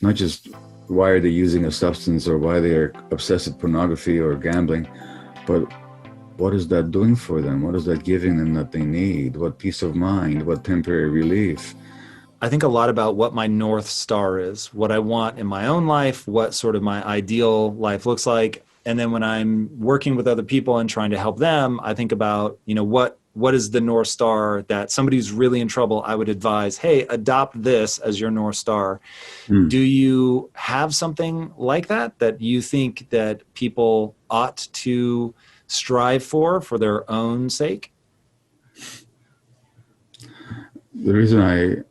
not just why are they using a substance or why they are obsessed with pornography or gambling, but what is that doing for them? What is that giving them that they need? What peace of mind? What temporary relief? I think a lot about what my North Star is, what I want in my own life, what sort of my ideal life looks like. And then when I'm working with other people and trying to help them, I think about, what is the North Star that somebody who's really in trouble, I would advise, hey, adopt this as your North Star. Hmm. Do you have something like that you think that people ought to strive for their own sake? The reason I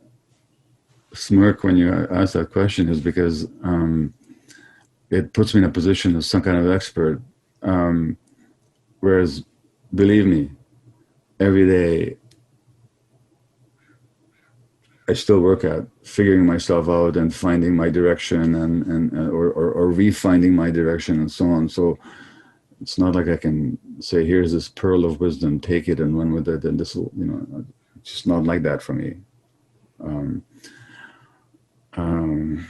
smirk when you ask that question is because it puts me in a position as some kind of expert. Um, Whereas, believe me, every day I still work at figuring myself out and finding my direction or refinding my direction and so on. So it's not like I can say, here's this pearl of wisdom, take it and run with it. And this will, it's just not like that for me. Um, um,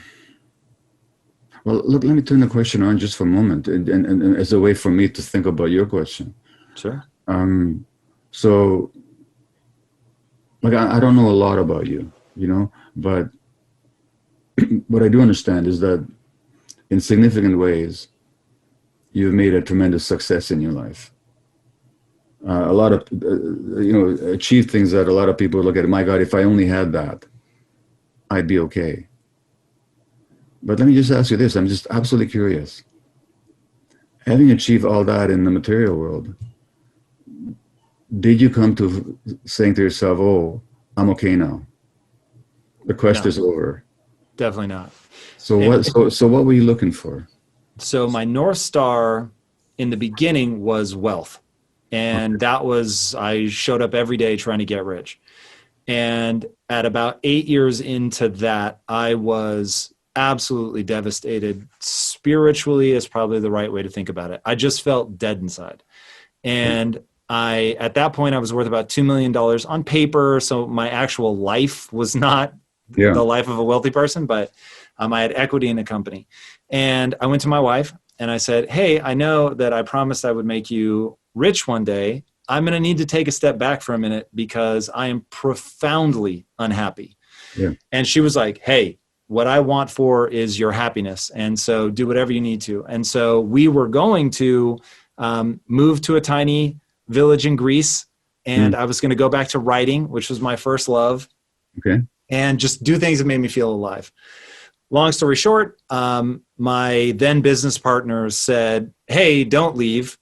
well, look, let me turn the question on just for a moment and as a way for me to think about your question. Sure. Um, so, like, I don't know a lot about you, but what I do understand is that in significant ways, you've made a tremendous success in your life. A lot of, achieved things that a lot of people look at. My God, if I only had that, I'd be okay. But let me just ask you this. I'm just absolutely curious. Having achieved all that in the material world, did you come to saying to yourself, oh, I'm okay now. The quest No, is over. definitely not. So And so what were you looking for? so my North Star in the beginning was wealth. Okay. And that was, I showed up every day trying to get rich. And at about 8 years into that, I was absolutely devastated. Spiritually is probably the right way to think about it. I just felt dead inside. And at that point, I was worth about $2 million dollars on paper. So my actual life was not Yeah. the life of a wealthy person, but I had equity in a company. And I went to my wife and I said, hey, I know that I promised I would make you rich one day. I'm going to need to take a step back for a minute because I am profoundly unhappy. Yeah. And she was like, hey, what I want for is your happiness. And so do whatever you need to. And so we were going to move to a tiny village in Greece. And Mm. I was going to go back to writing, which was my first love, Okay. and just do things that made me feel alive. Long story short, my then business partners said, hey, don't leave.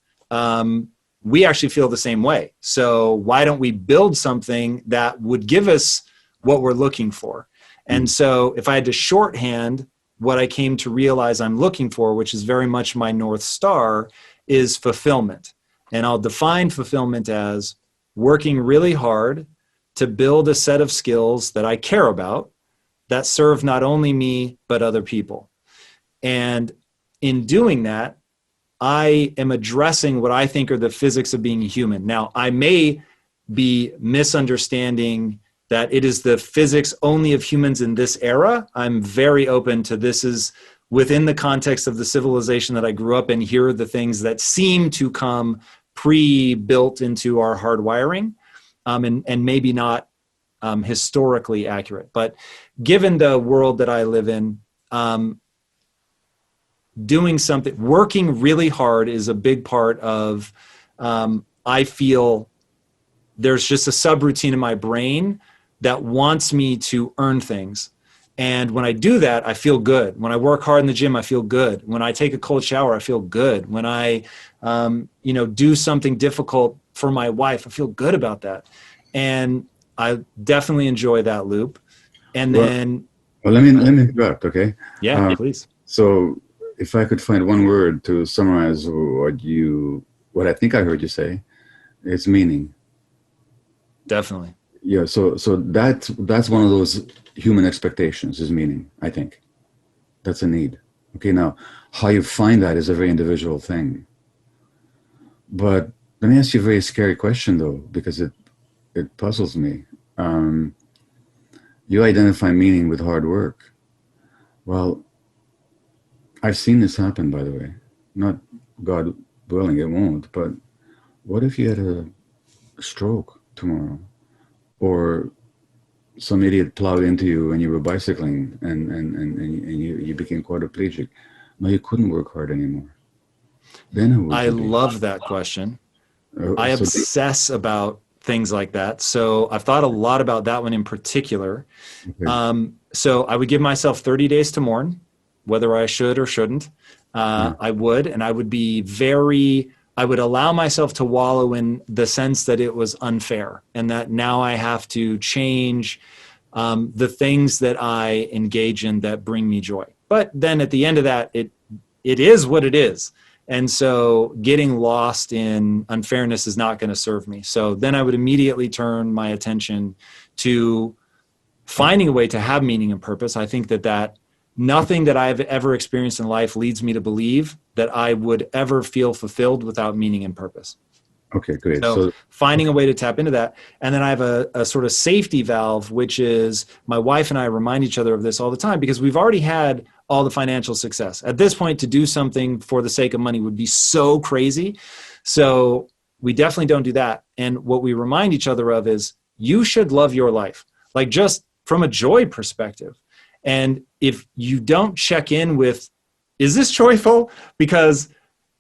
We actually feel the same way. So why don't we build something that would give us what we're looking for? And Mm. so if I had to shorthand what I came to realize I'm looking for, which is very much my North Star, is fulfillment. And I'll define fulfillment as working really hard to build a set of skills that I care about that serve not only me, but other people. And in doing that, I am addressing what I think are the physics of being human. Now, I may be misunderstanding that it is the physics only of humans in this era. I'm very open to this is within the context of the civilization that I grew up in. Here are the things that seem to come pre-built into our hardwiring, and maybe not historically accurate. But given the world that I live in, doing something, working really hard is a big part of, I feel there's just a subroutine in my brain that wants me to earn things. And when I do that, I feel good. When I work hard in the gym, I feel good. When I take a cold shower, I feel good. When I, do something difficult for my wife, I feel good about that. And I definitely enjoy that loop. And Well, then, let me interrupt, okay? yeah, Um, please. so if I could find one word to summarize what I think I heard you say, it's meaning. Definitely. Yeah. So that's one of those human expectations is meaning. I think that's a need. Okay. Now, how you find that is a very individual thing. But let me ask you a very scary question though, because it puzzles me. Um, you identify meaning with hard work. Well, I've seen this happen, by the way. Not God willing, it won't. But what if you had a stroke tomorrow, or some idiot plowed into you and you were bicycling and you became quadriplegic? No, you couldn't work hard anymore. Then who would I you be? love that question. I So obsess about things like that. So I've thought a lot about that one in particular. okay, So I would give myself 30 days to mourn, whether I should or shouldn't. yeah, I would, and I would be I would allow myself to wallow in the sense that it was unfair and that now I have to change the things that I engage in that bring me joy. But then at the end of that, it is what it is. And so getting lost in unfairness is not going to serve me. So then I would immediately turn my attention to finding a way to have meaning and purpose. I think that nothing that I've ever experienced in life leads me to believe that I would ever feel fulfilled without meaning and purpose. okay, great. So So finding okay, a way to tap into that. And then I have a sort of safety valve, which is my wife and I remind each other of this all the time because we've already had all the financial success. At this point, to do something for the sake of money would be so crazy. So we definitely don't do that. And what we remind each other of is you should love your life, like just from a joy perspective. And if you don't check in with, is this joyful? Because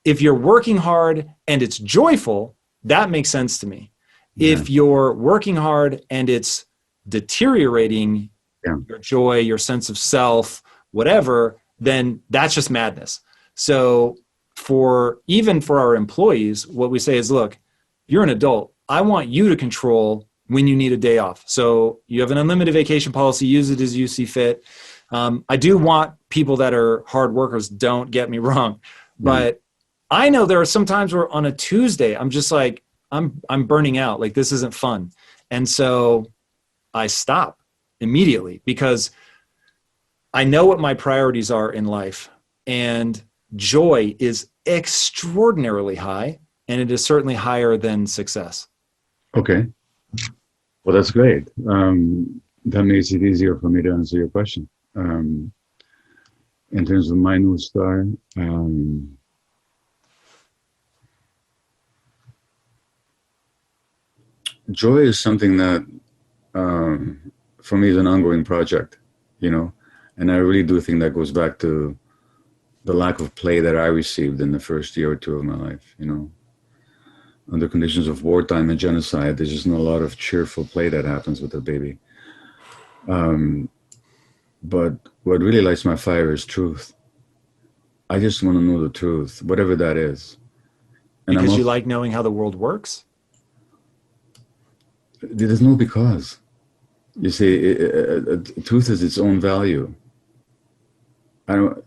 if you're working hard and it's joyful, that makes sense to me. yeah, If you're working hard and it's deteriorating yeah, your joy, your sense of self, whatever, then that's just madness. So even for our employees, what we say is, look, you're an adult. I want you to control when you need a day off. So you have an unlimited vacation policy, use it as you see fit. I do want people that are hard workers, don't get me wrong, yeah. but I know there are some times where on a Tuesday, I'm just like, I'm burning out. Like this isn't fun. And so I stop immediately because I know what my priorities are in life. And joy is extraordinarily high. And it is certainly higher than success. Okay. Well, that's great. That makes it easier for me to answer your question. Um, in terms of my North Star, joy is something that for me is an ongoing project, you know, and I really do think that goes back to the lack of play that I received in the first year or two of my life, you know. Under conditions of wartime and genocide, there's just not a lot of cheerful play that happens with a baby. Um, but what really lights my fire is truth. I just want to know the truth, whatever that is. And I'm Because you also, like knowing how the world works. there's no because. You see, truth is its own value. I don't.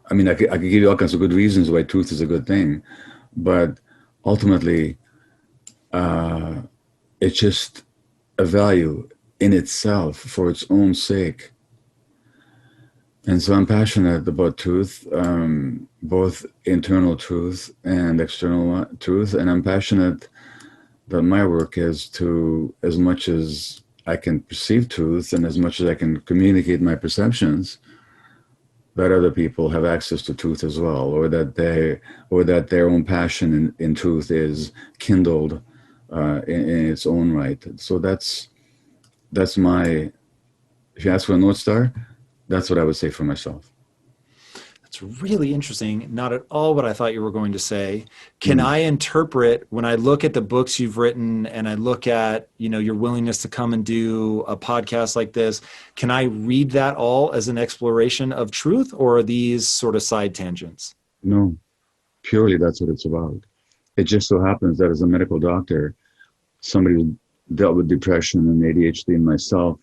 I mean, I could give you all kinds of good reasons why truth is a good thing, but ultimately, uh, it's just a value in itself for its own sake. And so I'm passionate about truth, both internal truth and external truth. And I'm passionate that my work is to, as much as I can perceive truth and as much as I can communicate my perceptions, that other people have access to truth as well, or that their own passion in truth is kindled in its own right. So that's my. If you ask for a North Star, that's what I would say for myself. It's really interesting. Not at all what I thought you were going to say. Can Mm. I interpret when I look at the books you've written and I look at, your willingness to come and do a podcast like this, can I read that all as an exploration of truth or are these sort of side tangents? No, purely that's what it's about. It just so happens that as a medical doctor, somebody who dealt with depression and ADHD and myself,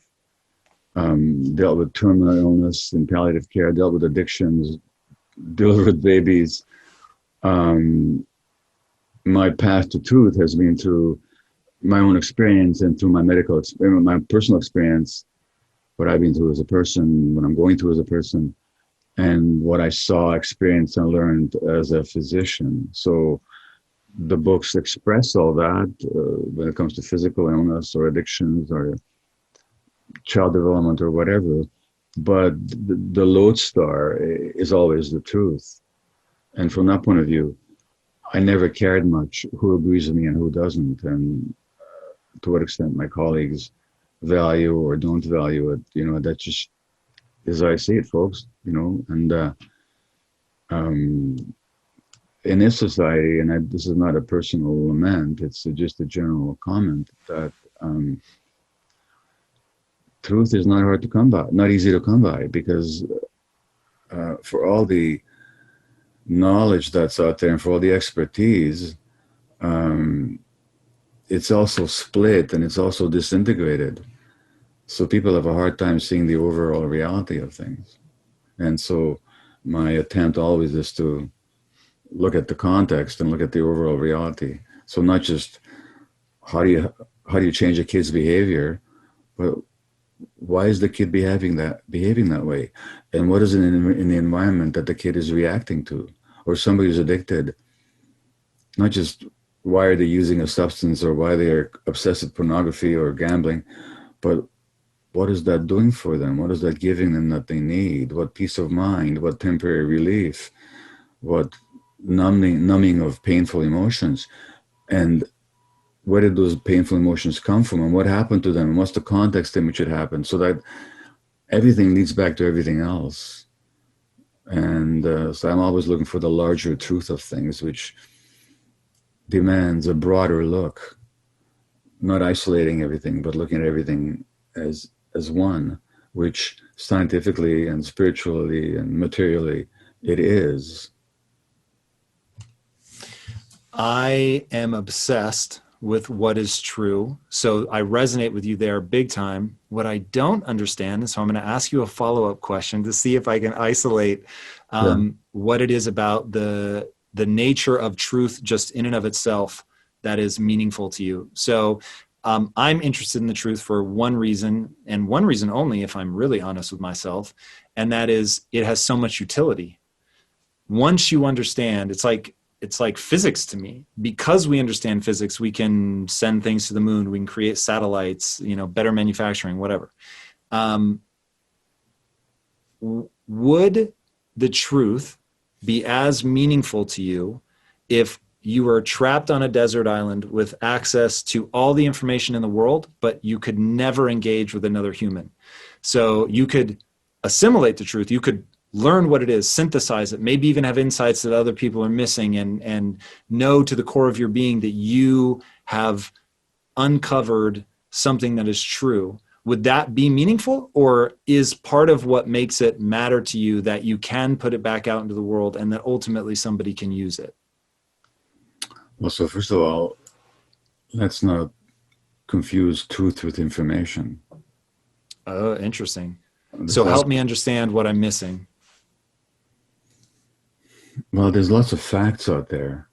dealt with terminal illness and palliative care, dealt with addictions, dealt with babies. Um, my path to truth has been through my own experience and through my medical experience, my personal experience, what I've been through as a person, what I'm going through as a person, and what I saw, experienced, and learned as a physician. So the books express all that when it comes to physical illness or addictions or child development or whatever. but the lodestar is always the truth. And from that point of view, I never cared much who agrees with me and who doesn't, and to what extent my colleagues value or don't value it. That just is how I see it, folks. And um, in this society, and this is not a personal lament, it's just a general comment that truth is not hard to come by, not easy to come by, because for all the knowledge that's out there and for all the expertise, um, it's also split and it's also disintegrated. So people have a hard time seeing the overall reality of things. And so my attempt always is to look at the context and look at the overall reality. So not just how do you change a kid's behavior, but why is the kid behaving that way, and what is it in the environment that the kid is reacting to, or somebody who's addicted? Not just why are they using a substance or why they are obsessed with pornography or gambling, but what is that doing for them? What is that giving them that they need? What peace of mind? What temporary relief? What numbing of painful emotions? And where did those painful emotions come from? And what happened to them? And what's the context in which it happened? So that everything leads back to everything else. And so I'm always looking for the larger truth of things, which demands a broader look, not isolating everything, but looking at everything as one, which scientifically and spiritually and materially it is. I am obsessed with what is true. So I resonate with you there big time. What I don't understand, so I'm going to ask you a follow-up question to see if I can isolate what it is about the nature of truth just in and of itself that is meaningful to you. So I'm interested in the truth for one reason, and one reason only, if I'm really honest with myself, and that is it has so much utility. Once you understand, it's like physics to me. Because we understand physics, we can send things to the moon, we can create satellites, better manufacturing, whatever. Would the truth be as meaningful to you if you were trapped on a desert island with access to all the information in the world, but you could never engage with another human? So you could assimilate the truth, you could learn what it is, synthesize it, maybe even have insights that other people are missing, and know to the core of your being that you have uncovered something that is true. Would that be meaningful, or is part of what makes it matter to you that you can put it back out into the world and that ultimately somebody can use it? Well, so first of all, let's not confuse truth with information. Oh, interesting. So help me understand what I'm missing. Well, there's lots of facts out there,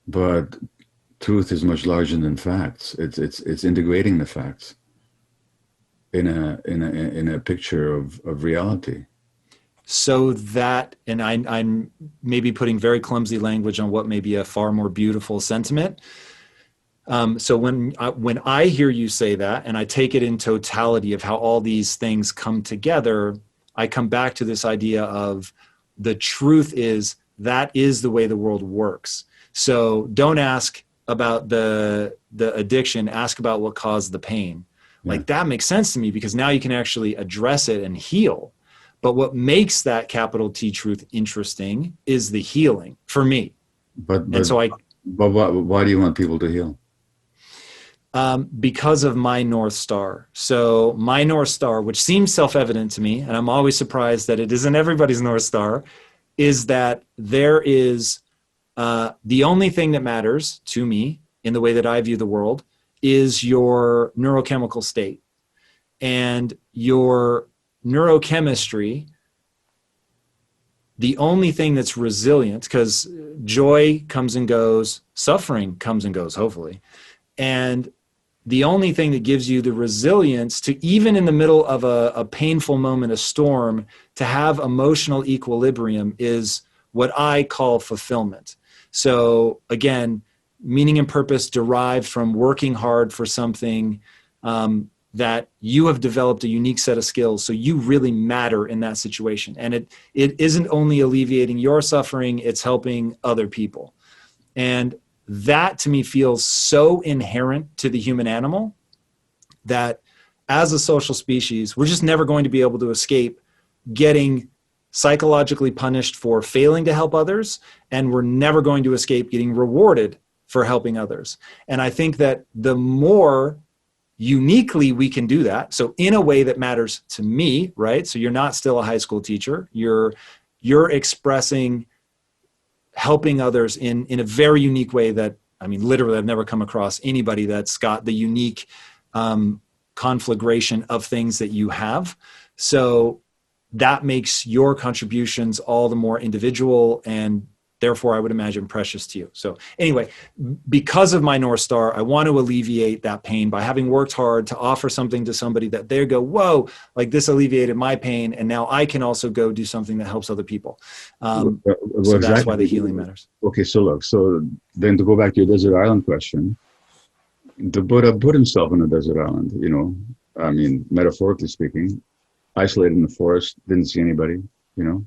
but truth is much larger than facts. It's integrating the facts in a picture of reality. So that, and I'm maybe putting very clumsy language on what may be a far more beautiful sentiment. So when I hear you say that, and I take it in totality of how all these things come together, I come back to this idea of the truth is that is the way the world works. So don't ask about the addiction, ask about what caused the pain. Yeah. Like that makes sense to me, because now you can actually address it and heal. But what makes that capital T truth interesting is the healing for me. But why do you want people to heal? Because of my North Star. So my North Star, which seems self-evident to me, and I'm always surprised that it isn't everybody's North Star, is that there is the only thing that matters to me in the way that I view the world is your neurochemical state. And your neurochemistry, the only thing that's resilient, because joy comes and goes, suffering comes and goes, hopefully. And the only thing that gives you the resilience to, even in the middle of a painful moment, a storm, to have emotional equilibrium is what I call fulfillment. So again, meaning and purpose derived from working hard for something that you have developed a unique set of skills, so you really matter in that situation. And it isn't only alleviating your suffering, it's helping other people. And that to me feels so inherent to the human animal that as a social species, we're just never going to be able to escape getting psychologically punished for failing to help others, and we're never going to escape getting rewarded for helping others. And I think that the more uniquely we can do that, so in a way that matters to me, right? So you're not still a high school teacher, you're expressing helping others in a very unique way that, I mean, literally I've never come across anybody that's got the unique conflagration of things that you have. So that makes your contributions all the more individual and therefore I would imagine precious to you. So anyway, because of my North Star, I want to alleviate that pain by having worked hard to offer something to somebody that they go, whoa, like this alleviated my pain. And now I can also go do something that helps other people. Well, So exactly. that's why the healing matters. Okay, so look, so then to go back to your desert island question, the Buddha put himself on a desert island, you know, I mean, metaphorically speaking, isolated in the forest, didn't see anybody, you know.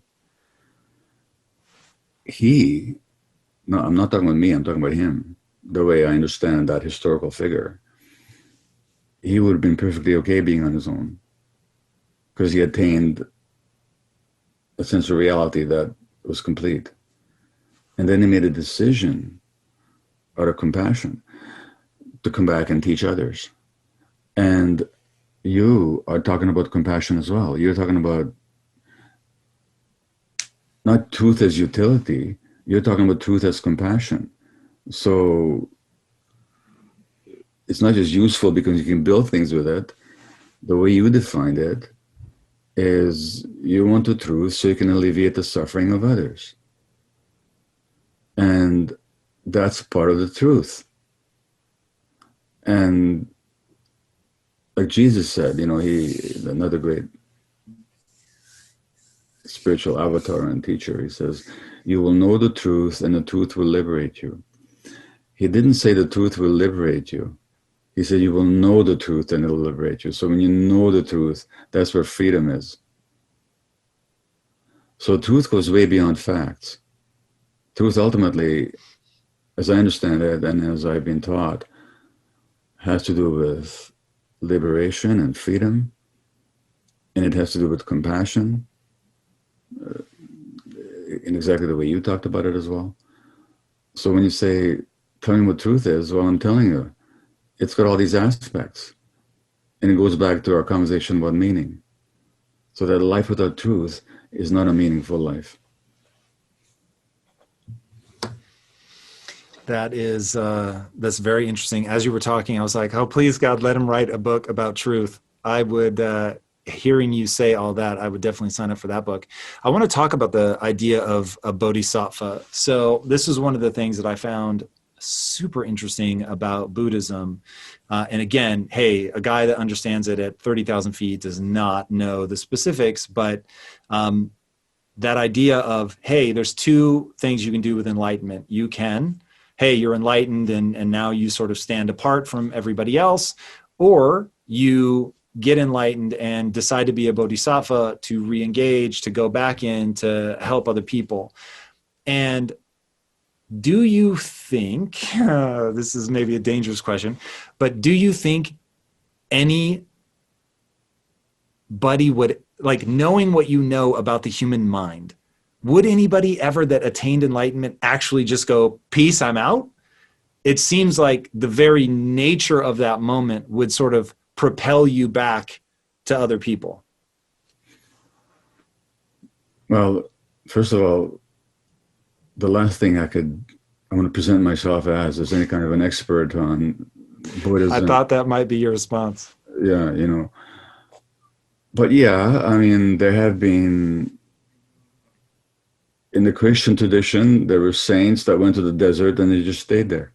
No, I'm not talking about me, I'm talking about him. The way I understand that historical figure, he would have been perfectly okay being on his own because he attained a sense of reality that was complete. And then he made a decision out of compassion to come back and teach others. And you are talking about compassion as well. You're talking about not truth as utility, you're talking about truth as compassion. So it's not just useful because you can build things with it. The way you defined it is you want the truth so you can alleviate the suffering of others. And that's part of the truth. And like Jesus said, you know, another great spiritual avatar and teacher, he says, you will know the truth and the truth will liberate you. He didn't say the truth will liberate you. He said you will know the truth and it'll liberate you. So when you know the truth, that's where freedom is. So truth goes way beyond facts. Truth ultimately, as I understand it and as I've been taught, has to do with liberation and freedom, and it has to do with compassion, in exactly the way you talked about it as well. So when you say, tell me what truth is, well, I'm telling you, it's got all these aspects. And it goes back to our conversation about meaning. So that a life without truth is not a meaningful life. That's very interesting. As you were talking, I was like, oh, please God, let him write a book about truth. I would, hearing you say all that, I would definitely sign up for that book. I want to talk about the idea of a bodhisattva. So this is one of the things that I found super interesting about Buddhism. And again, hey, a guy that understands it at 30,000 feet does not know the specifics, but that idea of, hey, there's two things you can do with enlightenment. You can, hey, you're enlightened and now you sort of stand apart from everybody else, or you get enlightened and decide to be a bodhisattva, to re-engage, to go back in, to help other people. And do you think, this is maybe a dangerous question, but do you think anybody would, like, knowing what you know about the human mind, would anybody ever that attained enlightenment actually just go, peace, I'm out? It seems like the very nature of that moment would sort of propel you back to other people. Well, first of all, the last thing I want to present myself as any kind of an expert on Buddhism. I thought that might be your response. Yeah, you know. But yeah, I mean, there have been, in the Christian tradition, there were saints that went to the desert and they just stayed there.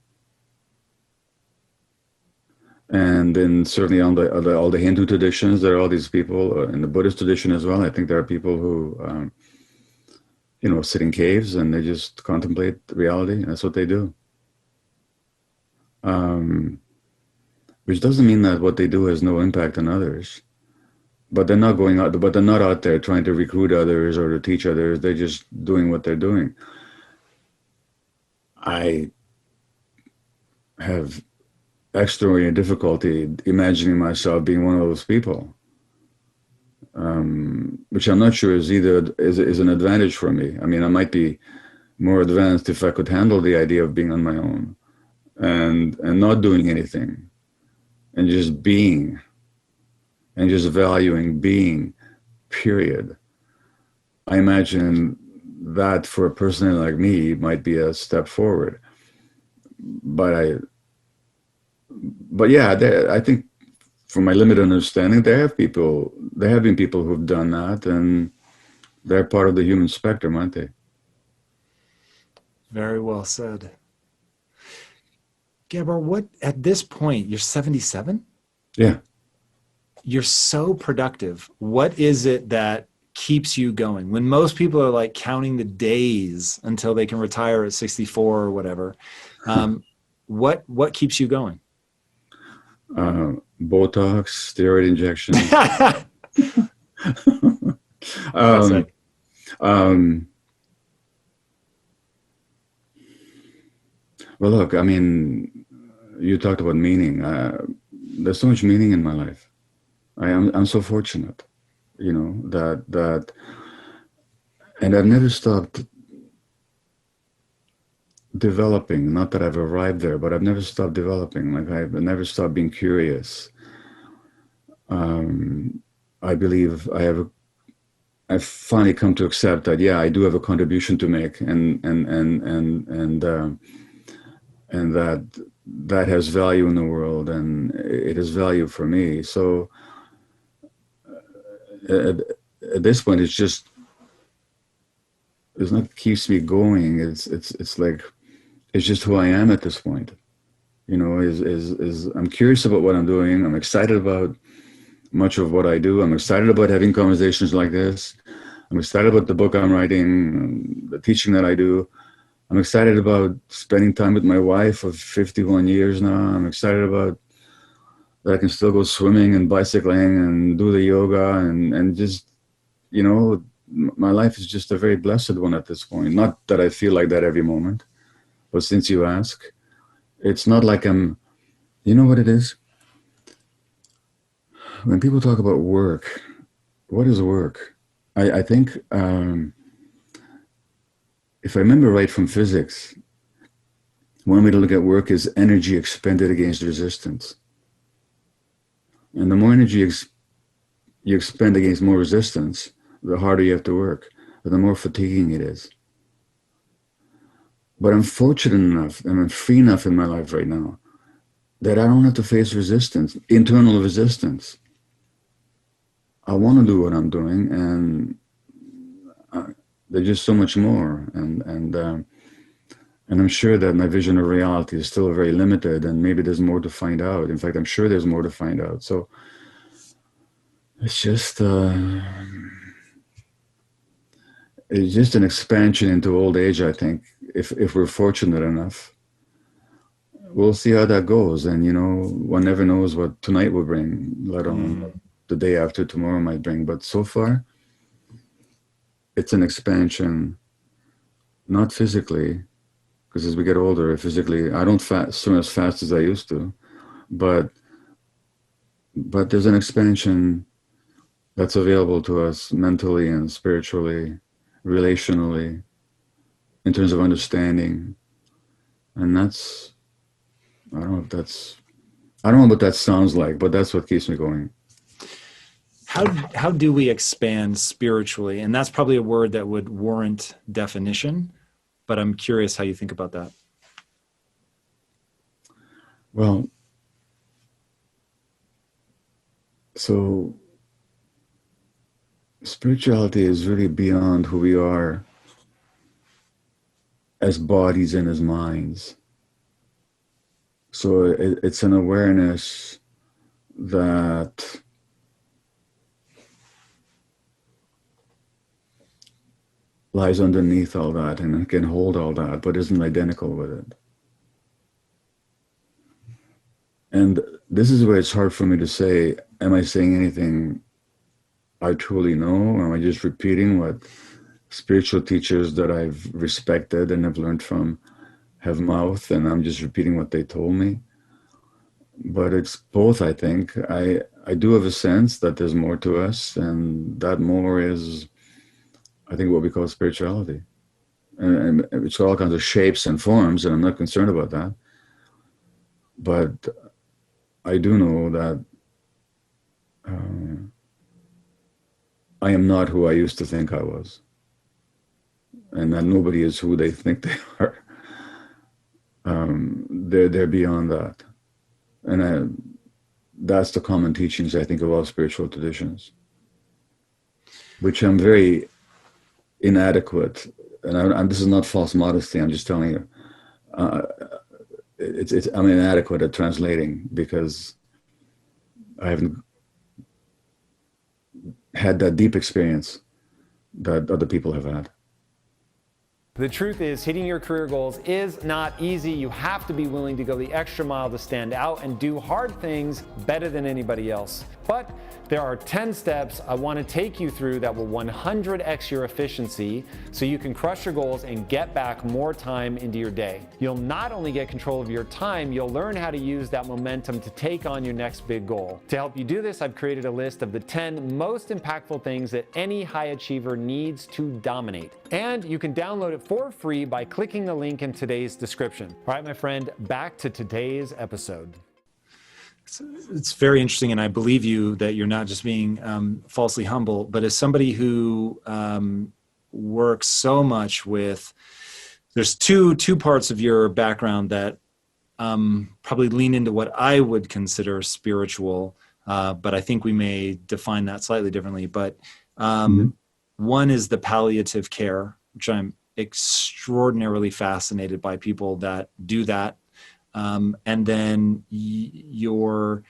And then certainly on all the Hindu traditions, there are all these people, in the Buddhist tradition as well, I think there are people who, you know, sit in caves and they just contemplate reality. That's what they do. which doesn't mean that what they do has no impact on others. But they're not going out. But they're not out there trying to recruit others or to teach others. They're just doing what they're doing. I have extraordinary difficulty imagining myself being one of those people, which I'm not sure is an advantage for me. I mean, I might be more advanced if I could handle the idea of being on my own and not doing anything and just being and just valuing being, period. I imagine that for a person like me might be a step forward. But but yeah, I think from my limited understanding, there have been people who've done that, and they're part of the human spectrum, aren't they? Very well said. Gabor, what at this point, you're 77? Yeah. You're so productive. What is it that keeps you going? When most people are like counting the days until they can retire at 64 or whatever, what keeps you going? Botox, steroid injections. um, Classic. um, well, look, I mean, you talked about meaning. There's so much meaning in my life. I'm so fortunate, you know, and I've never stopped developing. Not that I've arrived there, but I've never stopped developing. Like I've never stopped being curious. Um, I believe I've finally come to accept that, yeah, I do have a contribution to make, and that has value in the world, and it has value for me. So at, at this point, it's not keeps me going. It's like it's just who I am at this point. You know, is I'm curious about what I'm doing. I'm excited about much of what I do. I'm excited about having conversations like this. I'm excited about the book I'm writing, the teaching that I do. I'm excited about spending time with my wife of 51 years now. I'm excited about that I can still go swimming and bicycling and do the yoga and just, you know, my life is just a very blessed one at this point. Not that I feel like that every moment, but since you ask, it's not like you know what it is? When people talk about work, what is work? I think if I remember right from physics, one way to look at work is energy expended against resistance. And the more energy you expend against more resistance, the harder you have to work, and the more fatiguing it is. But I'm fortunate enough and I'm free enough in my life right now that I don't have to face resistance, internal resistance. I want to do what I'm doing, and there's just so much more. And I'm sure that my vision of reality is still very limited, and maybe there's more to find out. In fact, I'm sure there's more to find out. So it's just an expansion into old age, I think. If we're fortunate enough, we'll see how that goes. And you know, one never knows what tonight will bring, let alone the day after tomorrow might bring. But so far, it's an expansion, not physically, because as we get older, physically, I don't swim as fast as I used to, but there's an expansion that's available to us mentally and spiritually, relationally, in terms of understanding. And I don't know what that sounds like, but that's what keeps me going. How do we expand spiritually? And that's probably a word that would warrant definition, but I'm curious how you think about that. Well, so spirituality is really beyond who we are as bodies and as minds. So it's an awareness that lies underneath all that and can hold all that, but isn't identical with it. And this is where it's hard for me to say, am I saying anything I truly know? Or am I just repeating what spiritual teachers that I've respected and have learned from have mouthed, and I'm just repeating what they told me? But it's both, I think. I do have a sense that there's more to us, and that more is, I think, what we call spirituality. And it's all kinds of shapes and forms, and I'm not concerned about that. But I do know that I am not who I used to think I was, and that nobody is who they think they are. They're beyond that, and that's the common teachings, I think, of all spiritual traditions, which I'm very inadequate. And this is not false modesty. I'm just telling you, I'm inadequate at translating because I haven't had that deep experience that other people have had. The truth is, hitting your career goals is not easy. You have to be willing to go the extra mile to stand out and do hard things better than anybody else. But there are 10 steps I want to take you through that will 100x your efficiency so you can crush your goals and get back more time into your day. You'll not only get control of your time, you'll learn how to use that momentum to take on your next big goal. To help you do this, I've created a list of the 10 most impactful things that any high achiever needs to dominate. And you can download it for free by clicking the link in today's description. All right, my friend, back to today's episode. It's very interesting, and I believe you that you're not just being falsely humble, but as somebody who works so much with, there's two parts of your background that probably lean into what I would consider spiritual, but I think we may define that slightly differently. But one is the palliative care, which I'm extraordinarily fascinated by people that do that. And then I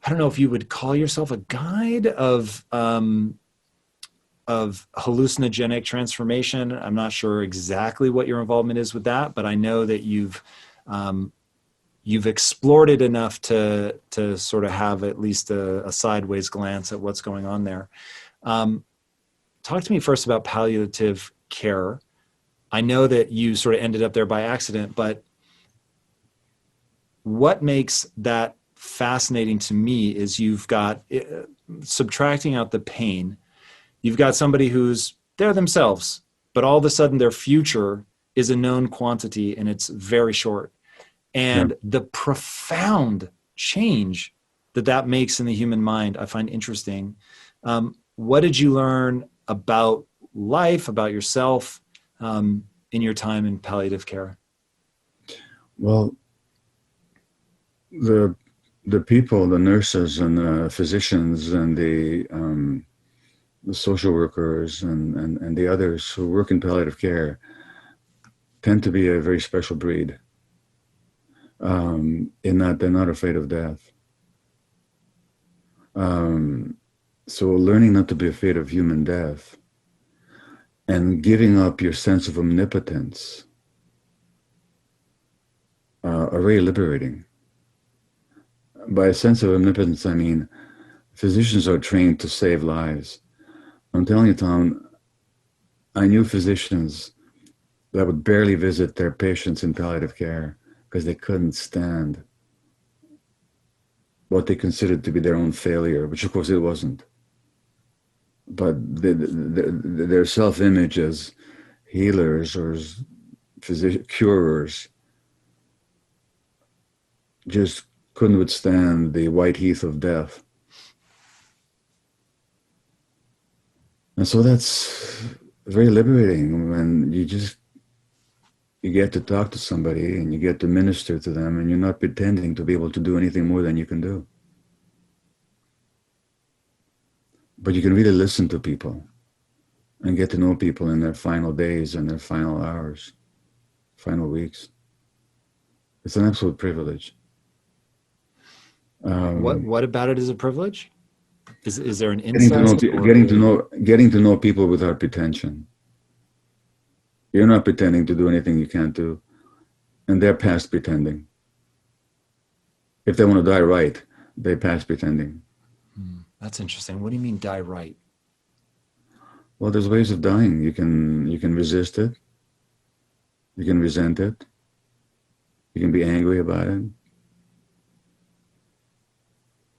don't know if you would call yourself a guide of hallucinogenic transformation. I'm not sure exactly what your involvement is with that, but I know that you've explored it enough to sort of have at least a sideways glance at what's going on there. Talk to me first about palliative care. I know that you sort of ended up there by accident, but what makes that fascinating to me is you've got, subtracting out the pain, you've got somebody who's they're themselves, but all of a sudden their future is a known quantity and it's very short. And the profound change that makes in the human mind, I find interesting. What did you learn about life, about yourself, in your time in palliative care? Well, the people, the nurses and the physicians and the social workers and the others who work in palliative care tend to be a very special breed, in that they're not afraid of death. So learning not to be afraid of human death and giving up your sense of omnipotence are very liberating. By a sense of omnipotence, I mean physicians are trained to save lives. I'm telling you, Tom, I knew physicians that would barely visit their patients in palliative care because they couldn't stand what they considered to be their own failure, which of course it wasn't. But their self-image as healers or as curers just couldn't withstand the white heat of death. And so that's very liberating when you get to talk to somebody and you get to minister to them and you're not pretending to be able to do anything more than you can do. But you can really listen to people and get to know people in their final days and their final hours, final weeks. It's an absolute privilege. What about it is a privilege? Is there an insight? Getting to know people without pretension. You're not pretending to do anything you can't do, and they're past pretending. If they want to die right, they pass pretending. That's interesting. What do you mean die right? Well, there's ways of dying. You can resist it. You can resent it. You can be angry about it.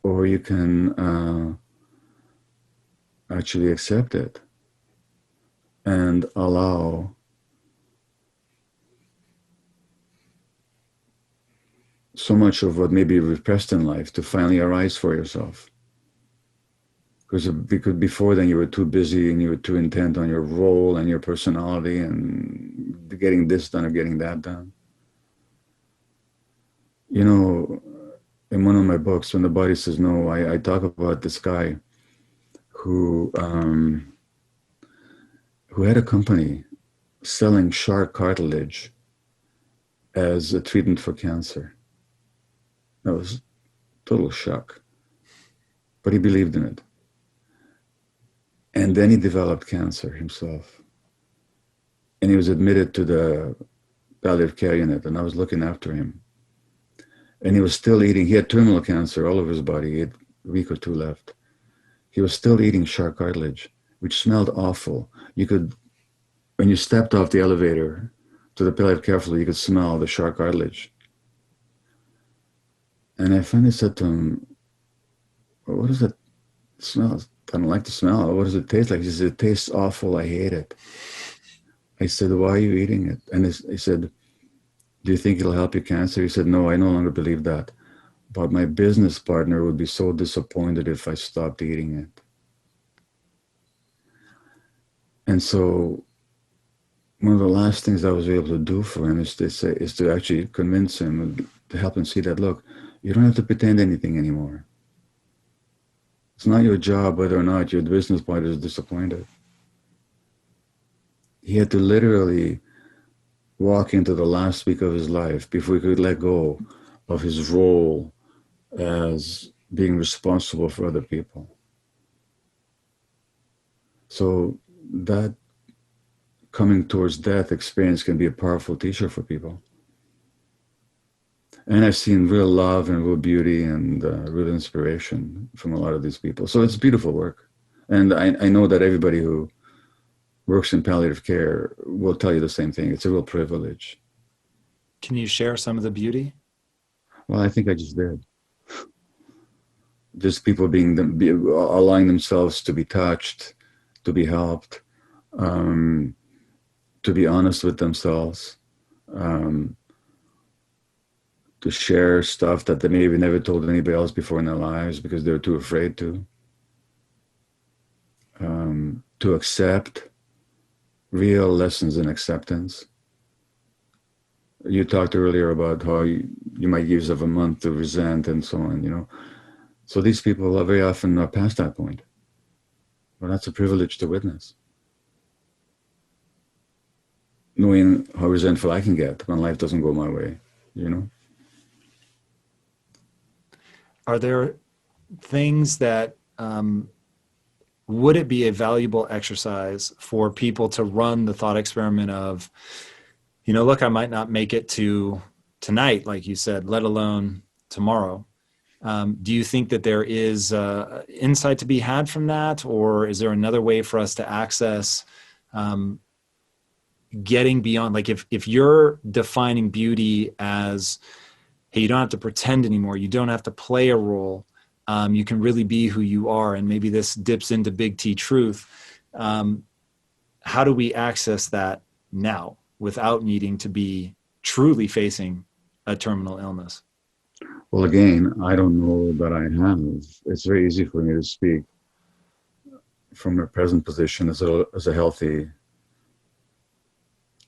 Or you can actually accept it and allow so much of what may be repressed in life to finally arise for yourself. Because before then you were too busy and you were too intent on your role and your personality and getting this done or getting that done. You know, in one of my books, When the Body Says No, I talk about this guy who had a company selling shark cartilage as a treatment for cancer. That was total shock. But he believed in it. And then he developed cancer himself. And he was admitted to the palliative care unit, and I was looking after him. And he was still eating. He had terminal cancer all over his body. He had a week or two left. He was still eating shark cartilage, which smelled awful. You could, when you stepped off the elevator to the palliative care floor, you could smell the shark cartilage. And I finally said to him, well, what does that smell? I don't like the smell. What does it taste like? He said, it tastes awful. I hate it. I said, why are you eating it? And he said, do you think it'll help your cancer? He said, no, I no longer believe that. But my business partner would be so disappointed if I stopped eating it. And so one of the last things I was able to do for him is to actually convince him and to help him see that, look, you don't have to pretend anything anymore. It's not your job whether or not your business partner is disappointed. He had to literally walk into the last week of his life before he could let go of his role as being responsible for other people. So that coming towards death experience can be a powerful teacher for people. And I've seen real love and real beauty and real inspiration from a lot of these people. So it's beautiful work. And I know that everybody who works in palliative care will tell you the same thing. It's a real privilege. Can you share some of the beauty? Well, I think I just did. Just people allowing themselves to be touched, to be helped, to be honest with themselves, to share stuff that they maybe never told anybody else before in their lives because they're too afraid to accept real lessons in acceptance. You talked earlier about how you might give yourself a month to resent and so on, you know. So these people are very often not past that point. Well, that's a privilege to witness. Knowing how resentful I can get when life doesn't go my way, you know. Are there things that, would it be a valuable exercise for people to run the thought experiment of, you know, look, I might not make it to tonight, like you said, let alone tomorrow. Do you think that there is insight to be had from that? Or is there another way for us to access getting beyond, like if you're defining beauty as, hey, you don't have to pretend anymore, you don't have to play a role, you can really be who you are, and maybe this dips into big T truth. How do we access that now without needing to be truly facing a terminal illness? Well, again, I don't know that I have. It's very easy for me to speak from a present position as a healthy,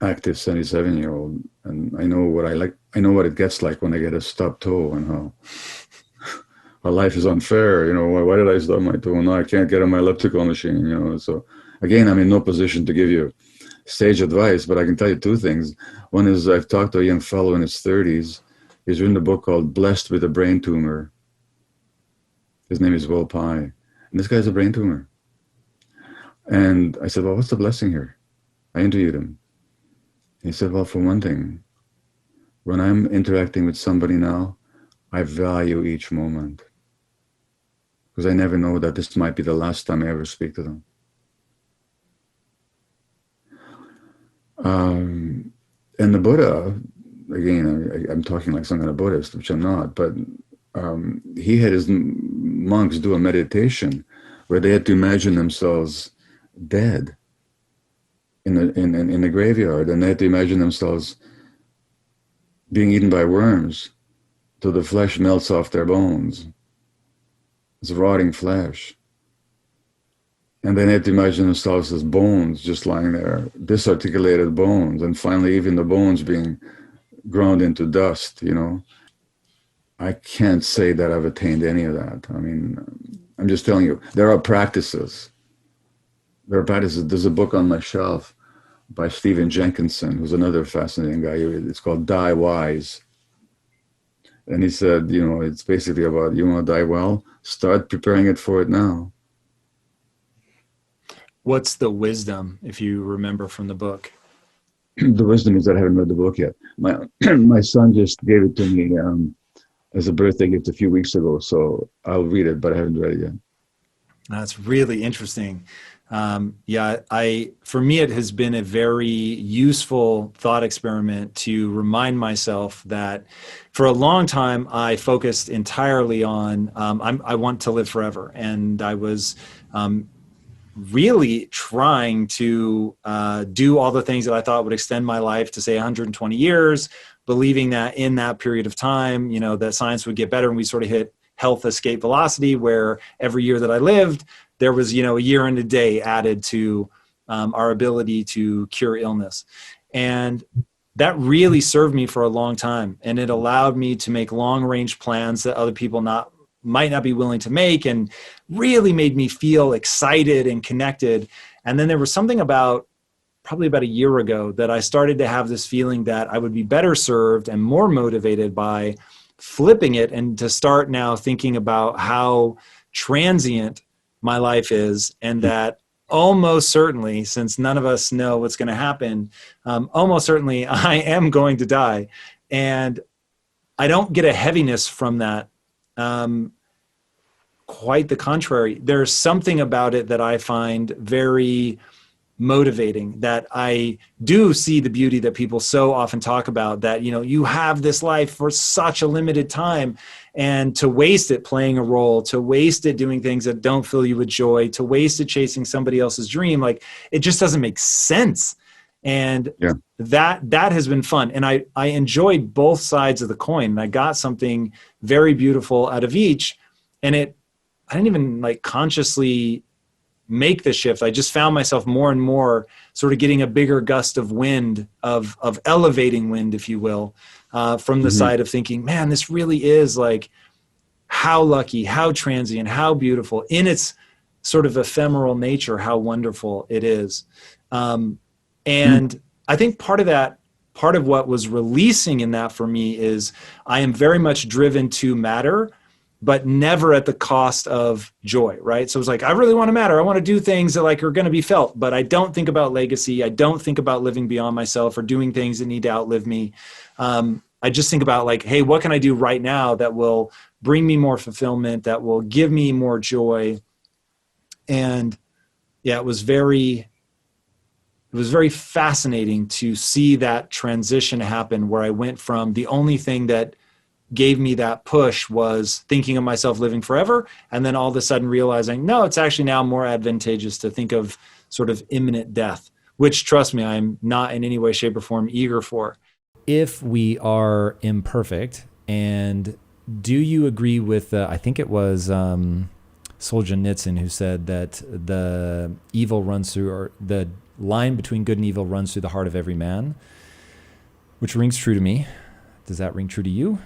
active 77-year-old, and I know what I like. I know what it gets like when I get a stubbed toe and how life is unfair. You know, why did I stub my toe? Now I can't get on my elliptical machine. You know, so again, I'm in no position to give you sage advice, but I can tell you two things. One is I've talked to a young fellow in his 30s. He's written a book called "Blessed with a Brain Tumor." His name is Will Pye, and this guy's a brain tumor. And I said, well, what's the blessing here? I interviewed him. He said, well, for one thing, when I'm interacting with somebody now, I value each moment because I never know that this might be the last time I ever speak to them. And the Buddha, again, I'm talking like some kind of Buddhist, which I'm not, but he had his monks do a meditation where they had to imagine themselves dead in the graveyard, and they had to imagine themselves being eaten by worms till the flesh melts off their bones. It's rotting flesh. And then they had to imagine themselves as bones just lying there, disarticulated bones, and finally even the bones being ground into dust, you know. I can't say that I've attained any of that. I mean, I'm just telling you, there are practices. There are practices. There's a book on my shelf by Stephen Jenkinson, who's another fascinating guy. It's called Die Wise. And he said, you know, it's basically about, you want to die well? Start preparing it for it now. What's the wisdom, if you remember from the book? The wisdom is that I haven't read the book yet. My son just gave it to me as a birthday gift a few weeks ago, so I'll read it, but I haven't read it yet. That's really interesting. For me, it has been a very useful thought experiment to remind myself that for a long time, I focused entirely on, I want to live forever. And I was really trying to do all the things that I thought would extend my life to say 120 years, believing that in that period of time, you know, that science would get better and we sort of hit health escape velocity, where every year that I lived, there was, you know, a year and a day added to our ability to cure illness. And that really served me for a long time. And it allowed me to make long range plans that other people might not be willing to make, and really made me feel excited and connected. And then there was something probably about a year ago that I started to have this feeling that I would be better served and more motivated by flipping it, and to start now thinking about how transient my life is, and that almost certainly, since none of us know what's going to happen, almost certainly I am going to die. And I don't get a heaviness from that. Quite the contrary. There's something about it that I find very motivating, that I do see the beauty that people so often talk about, that, you know, you have this life for such a limited time, and to waste it playing a role, to waste it doing things that don't fill you with joy, to waste it chasing somebody else's dream, like, it just doesn't make sense. And that has been fun. And I enjoyed both sides of the coin, and I got something very beautiful out of each. And I didn't even like consciously make the shift. I just found myself more and more sort of getting a bigger gust of wind, of elevating wind, if you will, from the side of thinking, man, this really is like, how lucky, how transient, how beautiful in its sort of ephemeral nature, how wonderful it is. And I think part of what was releasing in that for me is I am very much driven to matter, but never at the cost of joy, right? So it's like, I really want to matter. I want to do things that like are going to be felt, but I don't think about legacy. I don't think about living beyond myself or doing things that need to outlive me. I just think about like, hey, what can I do right now that will bring me more fulfillment, that will give me more joy? And yeah, it was very fascinating to see that transition happen, where I went from the only thing that gave me that push was thinking of myself living forever, and then all of a sudden realizing, no, it's actually now more advantageous to think of sort of imminent death, which, trust me, I'm not in any way, shape, or form eager for. If we are imperfect, and do you agree with, I think it was Solzhenitsyn who said that the evil runs through, or the line between good and evil runs through the heart of every man, which rings true to me. Does that ring true to you?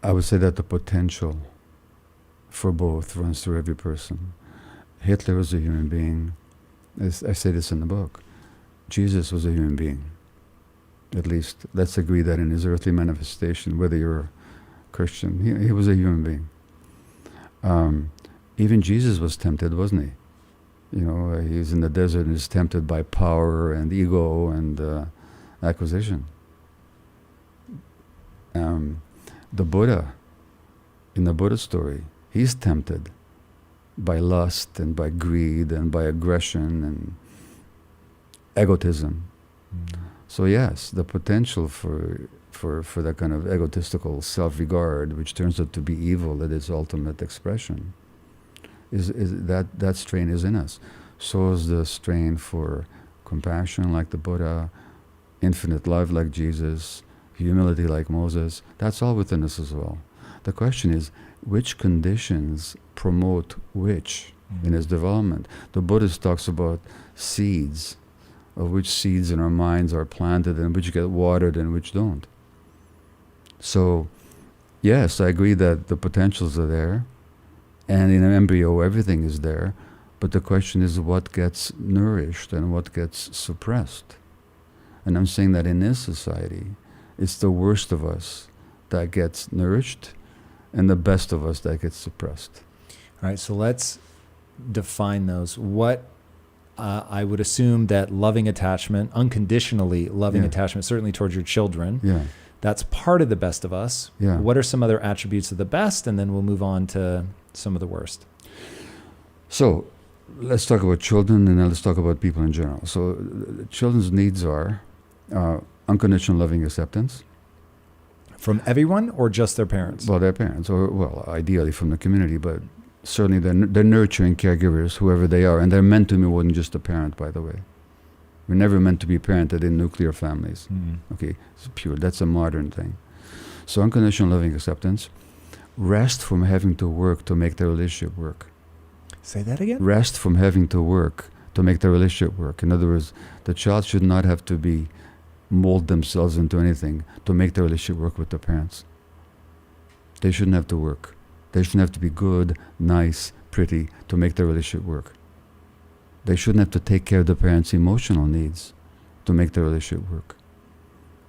I would say that the potential for both runs through every person. Hitler was a human being. As I say this in the book. Jesus was a human being. At least let's agree that in his earthly manifestation, whether you're a Christian, he was a human being. Even Jesus was tempted, wasn't he? You know, he's in the desert and is tempted by power and ego and acquisition. The Buddha in the Buddha story, he's tempted by lust and by greed and by aggression and egotism. So yes, the potential for that kind of egotistical self-regard, which turns out to be evil at its ultimate expression, is that strain is in us. So is the strain for compassion like the Buddha, infinite love like Jesus, humility like Moses. That's all within us as well. The question is, which conditions promote which in its development? The Buddhist talks about seeds, of which seeds in our minds are planted and which get watered and which don't. So, yes, I agree that the potentials are there, and in an embryo everything is there, but the question is what gets nourished and what gets suppressed. And I'm saying that in this society, it's the worst of us that gets nourished and the best of us that gets suppressed. All right, so let's define those. What I would assume that loving attachment, unconditionally loving attachment, certainly towards your children, that's part of the best of us. What are some other attributes of the best? And then we'll move on to some of the worst. So let's talk about children, and then let's talk about people in general. So children's needs are unconditional loving acceptance. From everyone or just their parents? Well, their parents, or well, ideally from the community, but certainly they're nurturing caregivers, whoever they are, and they're meant to be more than just a parent, by the way. We're never meant to be parented in nuclear families. Okay, it's pure. That's a modern thing. So unconditional loving acceptance, rest from having to work to make the relationship work. Say that again? Rest from having to work to make the relationship work. In other words, the child should not have to mold themselves into anything to make the relationship work with the parents. They shouldn't have to work. They shouldn't have to be good, nice, pretty to make the relationship work. They shouldn't have to take care of the parents' emotional needs to make the relationship work.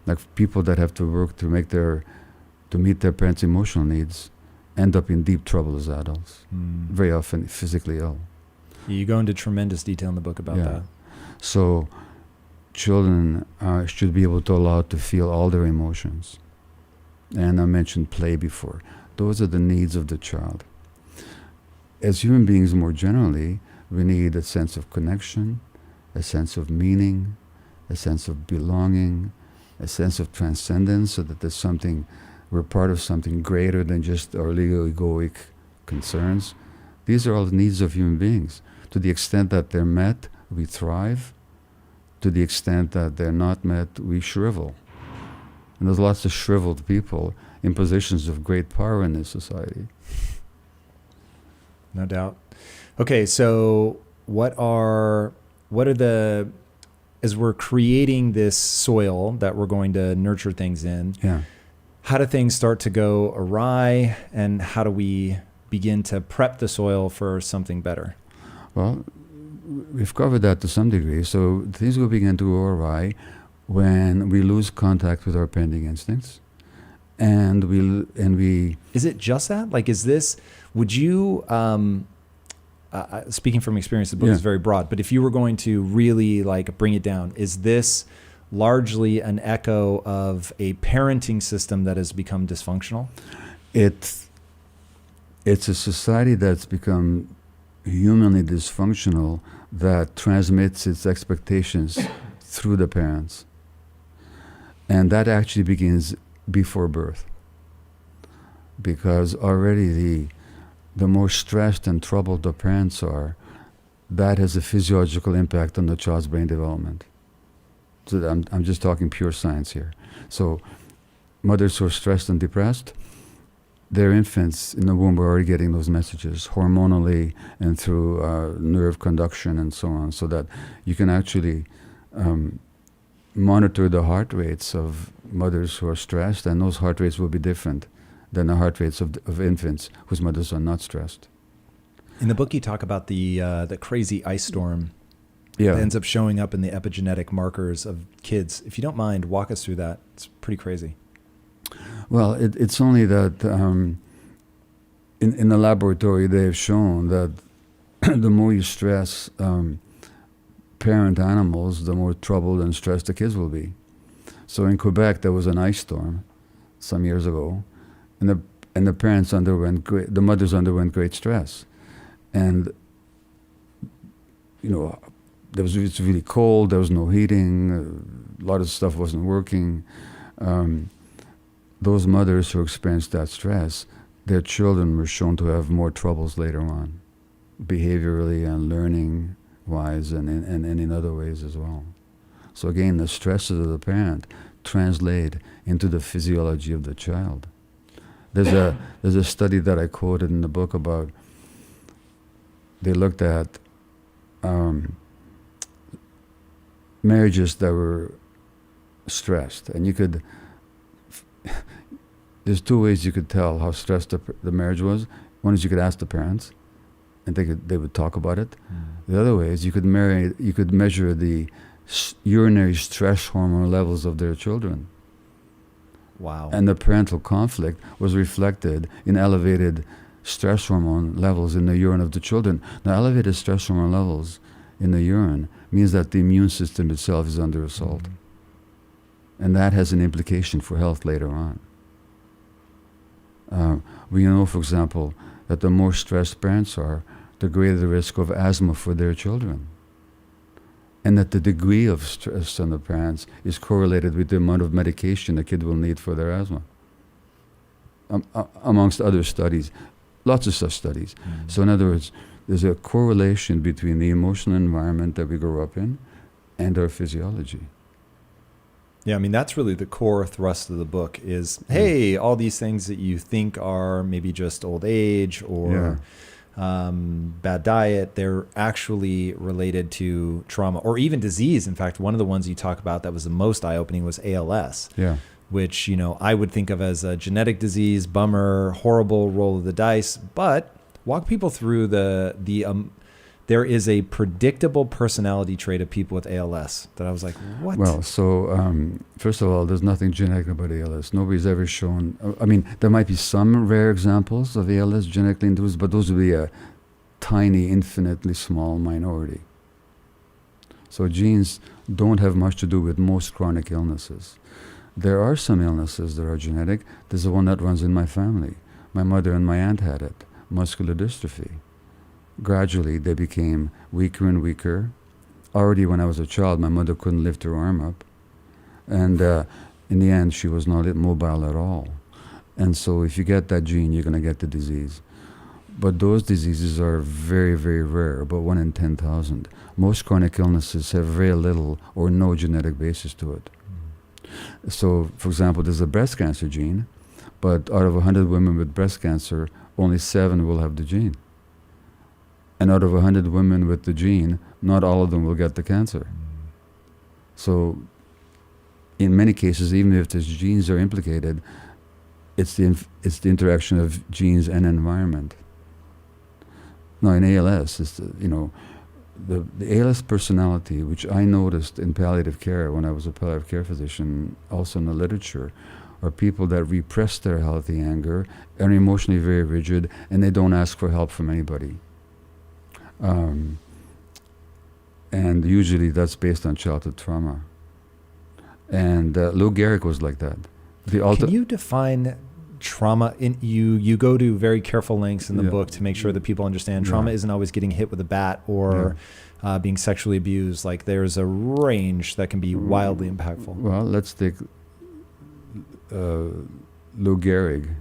Like people that have to work to meet their parents' emotional needs end up in deep trouble as adults, very often physically ill. You go into tremendous detail in the book about that. So children should be able to allow to feel all their emotions. And I mentioned play before. Those are the needs of the child. As human beings more generally, we need a sense of connection, a sense of meaning, a sense of belonging, a sense of transcendence, so that there's something, we're part of something greater than just our little egoic concerns. These are all the needs of human beings. To the extent that they're met, we thrive. To the extent that they're not met, we shrivel. And there's lots of shriveled people in positions of great power in this society. No doubt. Okay, so what are the, as we're creating this soil that we're going to nurture things in, how do things start to go awry, and how do we begin to prep the soil for something better? Well, we've covered that to some degree. So things will begin to go awry when we lose contact with our parenting instincts, and we. Is it just that? Like, is this? Would you? Speaking from experience, the book is very broad. But if you were going to really like bring it down, is this largely an echo of a parenting system that has become dysfunctional? It's a society that's become humanly dysfunctional that transmits its expectations through the parents. And that actually begins before birth. Because already the more stressed and troubled the parents are, that has a physiological impact on the child's brain development. So I'm just talking pure science here. So mothers who are stressed and depressed, their infants in the womb are already getting those messages hormonally and through nerve conduction and so on, so that you can actually monitor the heart rates of mothers who are stressed, and those heart rates will be different than the heart rates of infants whose mothers are not stressed. In the book, you talk about the crazy ice storm that ends up showing up in the epigenetic markers of kids. If you don't mind, walk us through that. It's pretty crazy. Well, it's only that in the laboratory they've shown that the more you stress parent animals, the more troubled and stressed the kids will be. So in Quebec, there was an ice storm some years ago, and and the mothers underwent great stress. And, it's really cold, there was no heating, a lot of stuff wasn't working. Those mothers who experienced that stress, their children were shown to have more troubles later on, behaviorally and learning-wise, and in other ways as well. So again, the stresses of the parent translate into the physiology of the child. There's a study that I quoted in the book about, they looked at marriages that were stressed, and there's two ways you could tell how stressed the marriage was. One is you could ask the parents, and they would talk about it. The other way is you could measure the urinary stress hormone levels of their children. Wow. And the parental conflict was reflected in elevated stress hormone levels in the urine of the children. Now, elevated stress hormone levels in the urine means that the immune system itself is under assault. And that has an implication for health later on. We know, for example, that the more stressed parents are, the greater the risk of asthma for their children. And that the degree of stress on the parents is correlated with the amount of medication a kid will need for their asthma. Amongst other studies, lots of such studies. So in other words, there's a correlation between the emotional environment that we grow up in and our physiology. Yeah, I mean, that's really the core thrust of the book is, hey, all these things that you think are maybe just old age or bad diet, they're actually related to trauma or even disease. In fact, one of the ones you talk about that was the most eye-opening was ALS, which, I would think of as a genetic disease, bummer, horrible roll of the dice, but walk people through there is a predictable personality trait of people with ALS that I was like, what? Well, so first of all, there's nothing genetic about ALS. Nobody's ever shown, there might be some rare examples of ALS genetically induced, but those would be a tiny, infinitely small minority. So genes don't have much to do with most chronic illnesses. There are some illnesses that are genetic. There's the one that runs in my family. My mother and my aunt had it, muscular dystrophy. Gradually, they became weaker and weaker. Already when I was a child, my mother couldn't lift her arm up. And in the end, she was not mobile at all. And so if you get that gene, you're going to get the disease. But those diseases are very, very rare, about 1 in 10,000. Most chronic illnesses have very little or no genetic basis to it. So, for example, there's a breast cancer gene, but out of 100 women with breast cancer, only 7 will have the gene. And out of 100 women with the gene, not all of them will get the cancer. So in many cases, even if these genes are implicated, it's the interaction of genes and environment. Now in ALS, the ALS personality, which I noticed in palliative care when I was a palliative care physician, also in the literature, are people that repress their healthy anger, are emotionally very rigid, and they don't ask for help from anybody. And usually that's based on childhood trauma. And Lou Gehrig was like that. Can you define trauma? You go to very careful lengths in the book to make sure that people understand trauma isn't always getting hit with a bat or being sexually abused. Like there's a range that can be wildly impactful. Well, let's take Lou Gehrig,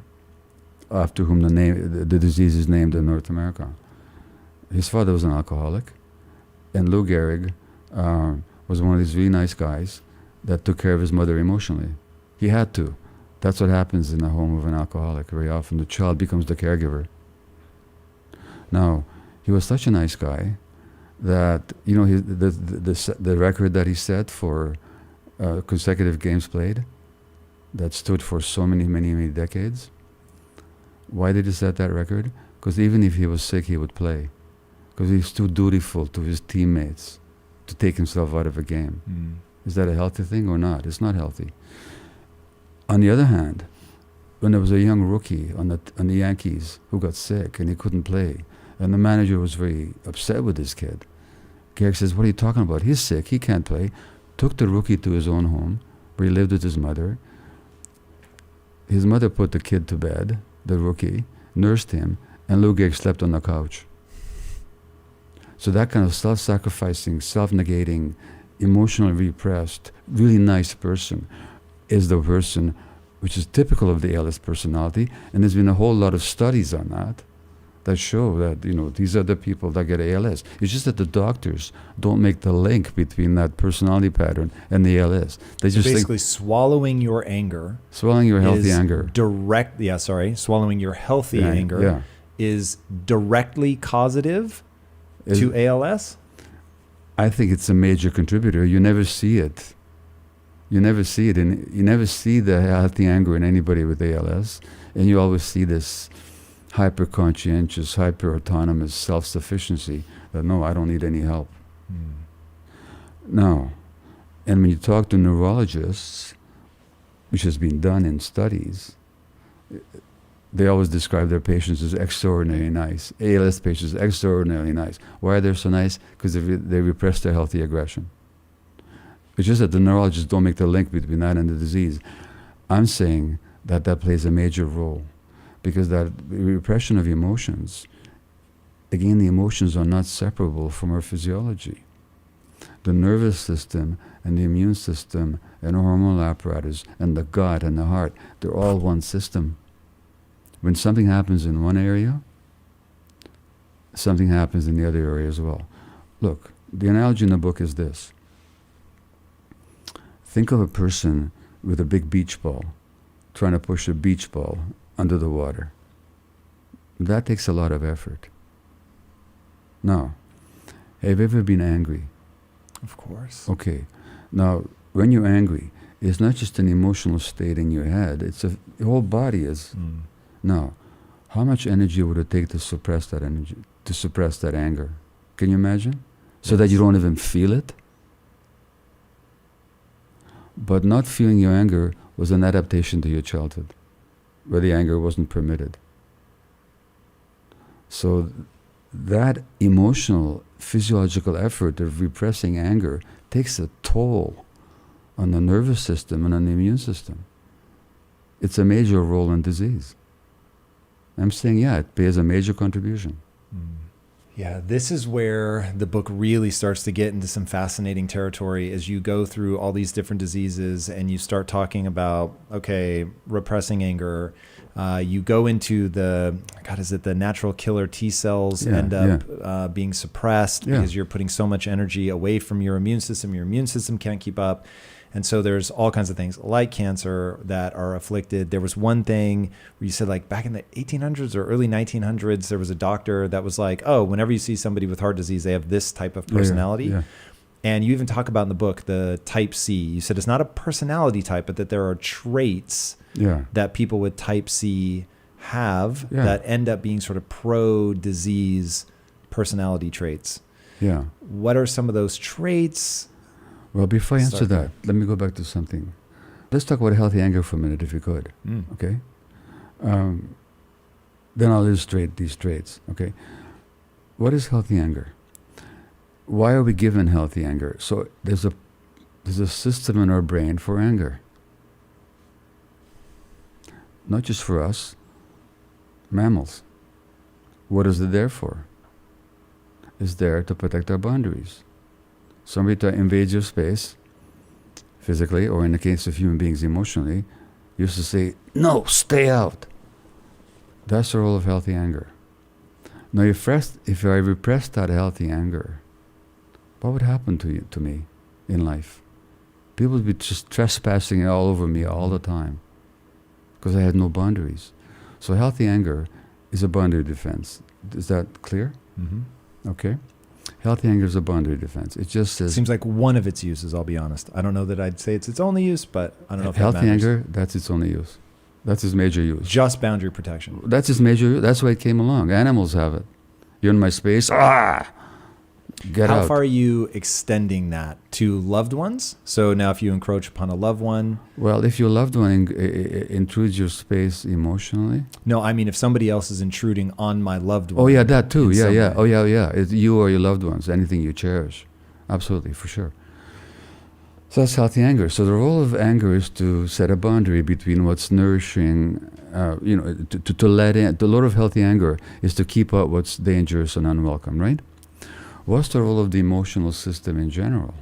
after whom the disease is named in North America. His father was an alcoholic, and Lou Gehrig was one of these really nice guys that took care of his mother emotionally. He had to. That's what happens in the home of an alcoholic. Very often the child becomes the caregiver. Now, he was such a nice guy that, the record that he set for consecutive games played, that stood for so many, many, many decades. Why did he set that record? Because even if he was sick, he would play. Because he's too dutiful to his teammates to take himself out of a game. Is that a healthy thing or not? It's not healthy. On the other hand, when there was a young rookie on the Yankees who got sick and he couldn't play, and the manager was very upset with this kid, Gehrig says, "What are you talking about? He's sick, he can't play." Took the rookie to his own home, where he lived with his mother. His mother put the kid to bed, the rookie, nursed him, and Lou Gehrig slept on the couch. So that kind of self-sacrificing, self-negating, emotionally repressed, really nice person is the person which is typical of the ALS personality. And there's been a whole lot of studies on that show that, these are the people that get ALS. It's just that the doctors don't make the link between that personality pattern and the ALS. They just basically swallowing your anger. Swallowing your healthy anger. Swallowing your healthy anger is directly causative to ALS? I think it's a major contributor. You never see it. You never see it. You never see the healthy anger in anybody with ALS. And you always see this hyper-conscientious, hyper-autonomous self-sufficiency that, no, I don't need any help. No. And when you talk to neurologists, which has been done in studies, they always describe their patients as extraordinarily nice. ALS patients extraordinarily nice. Why are they so nice? Because they repress their healthy aggression. It's just that the neurologists don't make the link between that and the disease. I'm saying that plays a major role, because that repression of emotions, again, the emotions are not separable from our physiology. The nervous system and the immune system and hormonal apparatus and the gut and the heart, they're all one system. When something happens in one area, something happens in the other area as well. Look, the analogy in the book is this. Think of a person with a big beach ball trying to push a beach ball under the water. That takes a lot of effort. Now, have you ever been angry? Of course. Okay. Now, when you're angry, it's not just an emotional state in your head, your whole body is. Now, how much energy would it take to suppress that energy, to suppress that anger? Can you imagine? So that you don't even feel it? But not feeling your anger was an adaptation to your childhood, where the anger wasn't permitted. So that emotional, physiological effort of repressing anger takes a toll on the nervous system and on the immune system. It's a major role in disease. I'm saying, it plays a major contribution. Yeah, this is where the book really starts to get into some fascinating territory as you go through all these different diseases and you start talking about, repressing anger. You go into the natural killer T cells end up being suppressed because you're putting so much energy away from your immune system. Your immune system can't keep up. And so there's all kinds of things like cancer that are afflicted. There was one thing where you said, like, back in the 1800s or early 1900s, there was a doctor that was like, oh, whenever you see somebody with heart disease, they have this type of personality. Yeah. And you even talk about in the book the type C. You said it's not a personality type, but that there are traits that people with type C have that end up being sort of pro-disease personality traits. Yeah. What are some of those traits? Well, before I answer that, let me go back to something. Let's talk about healthy anger for a minute, if you could. Okay? Then I'll illustrate these traits. Okay? What is healthy anger? Why are we given healthy anger? So there's a system in our brain for anger. Not just for us, mammals. What is it there for? It's there to protect our boundaries. Somebody invades your space, physically, or in the case of human beings, emotionally, used to say, no, stay out. That's the role of healthy anger. Now, if I repressed that healthy anger, what would happen to me in life? People would be just trespassing all over me all the time because I had no boundaries. So healthy anger is a boundary defense. Is that clear? Mm-hmm. Okay. Healthy anger is a boundary defense. It just says... Seems like one of its uses, I'll be honest. I don't know that I'd say it's its only use, but I don't know if that matters. Healthy anger, that's its only use. That's its major use. Just boundary protection. That's its major use. That's why it came along. Animals have it. You're in my space. Get out. How far are you extending that to loved ones? So now if you encroach upon a loved one... Well, if your loved one intrudes your space emotionally... No, I mean if somebody else is intruding on my loved one. Oh, yeah, that too. Yeah. Oh, yeah. It's you or your loved ones, anything you cherish. Absolutely, for sure. So that's healthy anger. So the role of anger is to set a boundary between what's nourishing, to let in. The role of healthy anger is to keep out what's dangerous and unwelcome, right? What's the role of the emotional system in general?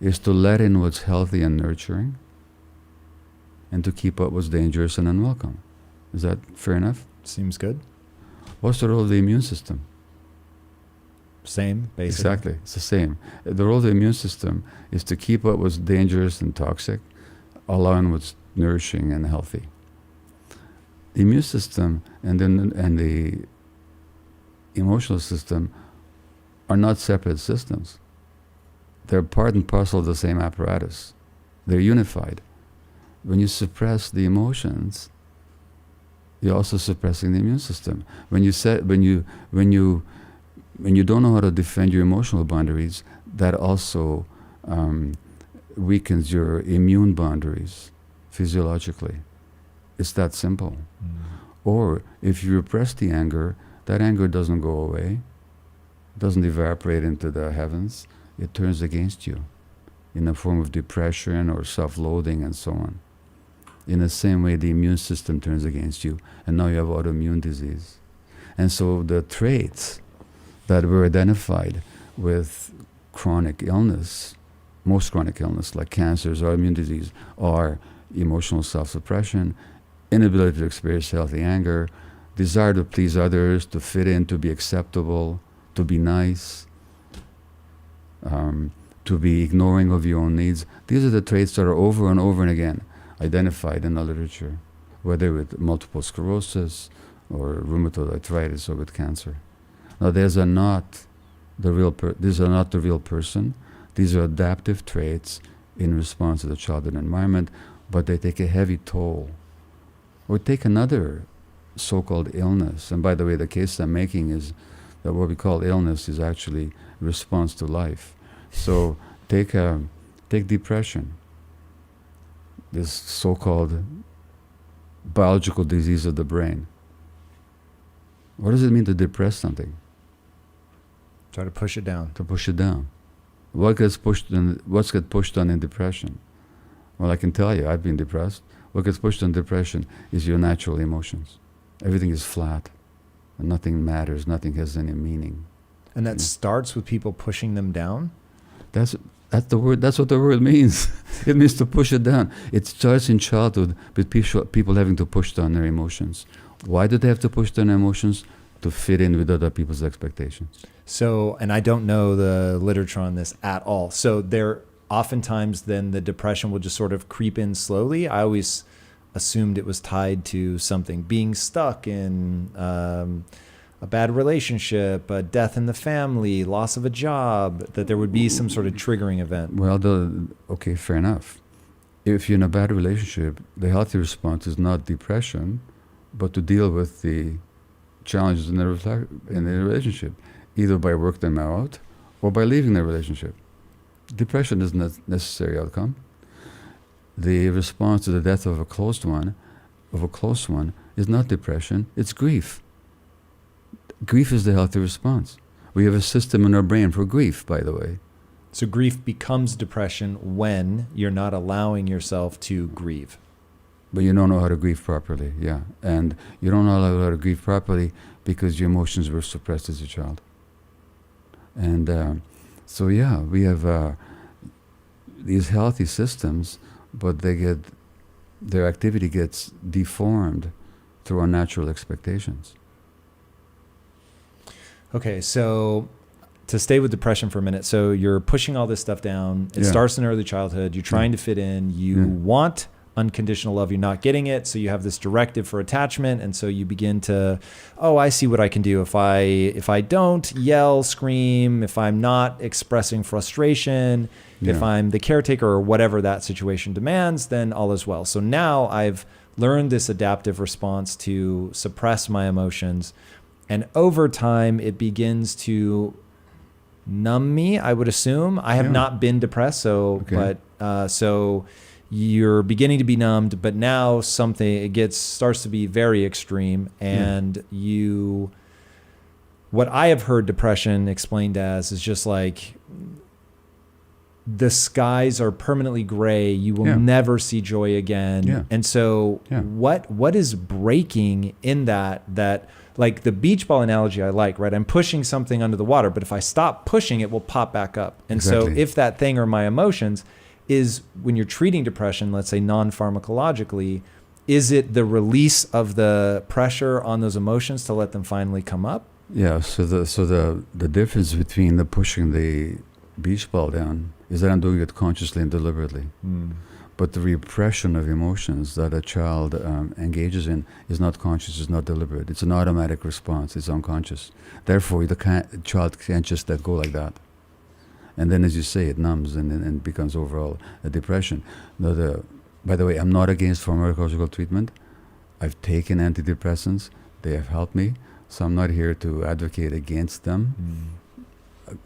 Is to let in what's healthy and nurturing, and to keep out what's dangerous and unwelcome. Is that fair enough? Seems good. What's the role of the immune system? Same, basically. Exactly, it's the same. The role of the immune system is to keep out what's dangerous and toxic, allowing what's nourishing and healthy. The immune system and the emotional system are not separate systems. They're part and parcel of the same apparatus. They're unified. When you suppress the emotions, you're also suppressing the immune system. When you don't know how to defend your emotional boundaries, that also weakens your immune boundaries physiologically. It's that simple. Or if you repress the anger, that anger doesn't go away, doesn't evaporate into the heavens. It turns against you in the form of depression or self-loathing and so on. In the same way, the immune system turns against you, and now you have autoimmune disease. And so the traits that were identified with chronic illness, most chronic illness like cancers or autoimmune disease, are emotional self-suppression, inability to experience healthy anger, desire to please others, to fit in, to be acceptable, to be nice, to be ignoring of your own needs. These are the traits that are over and over and again identified in the literature, whether with multiple sclerosis or rheumatoid arthritis or with cancer. Now, these are not the real person. These are adaptive traits in response to the childhood environment, but they take a heavy toll. Or take another so-called illness. And by the way, the case I'm making is that what we call illness is actually response to life. So take depression, this so-called biological disease of the brain. What does it mean to depress something? Try to push it down. To push it down. What's get pushed on in depression? Well, I can tell you, I've been depressed. What gets pushed on depression is your natural emotions. Everything is flat, and nothing matters, nothing has any meaning. And that starts with people pushing them down? That's the word. That's what the word means. It means to push it down. It starts in childhood with people having to push down their emotions. Why do they have to push down their emotions? To fit in with other people's expectations. So, and I don't know the literature on this at all. So there, oftentimes then the depression will just sort of creep in slowly. I always assumed it was tied to something, being stuck in a bad relationship, a death in the family, loss of a job, that there would be some sort of triggering event. Well, okay, fair enough. If you're in a bad relationship, the healthy response is not depression, but to deal with the challenges in the relationship, either by working them out or by leaving the relationship. Depression isn't a necessary outcome. The response to the death of a close one, is not depression, it's grief. Grief is the healthy response. We have a system in our brain for grief, by the way. So grief becomes depression when you're not allowing yourself to grieve. But you don't know how to grieve properly, yeah. And you don't know how to grieve properly because your emotions were suppressed as a child. And so yeah, we have these healthy systems, but their activity gets deformed through our natural expectations. Okay, so to stay with depression for a minute, so you're pushing all this stuff down. It starts in early childhood. You're trying to fit in. You want unconditional love. You're not getting it. So you have this directive for attachment. And so you begin to, I see what I can do. If I don't yell, scream, if I'm not expressing frustration, if I'm the caretaker or whatever that situation demands, then all is well. So now I've learned this adaptive response to suppress my emotions. And over time, it begins to numb me, I would assume. I have not been depressed, so you're beginning to be numbed, but now starts to be very extreme, and what I have heard depression explained as is just like the skies are permanently gray. You will Yeah. never see joy again. Yeah. And so Yeah. what is breaking in that like the beach ball analogy I like, right? I'm pushing something under the water, but if I stop pushing, it will pop back up. And so Exactly. if that thing or my emotions is, when you're treating depression, let's say non-pharmacologically, is it the release of the pressure on those emotions to let them finally come up? Yeah, so the difference between the pushing the beach ball down is that I'm doing it consciously and deliberately. But the repression of emotions that a child engages in is not conscious, is not deliberate. It's an automatic response. It's unconscious. Therefore, the child can't just let go like that. And then, as you say, it numbs and becomes overall a depression. Now, by the way, I'm not against pharmacological treatment. I've taken antidepressants. They have helped me. So I'm not here to advocate against them.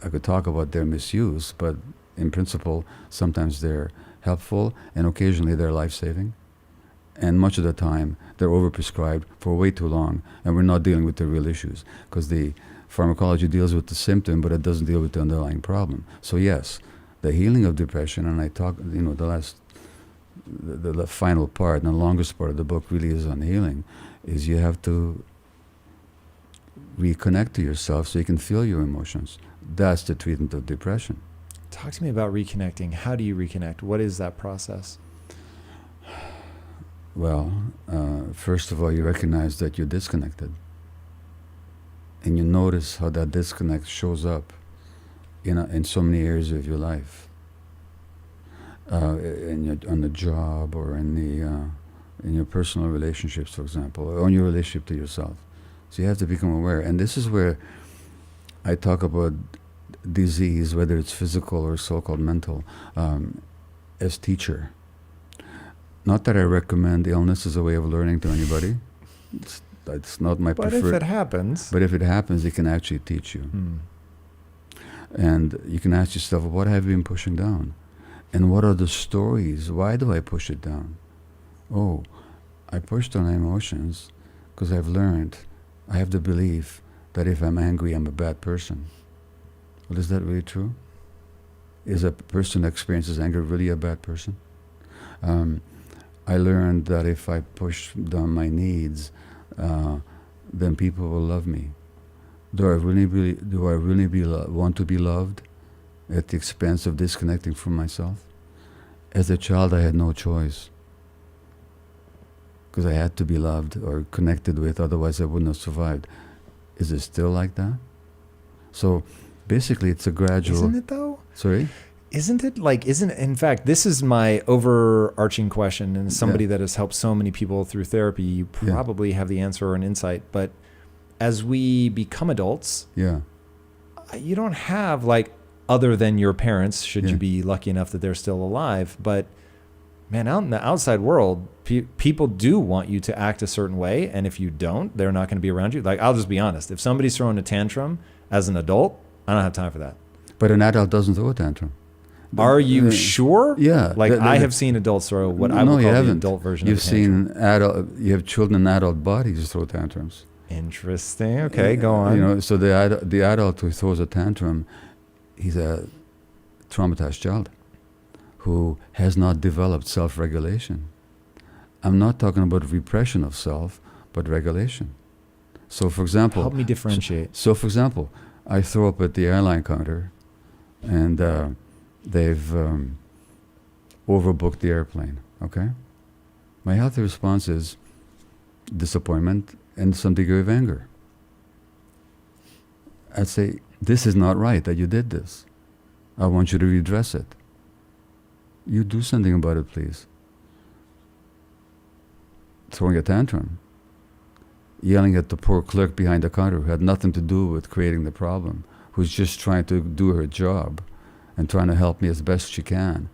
I could talk about their misuse, but in principle, sometimes they're helpful and occasionally they're life-saving. And much of the time, they're overprescribed for way too long, and we're not dealing with the real issues because the pharmacology deals with the symptom, but it doesn't deal with the underlying problem. So yes, the healing of depression, and I talk, the final part and the longest part of the book really is on healing, is you have to reconnect to yourself so you can feel your emotions. That's the treatment of depression. Talk to me about reconnecting. How do you reconnect? What is that process? Well, first of all, you recognize that you're disconnected. And you notice how that disconnect shows up in so many areas of your life. On the job or in your personal relationships, for example, or in your relationship to yourself. So you have to become aware. And this is where I talk about disease, whether it's physical or so-called mental, as teacher. Not that I recommend illness as a way of learning to anybody. It's not my preferred. But if it happens. But if it happens, it can actually teach you. And you can ask yourself, what have you been pushing down? And what are the stories? Why do I push it down? Oh, I push down my emotions because I've learned, I have the belief that if I'm angry, I'm a bad person. Well, is that really true? Is a person that experiences anger really a bad person? I learned that if I push down my needs, then people will love me. Do I really want to be loved at the expense of disconnecting from myself? As a child, I had no choice because I had to be loved or connected with, otherwise I wouldn't have survived. Is it still like that? So basically, it's a gradual. Isn't it though? Sorry? In fact, this is my overarching question, and as somebody that has helped so many people through therapy, you probably have the answer or an insight, but as we become adults, you don't have other than your parents, should you be lucky enough that they're still alive, but man, out in the outside world, people do want you to act a certain way, and if you don't, they're not going to be around you. I'll just be honest. If somebody's throwing a tantrum as an adult, I don't have time for that. But an adult doesn't throw a tantrum. Are you sure? Yeah. I have seen adults throw what I would call the adult version of a tantrum. You have children in adult bodies throw tantrums. Interesting. Okay, go on. So the adult who throws a tantrum, he's a traumatized child who has not developed self-regulation. I'm not talking about repression of self, but regulation. So, for example... Help me differentiate. So, for example, I throw up at the airline counter and they've overbooked the airplane, okay? My healthy response is disappointment and some degree of anger. I'd say, this is not right that you did this. I want you to redress it. You do something about it, please. Throwing a tantrum. Yelling at the poor clerk behind the counter who had nothing to do with creating the problem, who's just trying to do her job and trying to help me as best she can.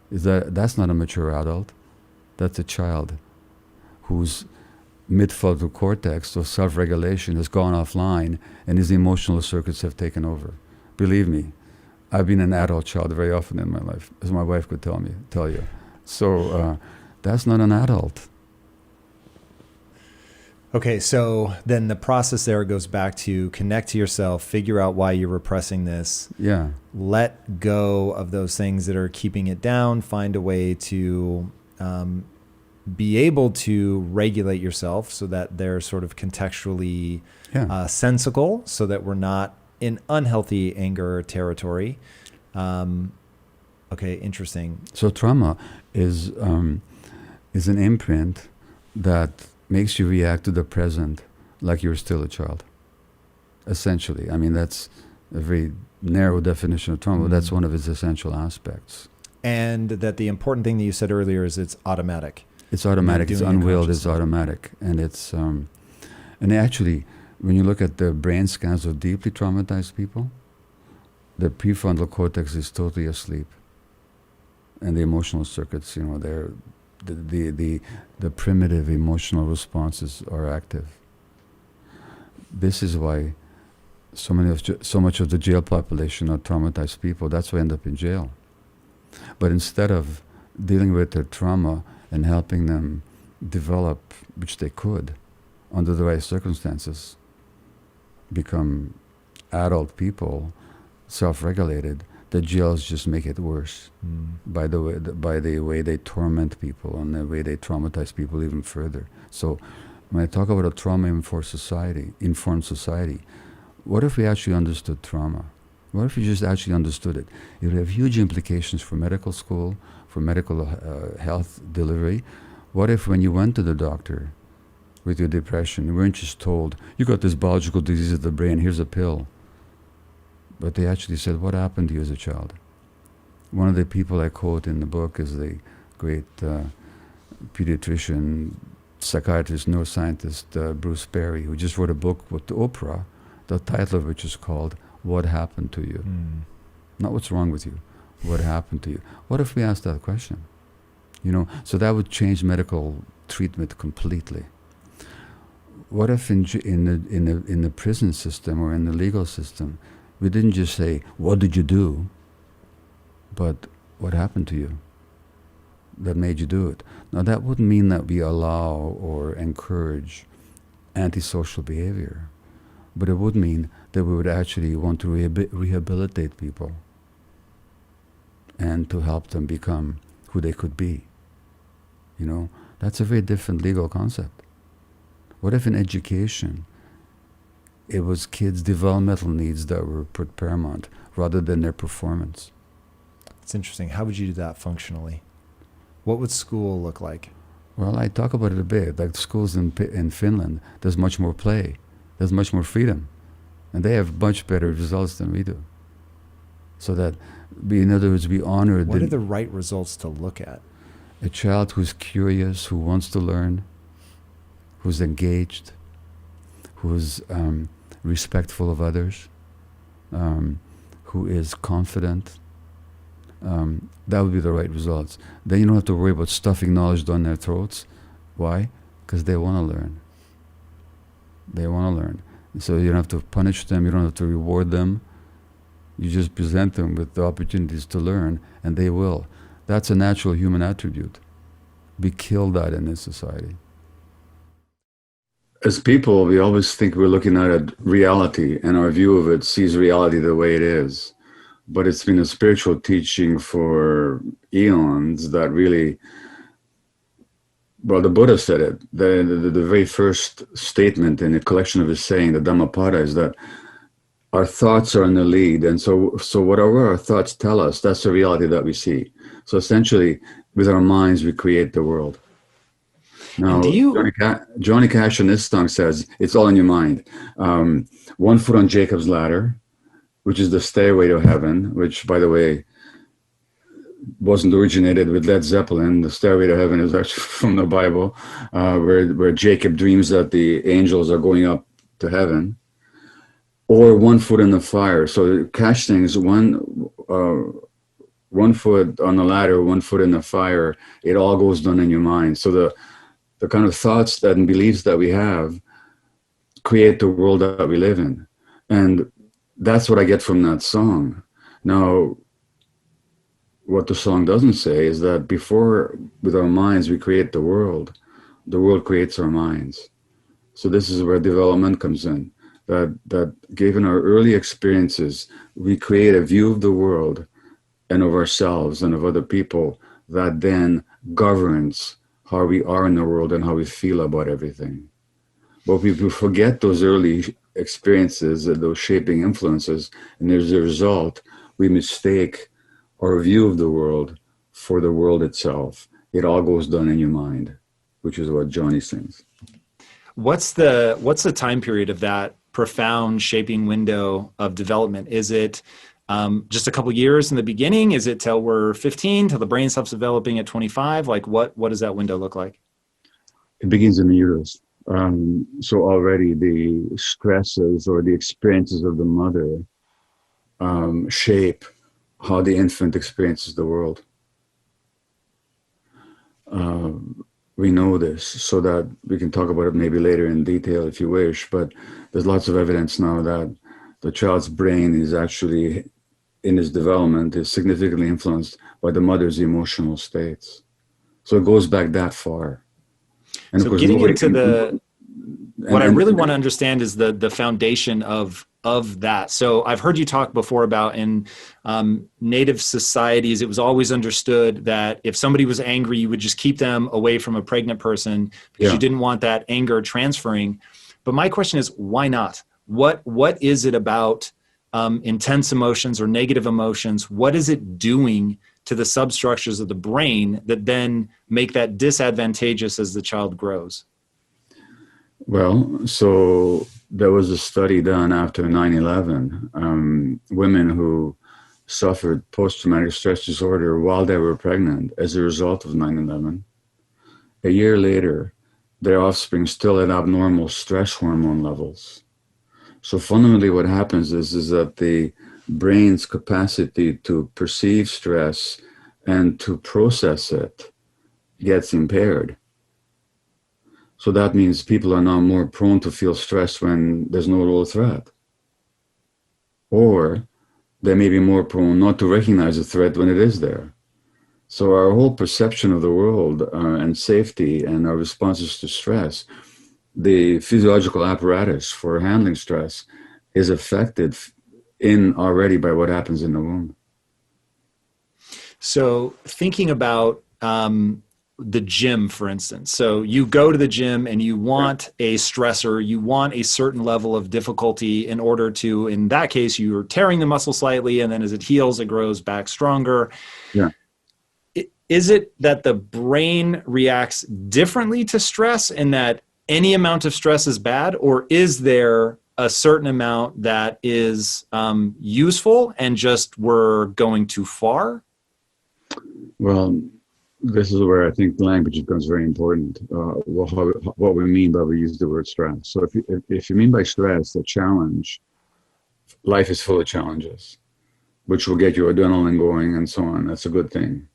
That's not a mature adult. That's a child whose mid-frontal cortex or self-regulation has gone offline and his emotional circuits have taken over. Believe me, I've been an adult child very often in my life, as my wife could tell you. So that's not an adult. Okay, so then the process there goes back to connect to yourself, figure out why you're repressing this, Yeah. let go of those things that are keeping it down, find a way to be able to regulate yourself so that they're sort of contextually sensical, so that we're not in unhealthy anger territory. Okay, interesting. So trauma is an imprint that makes you react to the present like you're still a child. Essentially, I mean, that's a very narrow definition of trauma, but that's one of its essential aspects. And that the important thing that you said earlier is it's automatic. It's automatic. It's unwilled. It's automatic, and it's and actually, when you look at the brain scans of deeply traumatized people, the prefrontal cortex is totally asleep, and the emotional circuits, you know, they're the primitive emotional responses are active. This is why so much of the jail population are traumatized people. That's why they end up in jail. But instead of dealing with their trauma and helping them develop, which they could, under the right circumstances, become adult people, self-regulated, the jails just make it worse by the way they torment people and the way they traumatize people even further. So when I talk about a trauma-informed society, what if we actually understood trauma? What if we just actually understood it? It would have huge implications for medical school, for medical health delivery. What if when you went to the doctor with your depression, you weren't just told, you got this biological disease of the brain, here's a pill. But they actually said, what happened to you as a child? One of the people I quote in the book is the great pediatrician, psychiatrist, neuroscientist, Bruce Perry, who just wrote a book with Oprah, the title of which is called What Happened to You? Not what's wrong with you, what happened to you? What if we asked that question? You know, so that would change medical treatment completely. What if in the prison system or in the legal system, we didn't just say, what did you do? But what happened to you that made you do it? Now that wouldn't mean that we allow or encourage antisocial behavior, but it would mean that we would actually want to rehabilitate people and to help them become who they could be. You know, that's a very different legal concept. What if in education, it was kids' developmental needs that were put paramount rather than their performance? It's interesting. How would you do that functionally? What would school look like? Well, I talk about it a bit. Like schools in Finland, there's much more play. There's much more freedom. And they have much better results than we do. So that, in other words, we honor... What are the right results to look at? A child who's curious, who wants to learn, who's engaged, who's respectful of others, who is confident. That would be the right results. Then you don't have to worry about stuffing knowledge down their throats. Why? Because they want to learn. They want to learn. So you don't have to punish them, you don't have to reward them. You just present them with the opportunities to learn, and they will. That's a natural human attribute. We kill that in this society. As people, we always think we're looking at reality, and our view of it sees reality the way it is. But it's been a spiritual teaching for eons that really, well, the Buddha said it. The very first statement in a collection of his saying, the Dhammapada, is that our thoughts are in the lead. And so whatever our thoughts tell us, that's the reality that we see. So essentially, with our minds, we create the world. Now, Johnny Cash in this song says, it's all in your mind. One foot on Jacob's ladder, which is the stairway to heaven, which, by the way, wasn't originated with Led Zeppelin. The stairway to heaven is actually from the Bible, where Jacob dreams that the angels are going up to heaven. Or one foot in the fire. So Cash sings one foot on the ladder, 1 foot in the fire. It all goes down in your mind. So the kind of thoughts and beliefs that we have create the world that we live in. And that's what I get from that song. Now, what the song doesn't say is that before, with our minds, we create the world creates our minds. So this is where development comes in. That given our early experiences, we create a view of the world and of ourselves and of other people that then governs how we are in the world and how we feel about everything. But we forget those early experiences, those shaping influences, and as a result, we mistake our view of the world for the world itself. It all goes down in your mind, which is what Johnny sings. What's the time period of that profound shaping window of development? Is it just a couple years in the beginning? Is it till we're 15, till the brain stops developing at 25? Like what does that window look like? It begins in the uterus. So already the stresses or the experiences of the mother shape how the infant experiences the world. We know this, so that we can talk about it maybe later in detail if you wish, but there's lots of evidence now that the child's brain is actually, in its development, is significantly influenced by the mother's emotional states. So it goes back that far. And so getting into what I really want to understand is the foundation of that. So I've heard you talk before about in native societies, it was always understood that if somebody was angry, you would just keep them away from a pregnant person because you didn't want that anger transferring. But my question is, why not? What is it about intense emotions or negative emotions? What is it doing to the substructures of the brain that then make that disadvantageous as the child grows? Well, so there was a study done after 9/11, women who suffered post-traumatic stress disorder while they were pregnant as a result of 9/11. A year later, their offspring still had abnormal stress hormone levels. So fundamentally what happens is that the brain's capacity to perceive stress and to process it gets impaired. So that means people are now more prone to feel stress when there's no real threat. Or they may be more prone not to recognize a threat when it is there. So our whole perception of the world and safety and our responses to stress, the physiological apparatus for handling stress is affected already by what happens in the womb. So thinking about the gym, for instance. So you go to the gym and you want a stressor, you want a certain level of difficulty in order to, in that case, you're tearing the muscle slightly, and then as it heals, it grows back stronger. Yeah. Is it that the brain reacts differently to stress and that any amount of stress is bad, or is there a certain amount that is useful and just we're going too far? Well, this is where I think language becomes very important. What we mean by we use the word stress. So if you mean by stress a challenge, life is full of challenges, which will get your adrenaline going and so on. That's a good thing.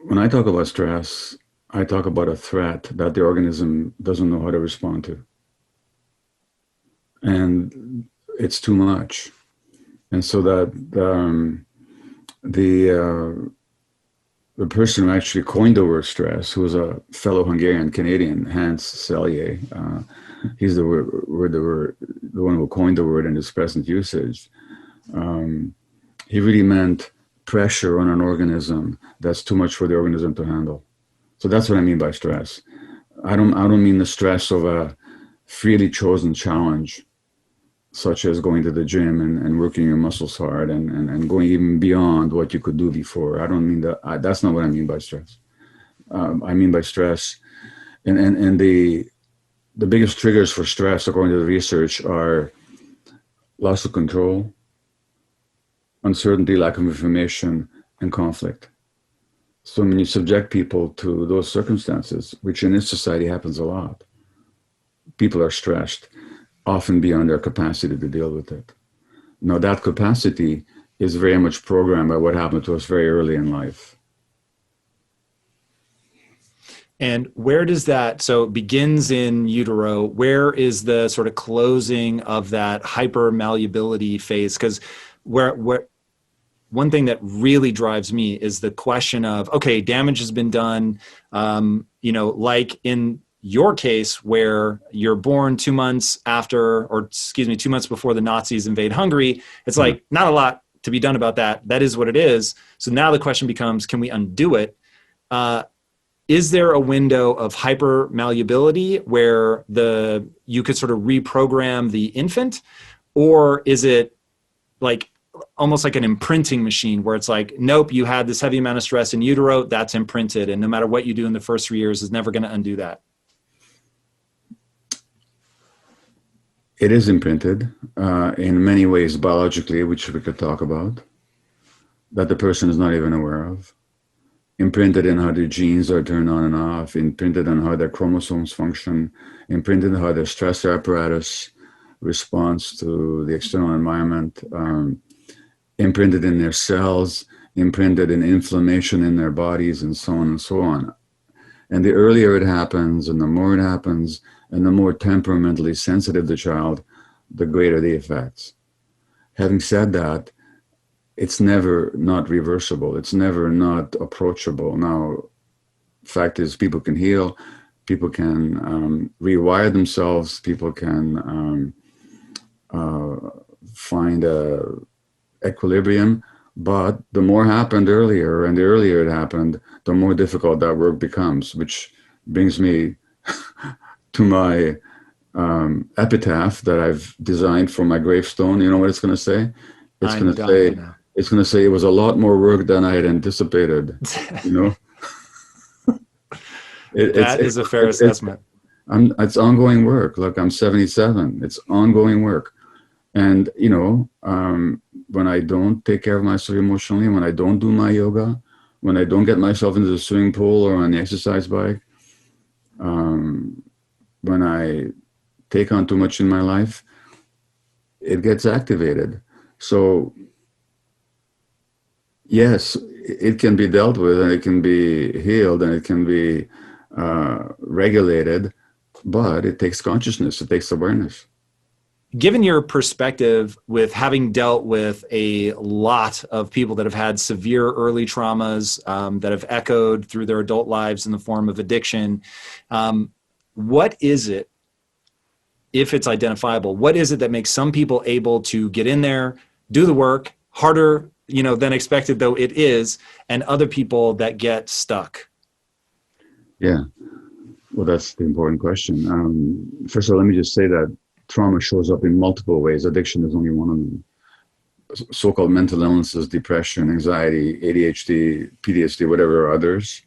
When I talk about stress, I talk about a threat that the organism doesn't know how to respond to. And it's too much. And so that the person who actually coined the word stress, who was a fellow Hungarian Canadian, Hans Selye, he's the one who coined the word in its present usage. He really meant pressure on an organism that's too much for the organism to handle. So that's what I mean by stress. I don't mean the stress of a freely chosen challenge, such as going to the gym and working your muscles hard and going even beyond what you could do before. I don't mean that. That's not what I mean by stress. I mean by stress, and the biggest triggers for stress, according to the research, are loss of control, uncertainty, lack of information, and conflict. So when you subject people to those circumstances, which in this society happens a lot, people are stressed, often beyond their capacity to deal with it. Now, that capacity is very much programmed by what happened to us very early in life. And where does that, so it begins in utero, where is the sort of closing of that hypermalleability phase? Because where one thing that really drives me is the question of, okay, damage has been done, like in your case where you're born 2 months after, or excuse me, 2 months before the Nazis invade Hungary, it's like not a lot to be done about that. That is what it is. So now the question becomes, can we undo it? Is there a window of hyper malleability where you could sort of reprogram the infant, or is it like almost like an imprinting machine where it's like, nope, you had this heavy amount of stress in utero, that's imprinted, and no matter what you do in the first 3 years is never going to undo that? It is imprinted in many ways biologically, which we could talk about, that the person is not even aware of. Imprinted in how their genes are turned on and off, imprinted on how their chromosomes function, imprinted on how their stressor apparatus responds to the external environment, imprinted in their cells, imprinted in inflammation in their bodies, and so on and so on. And the earlier it happens, and the more it happens, and the more temperamentally sensitive the child, the greater the effects. Having said that, it's never not reversible. It's never not approachable. Now, fact is, people can heal. People can rewire themselves. People can find a equilibrium. But the more happened earlier, and the earlier it happened, the more difficult that work becomes, which brings me to my epitaph that I've designed for my gravestone. You know what it's going to say? It's going to say, it was a lot more work than I had anticipated. You know, that is a fair assessment. It's ongoing work. Look, I'm 77. It's ongoing work. And, you know, when I don't take care of myself emotionally, when I don't do my yoga, when I don't get myself into the swimming pool or on the exercise bike, when I take on too much in my life, it gets activated. So, yes, it can be dealt with, and it can be healed, and it can be regulated, but it takes consciousness, it takes awareness. Given your perspective with having dealt with a lot of people that have had severe early traumas that have echoed through their adult lives in the form of addiction, what is it, if it's identifiable, what is it that makes some people able to get in there, do the work harder, you know, than expected, though it is, and other people that get stuck? Yeah, well, that's the important question. First of all, let me just say that trauma shows up in multiple ways. Addiction is only one of them. So-called mental illnesses, depression, anxiety, ADHD, PTSD, whatever others.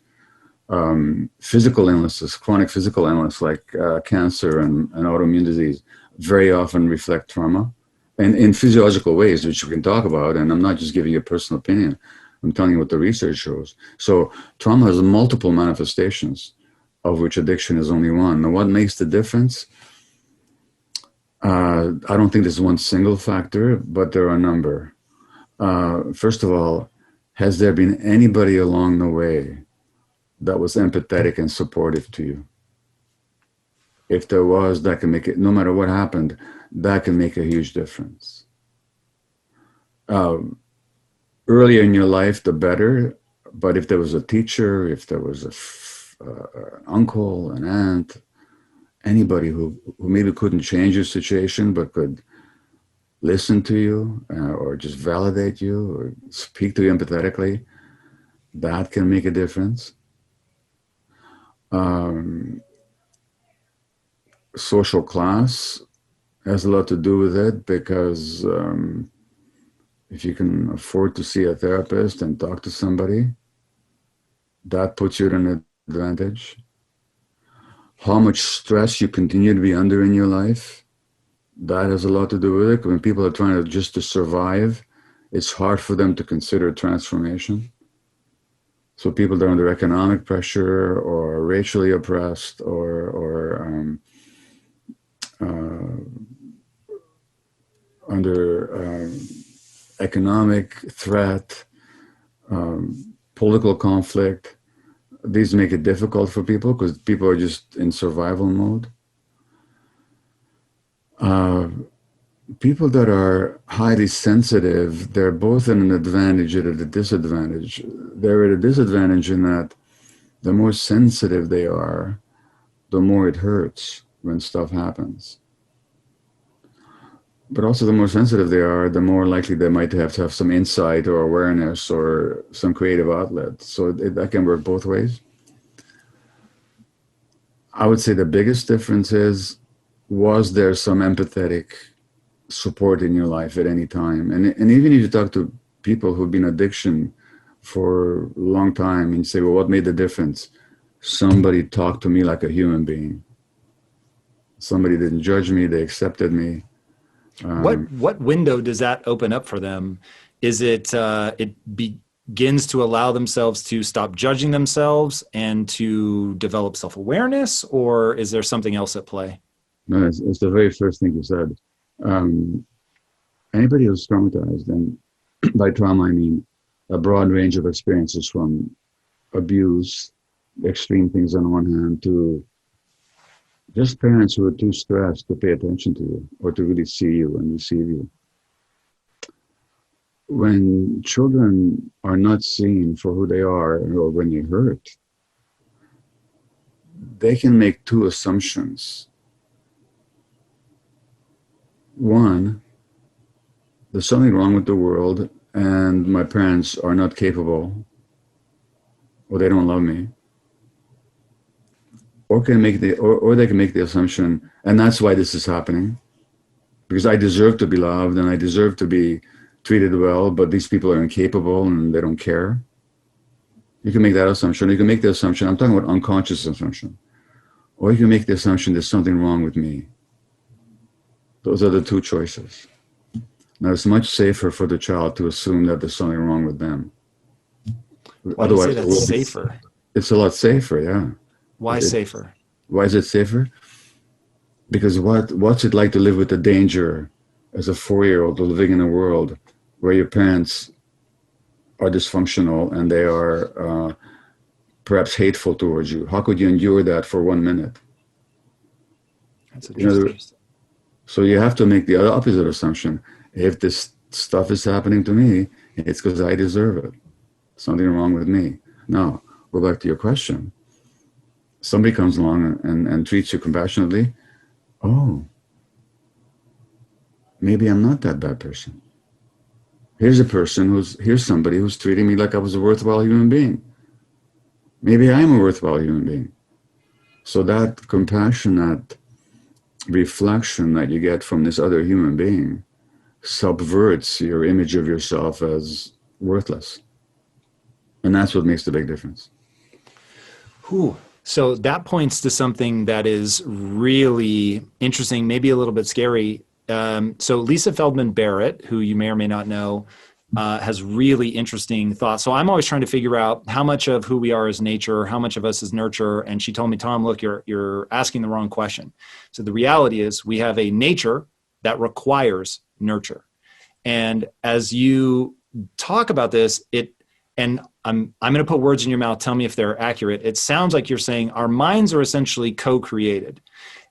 Physical illnesses, chronic physical illness like cancer and autoimmune disease very often reflect trauma, and in physiological ways, which we can talk about. And I'm not just giving you a personal opinion. I'm telling you what the research shows. So trauma has multiple manifestations, of which addiction is only one. Now, what makes the difference? I don't think there's one single factor, but there are a number. First of all, has there been anybody along the way that was empathetic and supportive to you? If there was, that can make it, no matter what happened, that can make a huge difference. Earlier in your life, the better, but if there was a teacher, if there was an uncle, an aunt, anybody who maybe couldn't change your situation, but could listen to you or just validate you or speak to you empathetically, that can make a difference. Social class has a lot to do with it, because if you can afford to see a therapist and talk to somebody, that puts you at an advantage. How much stress you continue to be under in your life, that has a lot to do with it. When people are trying to just to survive, it's hard for them to consider transformation. So people that are under economic pressure or racially oppressed or under economic threat, political conflict, these make it difficult for people because people are just in survival mode. People that are highly sensitive, they're both at an advantage and at a disadvantage. They're at a disadvantage in that the more sensitive they are, the more it hurts when stuff happens. But also, the more sensitive they are, the more likely they might have to have some insight or awareness or some creative outlet. So that can work both ways. I would say the biggest difference is, was there some empathetic support in your life at any time? And even if you talk to people who've been addiction for a long time and you say, well, what made the difference? Somebody talked to me like a human being. Somebody didn't judge me, they accepted me. What window does that open up for them? Is it begins to allow themselves to stop judging themselves and to develop self-awareness, or is there something else at play? No, it's the very first thing you said. Anybody who's traumatized, and by trauma I mean a broad range of experiences, from abuse, extreme things on one hand, to just parents who are too stressed to pay attention to you or to really see you and receive you. When children are not seen for who they are, or when they hurt, they can make two assumptions. One, there's something wrong with the world and my parents are not capable, or they don't love me. Or they can make the assumption, and that's why this is happening, because I deserve to be loved and I deserve to be treated well, but these people are incapable and they don't care. You can make that assumption. You can make the assumption, I'm talking about unconscious assumption, or you can make the assumption there's something wrong with me. Those are the two choices. Now, it's much safer for the child to assume that there's something wrong with them. Why do you say that's safer? It's a lot safer, yeah. Why safer? Why is it safer? Because what's it like to live with the danger as a 4-year-old living in a world where your parents are dysfunctional and they are perhaps hateful towards you? How could you endure that for 1 minute? That's interesting. So you have to make the opposite assumption. If this stuff is happening to me, it's because I deserve it. Something wrong with me. Now, go back to your question. Somebody comes along and treats you compassionately. Oh, maybe I'm not that bad person. Here's somebody who's treating me like I was a worthwhile human being. Maybe I am a worthwhile human being. So that compassionate reflection that you get from this other human being subverts your image of yourself as worthless. And that's what makes the big difference. Whew. So that points to something that is really interesting, maybe a little bit scary. So Lisa Feldman Barrett, who you may or may not know, has really interesting thoughts. So I'm always trying to figure out how much of who we are is nature, how much of us is nurture. And she told me, Tom, look, you're asking the wrong question. So the reality is we have a nature that requires nurture. And as you talk about this, and I'm going to put words in your mouth. Tell me if they're accurate. It sounds like you're saying our minds are essentially co-created,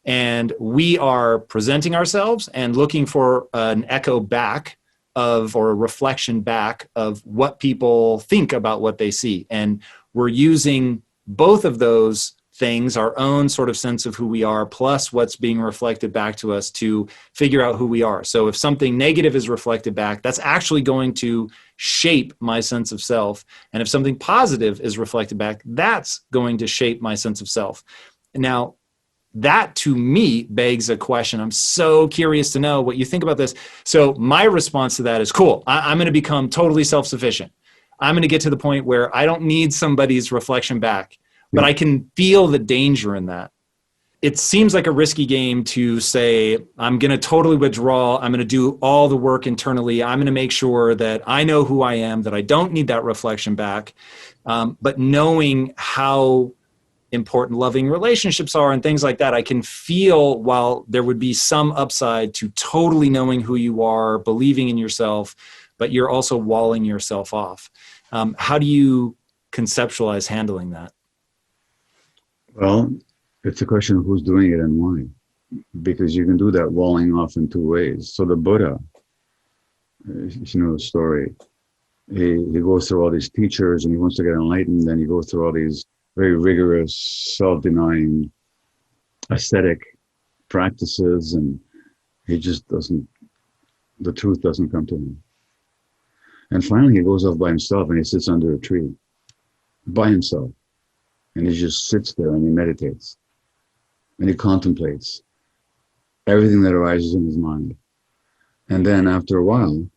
and we are presenting ourselves and looking for an echo back of, or a reflection back of, what people think about what they see. And we're using both of those things, our own sort of sense of who we are, plus what's being reflected back to us, to figure out who we are. So if something negative is reflected back, that's actually going to shape my sense of self. And if something positive is reflected back, that's going to shape my sense of self. Now, that to me begs a question. I'm so curious to know what you think about this. So my response to that is, cool, I'm going to become totally self-sufficient. I'm going to get to the point where I don't need somebody's reflection back. But I can feel the danger in that. It seems like a risky game to say, I'm going to totally withdraw. I'm going to do all the work internally. I'm going to make sure that I know who I am, that I don't need that reflection back. But knowing how important loving relationships are and things like that, I can feel, while there would be some upside to totally knowing who you are, believing in yourself, but you're also walling yourself off. How do you conceptualize handling that? Well, it's a question of who's doing it and why. Because you can do that walling off in two ways. So the Buddha, you know the story, he goes through all these teachers and he wants to get enlightened, and he goes through all these very rigorous, self-denying ascetic practices, and he just doesn't, the truth doesn't come to him. And finally, he goes off by himself and he sits under a tree by himself. And he just sits there and he meditates and he contemplates everything that arises in his mind. And then after a while,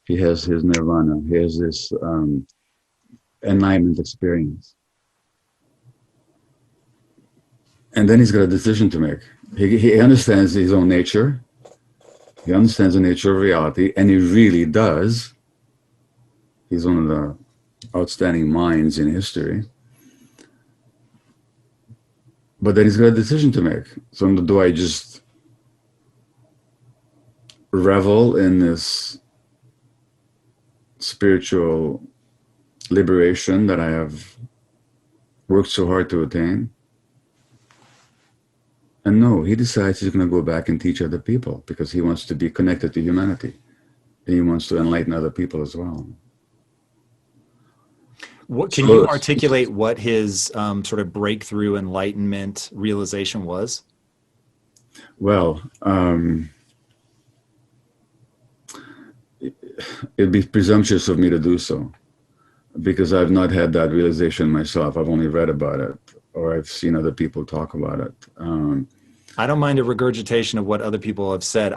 he has his nirvana, he has this enlightenment experience. And then he's got a decision to make. He understands his own nature, he understands the nature of reality, and he really does. He's one of the outstanding minds in history. But then he's got a decision to make. So do I just revel in this spiritual liberation that I have worked so hard to attain? And no, he decides he's going to go back and teach other people because he wants to be connected to humanity. And he wants to enlighten other people as well. Can you articulate what his sort of breakthrough enlightenment realization was? Well, it'd be presumptuous of me to do so because I've not had that realization myself. I've only read about it or I've seen other people talk about it. I don't mind a regurgitation of what other people have said.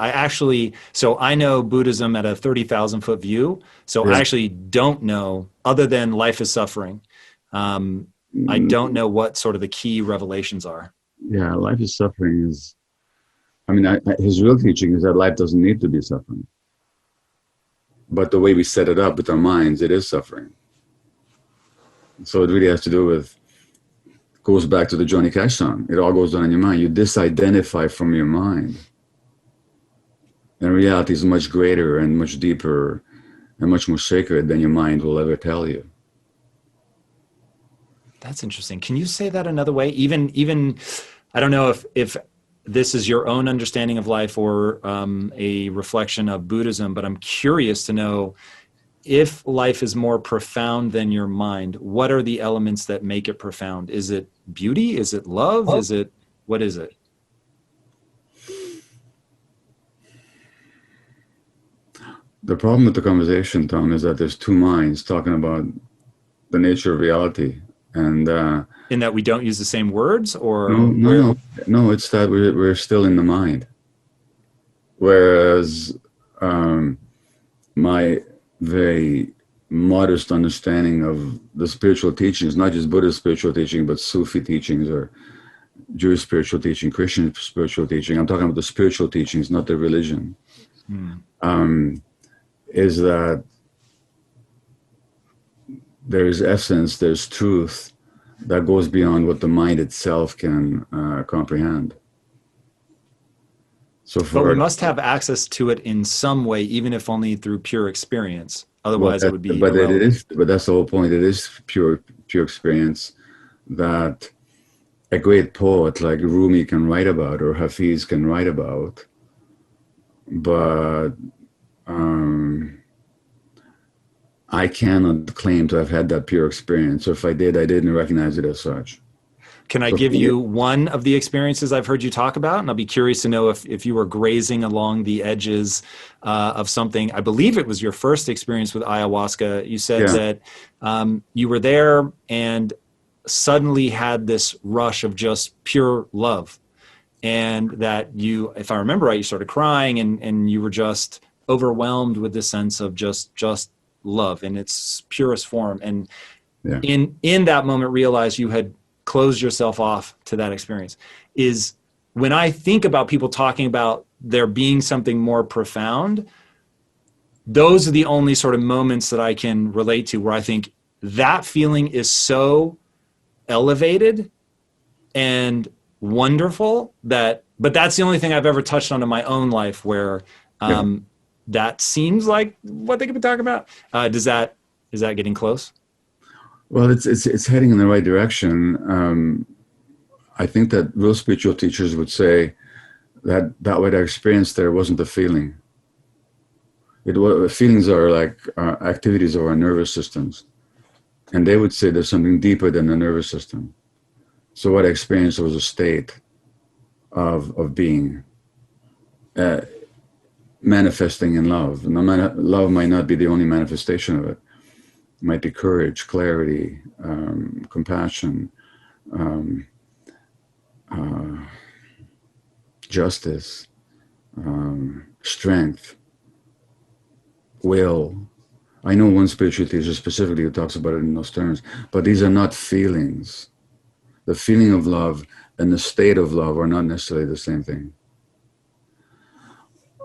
So I know Buddhism at a 30,000 foot view. So yeah. I actually don't know, other than life is suffering. I don't know what sort of the key revelations are. Yeah, life is suffering is, his real teaching is that life doesn't need to be suffering. But the way we set it up with our minds, it is suffering. So it really has to do with, goes back to the Johnny Cash song. It all goes on in your mind. You disidentify from your mind. And reality is much greater and much deeper and much more sacred than your mind will ever tell you. That's interesting. Can you say that another way? Even I don't know if this is your own understanding of life or a reflection of Buddhism, but I'm curious to know, if life is more profound than your mind, what are the elements that make it profound? Is it beauty? Is it love? What is it? The problem with the conversation, Tom, is that there's two minds talking about the nature of reality. And in that we don't use the same words, or no, it's that we're still in the mind. Whereas my very modest understanding of the spiritual teachings, not just Buddhist spiritual teaching, but Sufi teachings or Jewish spiritual teaching, Christian spiritual teaching. I'm talking about the spiritual teachings, not the religion. Is that there's essence, there's truth that goes beyond what the mind itself can comprehend. But we must have access to it in some way, even if only through pure experience. Otherwise, it would be irrelevant. But that's the whole point. It is pure experience that a great poet like Rumi can write about or Hafiz can write about. But I cannot claim to have had that pure experience. Or if I did, I didn't recognize it as such. Can I give you one of the experiences I've heard you talk about? And I'll be curious to know if you were grazing along the edges of something. I believe it was your first experience with ayahuasca. You said that you were there and suddenly had this rush of just pure love. And that you, if I remember right, you started crying and you were just overwhelmed with this sense of just love in its purest form. And in that moment realized you had close yourself off to that experience. Is when I think about people talking about there being something more profound, those are the only sort of moments that I can relate to where I think that feeling is so elevated and wonderful but that's the only thing I've ever touched on in my own life where that seems like what they could be talking about. Is that getting close? Well, it's heading in the right direction. I think that real spiritual teachers would say that what I experienced there wasn't a feeling. Feelings are like activities of our nervous systems. And they would say there's something deeper than the nervous system. So what I experienced was a state of being, manifesting in love. Love might not be the only manifestation of it. It might be courage, clarity, compassion, justice, strength, will. I know one spiritual teacher specifically who talks about it in those terms, but these are not feelings. The feeling of love and the state of love are not necessarily the same thing.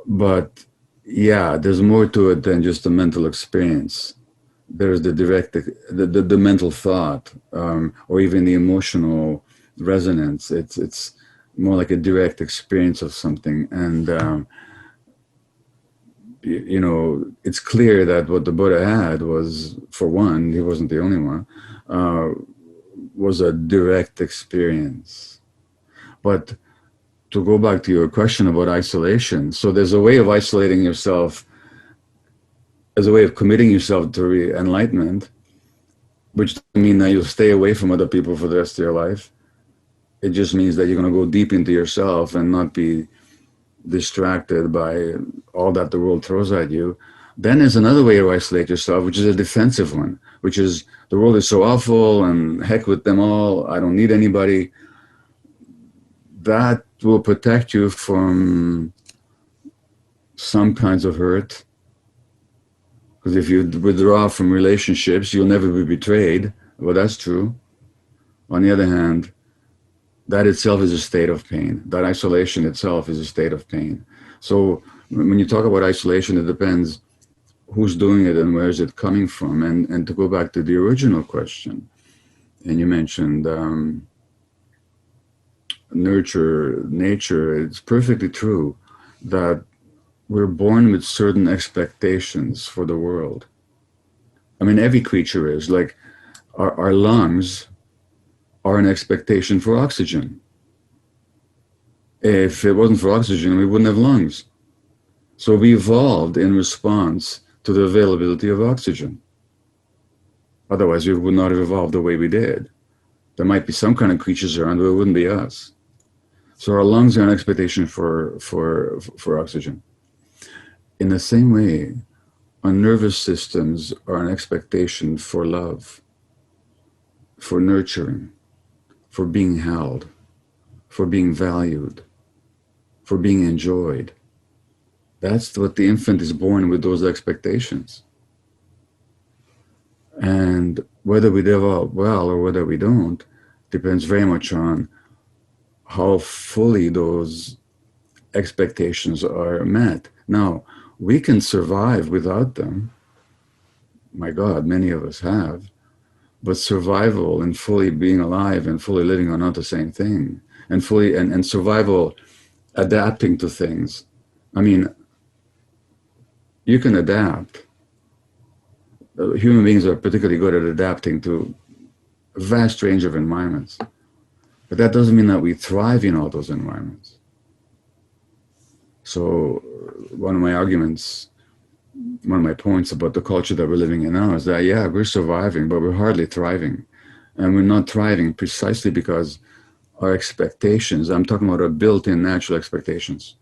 But yeah, there's more to it than just the mental experience. There's the direct, the mental thought, or even the emotional resonance. It's more like a direct experience of something. And you know, it's clear that what the Buddha had was, for one, he wasn't the only one, was a direct experience. But to go back to your question about isolation, so there's a way of isolating yourself as a way of committing yourself to enlightenment, which doesn't mean that you'll stay away from other people for the rest of your life. It just means that you're going to go deep into yourself and not be distracted by all that the world throws at you. Then there's another way to isolate yourself, which is a defensive one, which is the world is so awful and heck with them all, I don't need anybody. That will protect you from some kinds of hurt. Because if you withdraw from relationships, you'll never be betrayed. Well, that's true. On the other hand, that itself is a state of pain. That isolation itself is a state of pain. So when you talk about isolation, it depends who's doing it and where is it coming from. And to go back to the original question, and you mentioned nature, it's perfectly true that we're born with certain expectations for the world. I mean, every creature is. Like, our lungs are an expectation for oxygen. If it wasn't for oxygen, we wouldn't have lungs. So we evolved in response to the availability of oxygen. Otherwise, we would not have evolved the way we did. There might be some kind of creatures around, but it wouldn't be us. So our lungs are an expectation for oxygen. In the same way, our nervous systems are an expectation for love, for nurturing, for being held, for being valued, for being enjoyed. That's what the infant is born with, those expectations. And whether we develop well or whether we don't depends very much on how fully those expectations are met. Now, we can survive without them. My God, many of us have. But survival and fully being alive and fully living are not the same thing. And fully and survival adapting to things. I mean, you can adapt. Human beings are particularly good at adapting to a vast range of environments. But that doesn't mean that we thrive in all those environments. So one of my arguments, one of my points about the culture that we're living in now is that, yeah, we're surviving, but we're hardly thriving. And we're not thriving precisely because our expectations, I'm talking about our built-in natural expectations.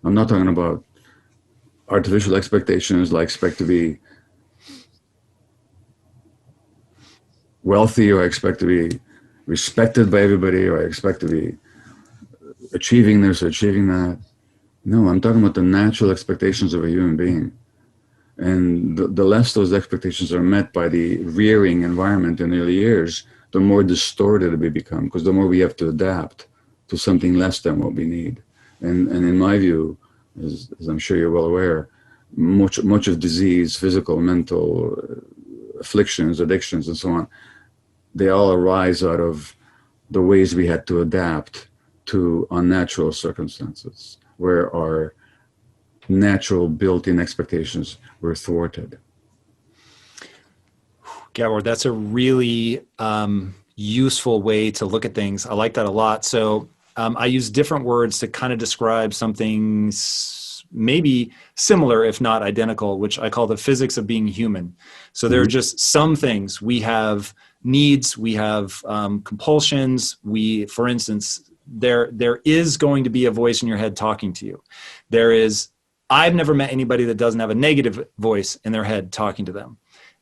I'm not talking about artificial expectations, like expect to be wealthy, or I expect to be respected by everybody, or I expect to be achieving this or achieving that. No, I'm talking about the natural expectations of a human being. And the less those expectations are met by the rearing environment in the early years, the more distorted we become, because the more we have to adapt to something less than what we need. And in my view, as I'm sure you're well aware, much of disease, physical, mental, afflictions, addictions, and so on, they all arise out of the ways we had to adapt to unnatural circumstances, where our natural built-in expectations were thwarted. Gabor, that's a really useful way to look at things. I like that a lot. So I use different words to kind of describe something maybe similar, if not identical, which I call the physics of being human. So there are just some things. We have needs, we have compulsions. We, for instance, there is going to be a voice in your head talking to you. I've never met anybody that doesn't have a negative voice in their head talking to them.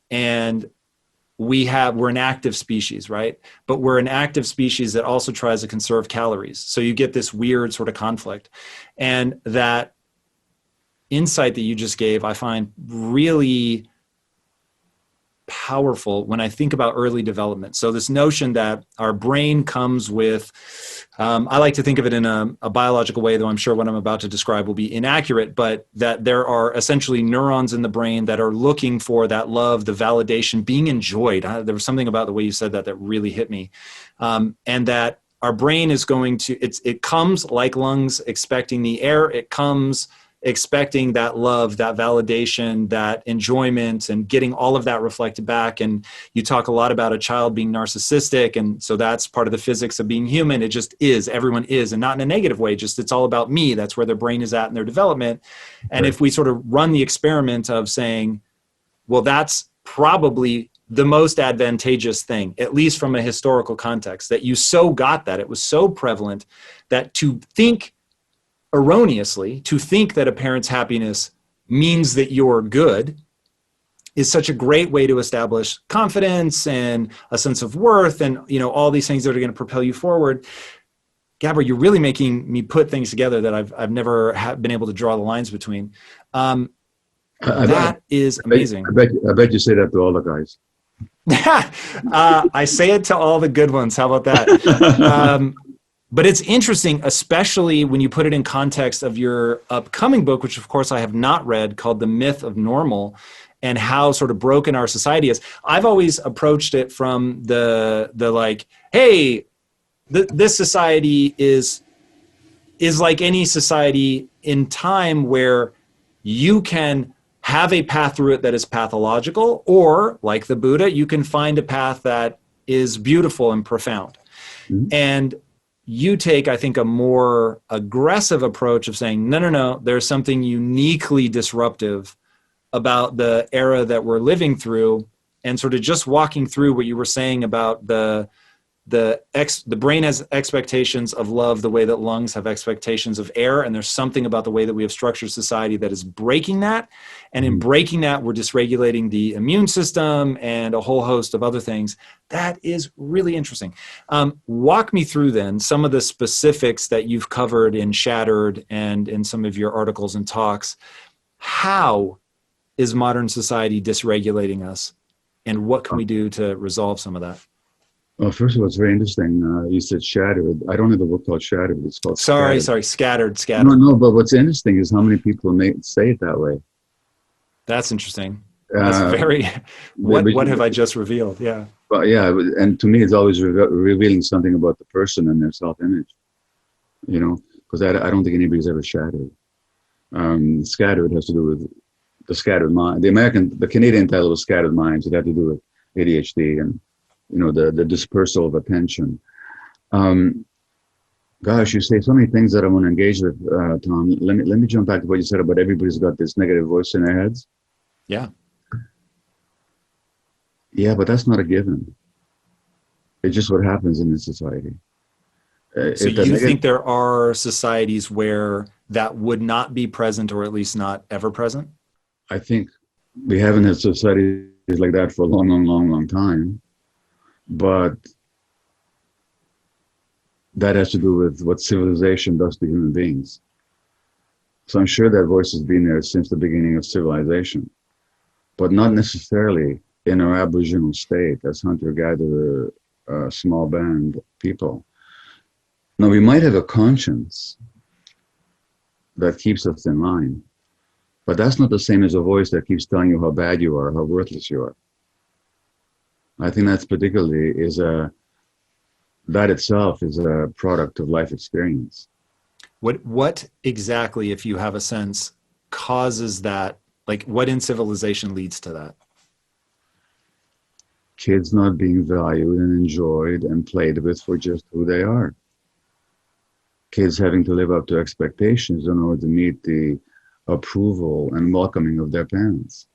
And we're an active species, right? But we're an active species that also tries to conserve calories. So you get this weird sort of conflict. And that insight that you just gave, I find really powerful when I think about early development. So this notion that our brain comes with, I like to think of it in a biological way, though I'm sure what I'm about to describe will be inaccurate, but that there are essentially neurons in the brain that are looking for that love, the validation, being enjoyed. There was something about the way you said that really hit me. And that our brain is going to, it comes like lungs expecting the air. It comes expecting that love, that validation, that enjoyment, and getting all of that reflected back. And you talk a lot about a child being narcissistic. And so that's part of the physics of being human. It just is. Everyone is. And not in a negative way, just it's all about me. That's where their brain is at in their development. And if we sort of run the experiment of saying, well, that's probably the most advantageous thing, at least from a historical context, that you so got that, it was so prevalent that to think erroneously, to think that a parent's happiness means that you're good is such a great way to establish confidence and a sense of worth and, all these things that are going to propel you forward. Gabor, you're really making me put things together that I've never been able to draw the lines between. That is amazing. I bet you say that to all the guys. I say it to all the good ones. How about that? But it's interesting, especially when you put it in context of your upcoming book, which of course I have not read, called The Myth of Normal, and how sort of broken our society is. I've always approached it from the like, hey, this society is like any society in time where you can have a path through it that is pathological, or like the Buddha, you can find a path that is beautiful and profound. Mm-hmm. And you take, I think, a more aggressive approach of saying, no, there's something uniquely disruptive about the era that we're living through, and sort of just walking through what you were saying about the brain has expectations of love the way that lungs have expectations of air, and there's something about the way that we have structured society that is breaking that. And in breaking that, we're dysregulating the immune system and a whole host of other things. That is really interesting. Walk me through then some of the specifics that you've covered in Shattered and in some of your articles and talks. How is modern society dysregulating us, and what can we do to resolve some of that? Well, first of all, it's very interesting. You said Shattered. I don't have a book called Shattered. It's called Scattered. No, but what's interesting is how many people say it that way. That's interesting. That's very, what have I just revealed? Yeah. But yeah, and to me, it's always revealing something about the person and their self-image, because I don't think anybody's ever shattered. Scattered has to do with the scattered mind. The Canadian title was Scattered Minds. It had to do with ADHD and the dispersal of attention. Gosh, you say so many things that I want to engage with, Tom. Let me jump back to what you said about everybody's got this negative voice in their heads. Yeah. Yeah, but that's not a given. It's just what happens in this society. So you think there are societies where that would not be present, or at least not ever present? I think we haven't had societies like that for a long time. But that has to do with what civilization does to human beings. So I'm sure that voice has been there since the beginning of civilization, but not necessarily in our aboriginal state as hunter-gatherer, small band people. Now, we might have a conscience that keeps us in line, but that's not the same as a voice that keeps telling you how bad you are, how worthless you are. I think that's particularly that itself is a product of life experience. What exactly, if you have a sense, causes that? Like, what in civilization leads to that? Kids not being valued and enjoyed and played with for just who they are. Kids having to live up to expectations in order to meet the approval and welcoming of their parents.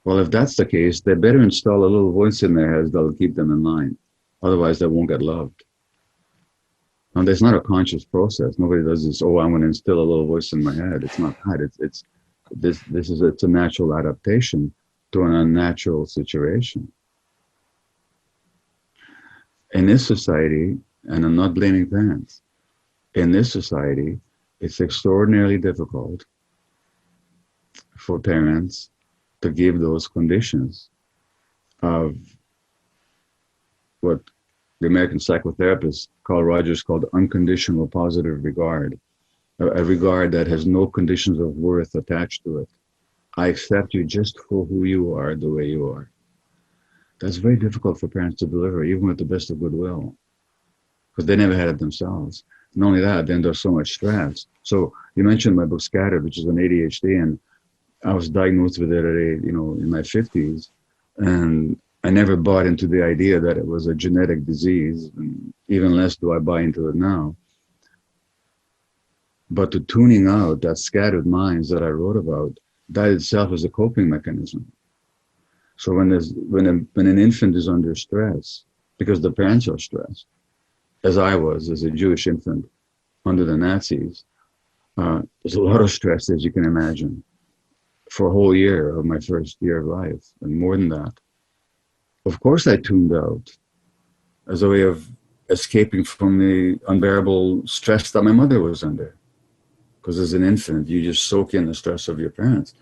Well, if that's the case, they better install a little voice in their heads that'll keep them in line. Otherwise, they won't get loved. Now, that's not a conscious process. Nobody does this. Oh, I'm going to instill a little voice in my head. It's not that. It's a natural adaptation to an unnatural situation. In this society, and I'm not blaming parents, in this society, it's extraordinarily difficult for parents to give those conditions of what the American psychotherapist Carl Rogers called unconditional positive regard, a regard that has no conditions of worth attached to it. I accept you just for who you are, the way you are. That's very difficult for parents to deliver, even with the best of goodwill, because they never had it themselves. Not only that, then there's so much stress. So you mentioned my book Scattered, which is an ADHD, and I was diagnosed with it in my 50s, and I never bought into the idea that it was a genetic disease, and even less do I buy into it now. But the tuning out that scattered minds that I wrote about, that itself is a coping mechanism. So when an infant is under stress, because the parents are stressed, as I was as a Jewish infant under the Nazis, there's a lot of stress, as you can imagine, for a whole year of my first year of life, and more than that. Of course, I tuned out as a way of escaping from the unbearable stress that my mother was under. Because as an infant, you just soak in the stress of your parents.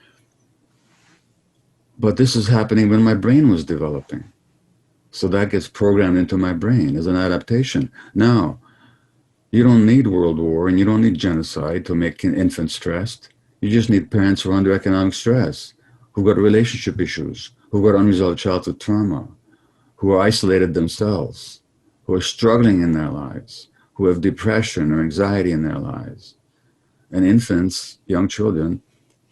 But this is happening when my brain was developing. So that gets programmed into my brain as an adaptation. Now, you don't need World War and you don't need genocide to make an infant stressed. You just need parents who are under economic stress, who got relationship issues, who got unresolved childhood trauma, who are isolated themselves, who are struggling in their lives, who have depression or anxiety in their lives. And infants, young children,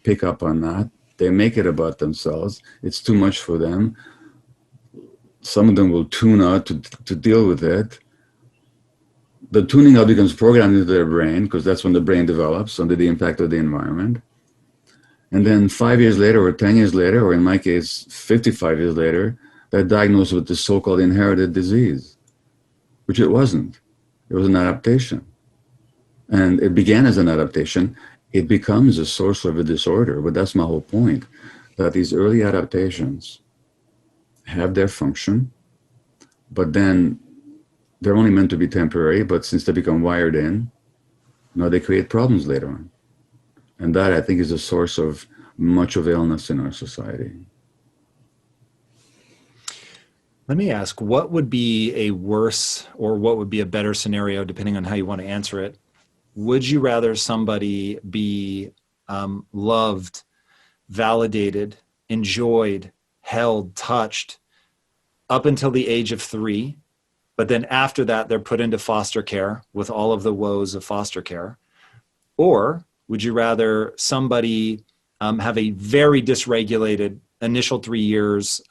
pick up on that. They make it about themselves. It's too much for them. Some of them will tune out to deal with it. The tuning out becomes programmed into their brain, because that's when the brain develops under the impact of the environment. And then 5 years later, or 10 years later, or in my case, 55 years later, they're diagnosed with this so-called inherited disease, which it wasn't. It was an adaptation. And it began as an adaptation. It becomes a source of a disorder. But that's my whole point, that these early adaptations have their function, but then they're only meant to be temporary. But since they become wired in, they create problems later on. And that, I think, is a source of much of illness in our society. Let me ask, what would be a worse or what would be a better scenario, depending on how you want to answer it? Would you rather somebody be loved, validated, enjoyed, held, touched up until the age of 3, but then after that they're put into foster care with all of the woes of foster care? Or would you rather somebody have a very dysregulated initial 3 years,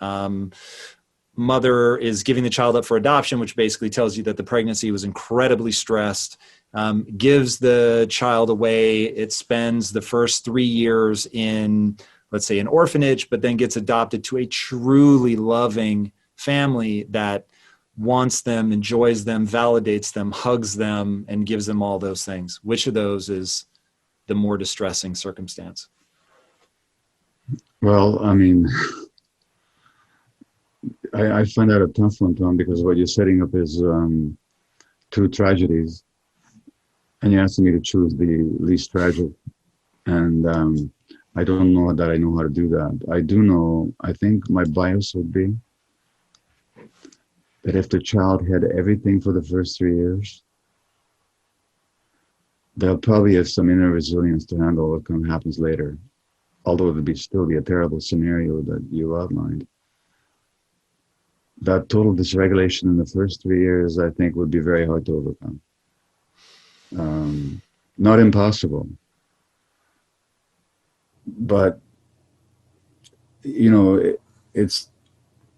mother is giving the child up for adoption, which basically tells you that the pregnancy was incredibly stressed, gives the child away. It spends the first 3 years in, let's say, an orphanage, but then gets adopted to a truly loving family that wants them, enjoys them, validates them, hugs them, and gives them all those things. Which of those is the more distressing circumstance? Well, I mean, I find that a tough one, Tom, because what you're setting up is two tragedies, and you're asking me to choose the least tragic. And I don't know that I know how to do that. I do know, I think my bias would be that if the child had everything for the first 3 years, they'll probably have some inner resilience to handle what happens later, although it would still be a terrible scenario that you outlined. That total dysregulation in the first 3 years, I think, would be very hard to overcome. Not impossible. But, it's,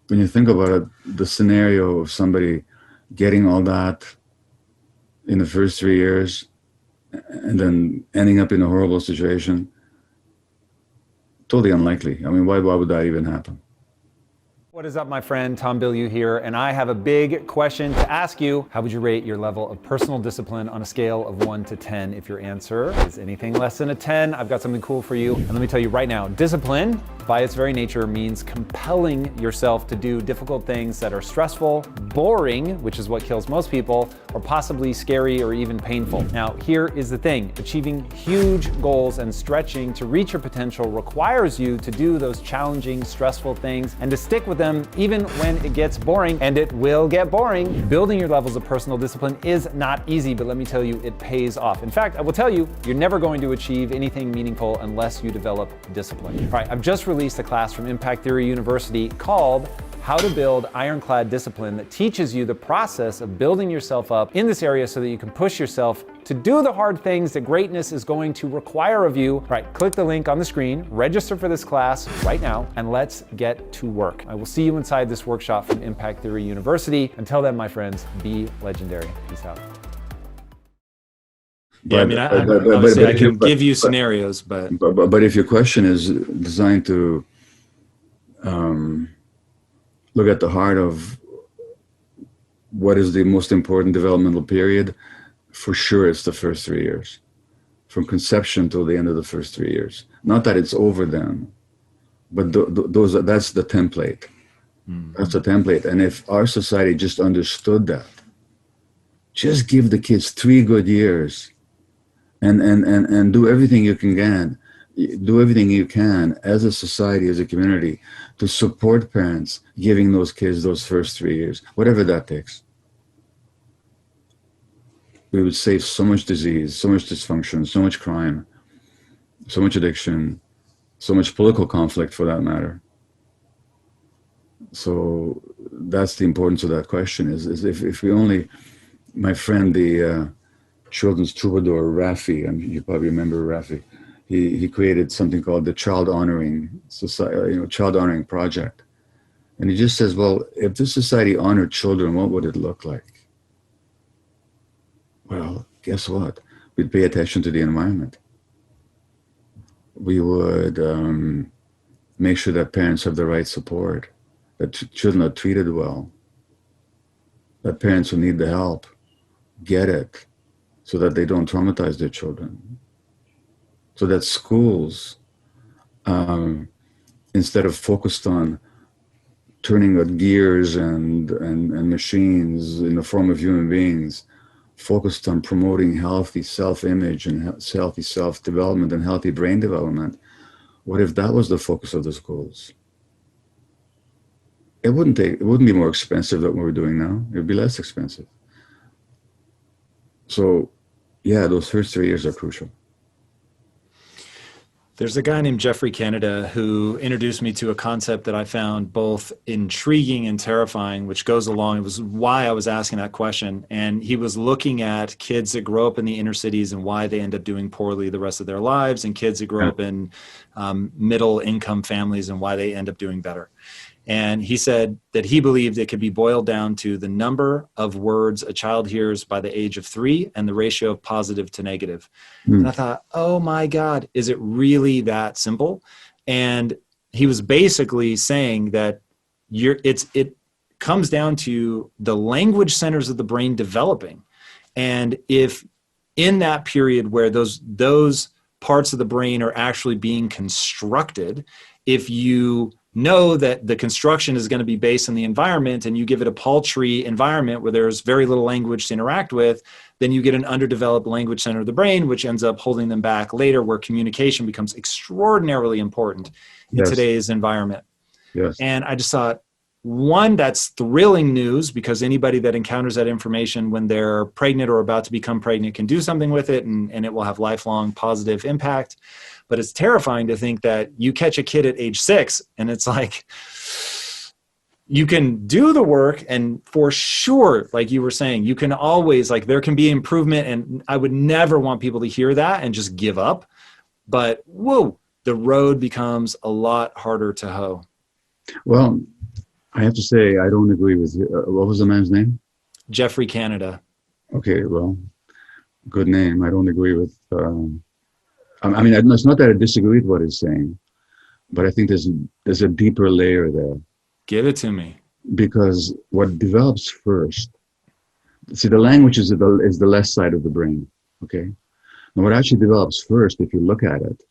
when you think about it, the scenario of somebody getting all that in the first 3 years and then ending up in a horrible situation, totally unlikely. I mean, why would that even happen? What is up, my friend? Tom Bilyeu here, and I have a big question to ask you. How would you rate your level of personal discipline on a scale of 1 to 10? If your answer is anything less than a 10, I've got something cool for you. And let me tell you right now, discipline, by its very nature, means compelling yourself to do difficult things that are stressful, boring, which is what kills most people, or possibly scary or even painful. Now, here is the thing. Achieving huge goals and stretching to reach your potential requires you to do those challenging, stressful things and to stick with them even when it gets boring, and it will get boring. Building your levels of personal discipline is not easy, but let me tell you, it pays off. In fact, I will tell you, you're never going to achieve anything meaningful unless you develop discipline. All right, I've just released a class from Impact Theory University called How to Build Ironclad Discipline that teaches you the process of building yourself up in this area so that you can push yourself to do the hard things that greatness is going to require of you. All right, click the link on the screen, register for this class right now, and let's get to work. I will see you inside this workshop from Impact Theory University. Until then, my friends, be legendary. Peace out. Yeah, I mean, obviously I can give you scenarios, but if your question is designed to look at the heart of what is the most important developmental period, for sure it's the first 3 years, from conception till the end of the first 3 years. Not that it's over then, but that's the template. That's the template. And if our society just understood that, just give the kids 3 good years and do everything you can, as a society, as a community, to support parents giving those kids those first 3 years, whatever that takes. We would save so much disease, so much dysfunction, so much crime, so much addiction, so much political conflict, for that matter. So that's the importance of that question, is if we only, my friend, the children's troubadour, Raffi, and you probably remember Raffi, he created something called the Child Honoring Society, Child Honoring Project. And he just says, well, if this society honored children, what would it look like? Well, guess what? We'd pay attention to the environment. We would make sure that parents have the right support, that children are treated well, that parents who need the help get it so that they don't traumatize their children. So that schools, instead of focused on turning out gears and machines in the form of human beings, focused on promoting healthy self-image and healthy self-development and healthy brain development. What if that was the focus of the schools? It wouldn't be more expensive than what we're doing now. It would be less expensive. So, yeah, those first 3 years are crucial. There's a guy named Jeffrey Canada who introduced me to a concept that I found both intriguing and terrifying, which goes along. It was why I was asking that question. And he was looking at kids that grow up in the inner cities and why they end up doing poorly the rest of their lives, and kids that grow up in middle income families and why they end up doing better. And he said that he believed it could be boiled down to the number of words a child hears by the age of 3 and the ratio of positive to negative. And I thought, oh my God, is it really that simple? And he was basically saying that it comes down to the language centers of the brain developing. And if in that period where those parts of the brain are actually being constructed, if you know that the construction is going to be based on the environment and you give it a paltry environment where there's very little language to interact with, then you get an underdeveloped language center of the brain, which ends up holding them back later, where communication becomes extraordinarily important in today's environment. Yes. And I just thought, one, that's thrilling news, because anybody that encounters that information when they're pregnant or about to become pregnant can do something with it, and it will have lifelong positive impact. But it's terrifying to think that you catch a kid at age 6 and it's like, you can do the work, and for sure, like you were saying, you can always, like, there can be improvement, and I would never want people to hear that and just give up. But whoa, the road becomes a lot harder to hoe. Well, I have to say, I don't agree with you. What was the man's name? Jeffrey Canada. Okay, well, good name. I don't agree with... I mean, it's not that I disagree with what he's saying, but I think there's a deeper layer there. Give it to me. Because what develops first, see, the language is the left side of the brain, okay? And what actually develops first, if you look at it,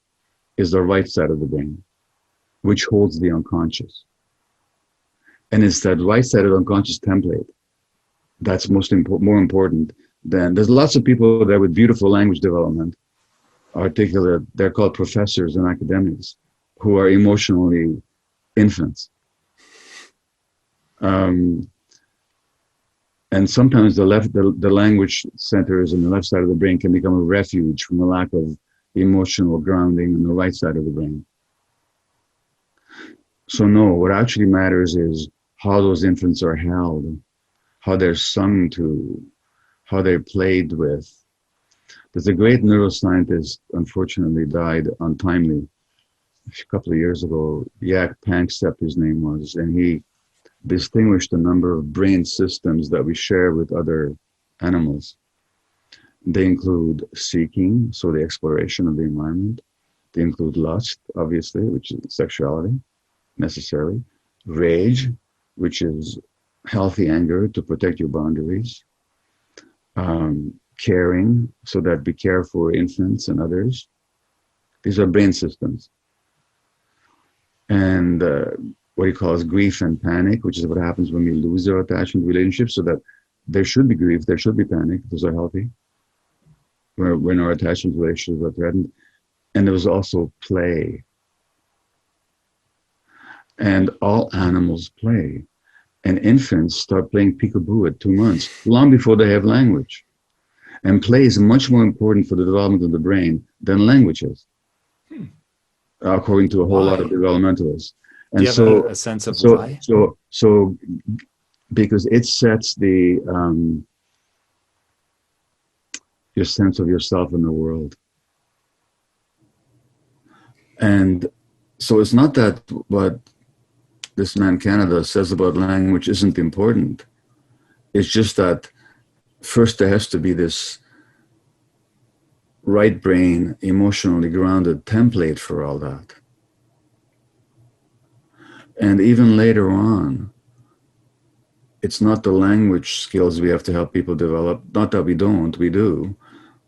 is the right side of the brain, which holds the unconscious. And it's that right-sided unconscious template that's more important than, there's lots of people there with beautiful language development, articulate, they're called professors and academics, who are emotionally infants. And sometimes the language centers in the left side of the brain can become a refuge from the lack of emotional grounding on the right side of the brain. So no, what actually matters is how those infants are held, how they're sung to, how they're played with. There's a great neuroscientist, unfortunately died untimely a couple of years ago. Jaak Panksepp, his name was, and he distinguished a number of brain systems that we share with other animals. They include seeking, so the exploration of the environment. They include lust, obviously, which is sexuality, necessarily. Rage, which is healthy anger to protect your boundaries. Caring, so that we care for infants and others. These are brain systems. And what he calls grief and panic, which is what happens when we lose our attachment relationships, so that there should be grief, there should be panic, those are healthy, when our attachment relationships are threatened. And there was also play. And all animals play. And infants start playing peekaboo at 2 months, long before they have language. And play is much more important for the development of the brain than language is, according to a whole lot of developmentalists. And do you have a sense of why? So, because it sets the your sense of yourself in the world. And so it's not that what this man Canada says about language isn't important. It's just that first there has to be this right brain, emotionally grounded template for all that. And even later on, it's not the language skills we have to help people develop. Not that we don't, we do,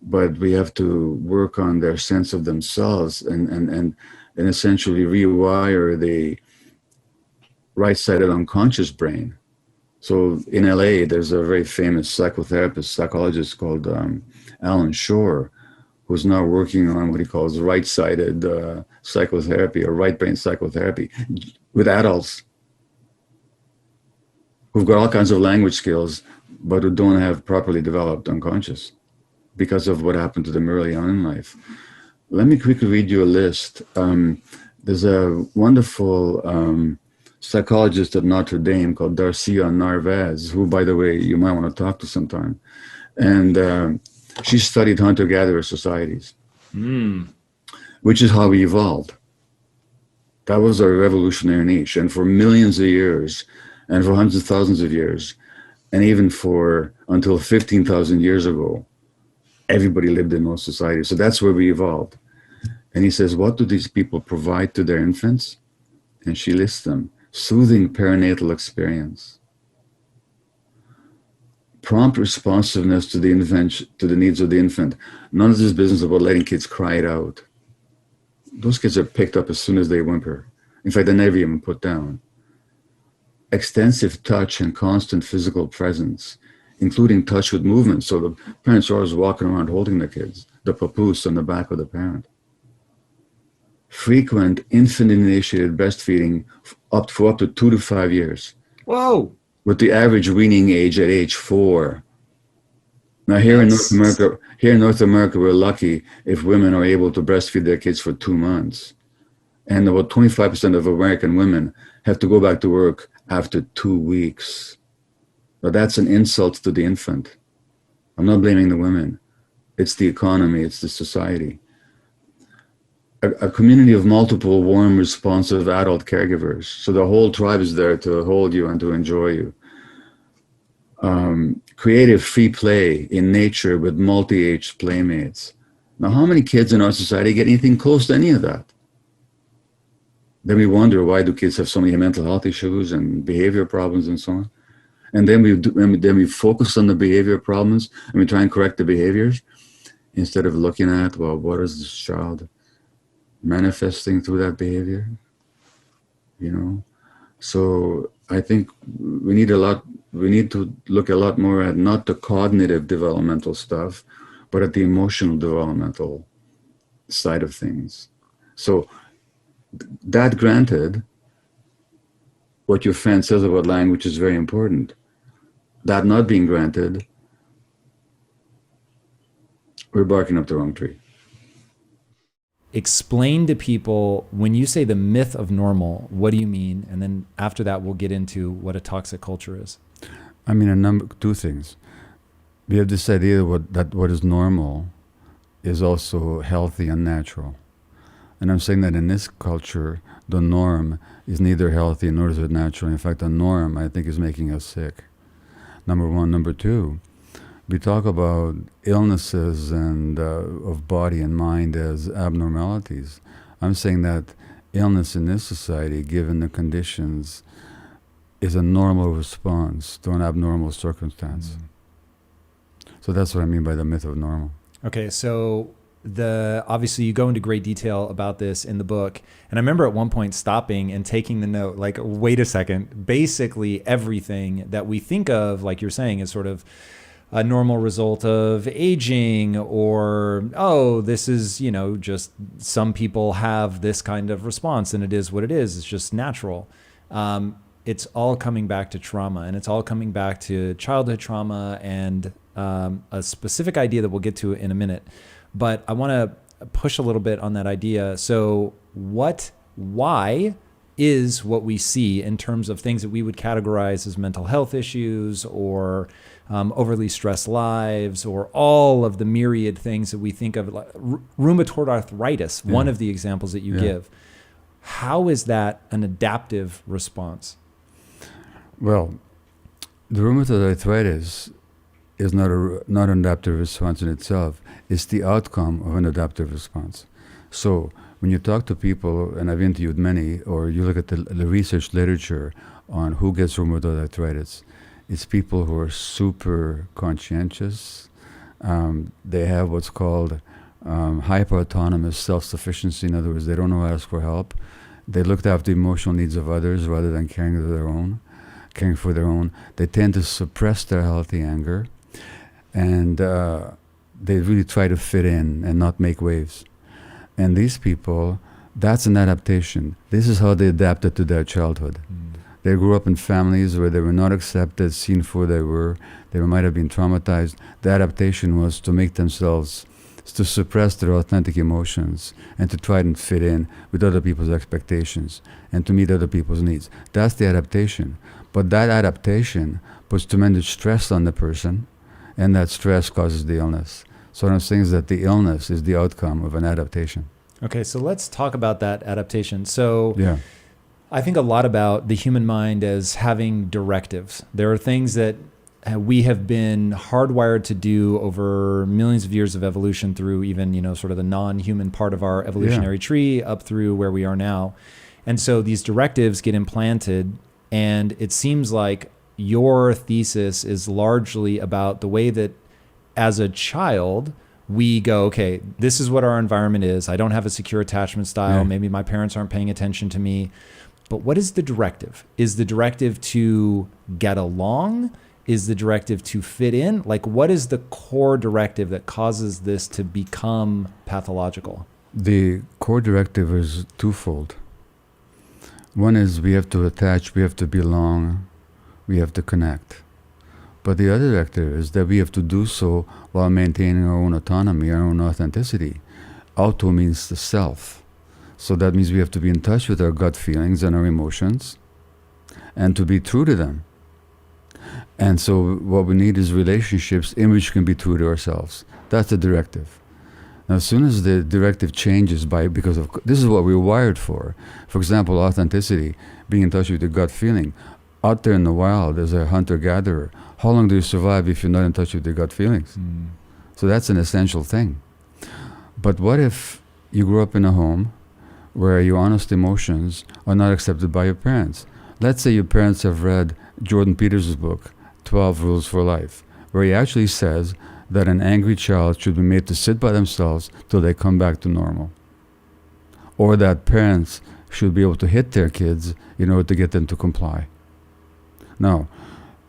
but we have to work on their sense of themselves and essentially rewire the right-sided unconscious brain. So in LA, there's a very famous psychologist called Alan Shore, who's now working on what he calls right-sided psychotherapy or right brain psychotherapy with adults who've got all kinds of language skills, but who don't have properly developed unconscious because of what happened to them early on in life. Let me quickly read you a list. There's a wonderful psychologist at Notre Dame called Darcia Narvaez, who, by the way, you might want to talk to sometime. And she studied hunter-gatherer societies, which is how we evolved. That was our revolutionary niche. And for millions of years, and for hundreds of thousands of years, and even for until 15,000 years ago, everybody lived in those societies. So that's where we evolved. And he says, what do these people provide to their infants? And she lists them. Soothing perinatal experience, prompt responsiveness to the needs of the infant. None of this business about letting kids cry it out. Those kids are picked up as soon as they whimper. In fact, they're never even put down. Extensive touch and constant physical presence, including touch with movement. So the parents are always walking around holding the kids, the papoose on the back of the parent. Frequent infant-initiated breastfeeding for up to 2 to 5 years. Whoa! With the average weaning age at age 4. Now here in North America, we're lucky if women are able to breastfeed their kids for 2 months. And about 25% of American women have to go back to work after 2 weeks. But that's an insult to the infant. I'm not blaming the women. It's the economy, it's the society. A community of multiple warm, responsive adult caregivers. So the whole tribe is there to hold you and to enjoy you. Creative free play in nature with multi-age playmates. Now, how many kids in our society get anything close to any of that? Then we wonder, why do kids have so many mental health issues and behavior problems and so on? And then we focus on the behavior problems and we try and correct the behaviors instead of looking at, well, what is this child manifesting through that behavior? You know? So I think we need to look a lot more at not the cognitive developmental stuff, but at the emotional developmental side of things. So that granted, what your friend says about language is very important. That not being granted, we're barking up the wrong tree. Explain to people, when you say the myth of normal, what do you mean? And then after that, we'll get into what a toxic culture is. I mean, two things. We have this idea that what is normal is also healthy and natural. And I'm saying that in this culture, the norm is neither healthy nor is it natural. In fact, the norm, I think, is making us sick. Number one. Number two, we talk about illnesses and of body and mind as abnormalities. I'm saying that illness in this society, given the conditions, is a normal response to an abnormal circumstance. So that's what I mean by the myth of normal. Okay, so obviously you go into great detail about this in the book. And I remember at one point stopping and taking the note, like, wait a second, basically everything that we think of, like you're saying, is sort of a normal result of aging, or, oh, this is, just some people have this kind of response and it is what it is. It's just natural. It's all coming back to trauma, and it's all coming back to childhood trauma and a specific idea that we'll get to in a minute. But I want to push a little bit on that idea. So why is what we see in terms of things that we would categorize as mental health issues, or overly stressed lives, or all of the myriad things that we think of, like rheumatoid arthritis, one of the examples that you give. How is that an adaptive response? Well, the rheumatoid arthritis is not an adaptive response in itself. It's the outcome of an adaptive response. So when you talk to people, and I've interviewed many, or you look at the research literature on who gets rheumatoid arthritis, it's people who are super conscientious. They have what's called hyper-autonomous self-sufficiency. In other words, they don't know how to ask for help. They look after the emotional needs of others rather than caring for their own. They tend to suppress their healthy anger, and they really try to fit in and not make waves. And these people, that's an adaptation. This is how they adapted to their childhood. They grew up in families where they were not accepted, seen for they were. They might have been traumatized. The adaptation was to make themselves, to suppress their authentic emotions and to try and fit in with other people's expectations and to meet other people's needs. That's the adaptation. But that adaptation puts tremendous stress on the person, and that stress causes the illness. So what I'm saying is that the illness is the outcome of an adaptation. Okay, so let's talk about that adaptation. So I think a lot about the human mind as having directives. There are things that we have been hardwired to do over millions of years of evolution through even, sort of the non-human part of our evolutionary tree up through where we are now. And so these directives get implanted, and it seems like your thesis is largely about the way that as a child, we go, okay, this is what our environment is. I don't have a secure attachment style. Maybe my parents aren't paying attention to me. But what is the directive? Is the directive to get along? Is the directive to fit in? Like, what is the core directive that causes this to become pathological? The core directive is twofold. One is we have to attach, we have to belong, we have to connect. But the other directive is that we have to do so while maintaining our own autonomy, our own authenticity. Auto means the self. So that means we have to be in touch with our gut feelings and our emotions and to be true to them. And so what we need is relationships in which we can be true to ourselves. That's the directive. Now, as soon as the directive changes because of this is what we're wired for. For example, authenticity, being in touch with your gut feeling. Out there in the wild, as a hunter-gatherer, how long do you survive if you're not in touch with your gut feelings? So that's an essential thing. But what if you grew up in a home where your honest emotions are not accepted by your parents. Let's say your parents have read Jordan Peterson's book, 12 Rules for Life, where he actually says that an angry child should be made to sit by themselves till they come back to normal. Or that parents should be able to hit their kids in order to get them to comply. Now,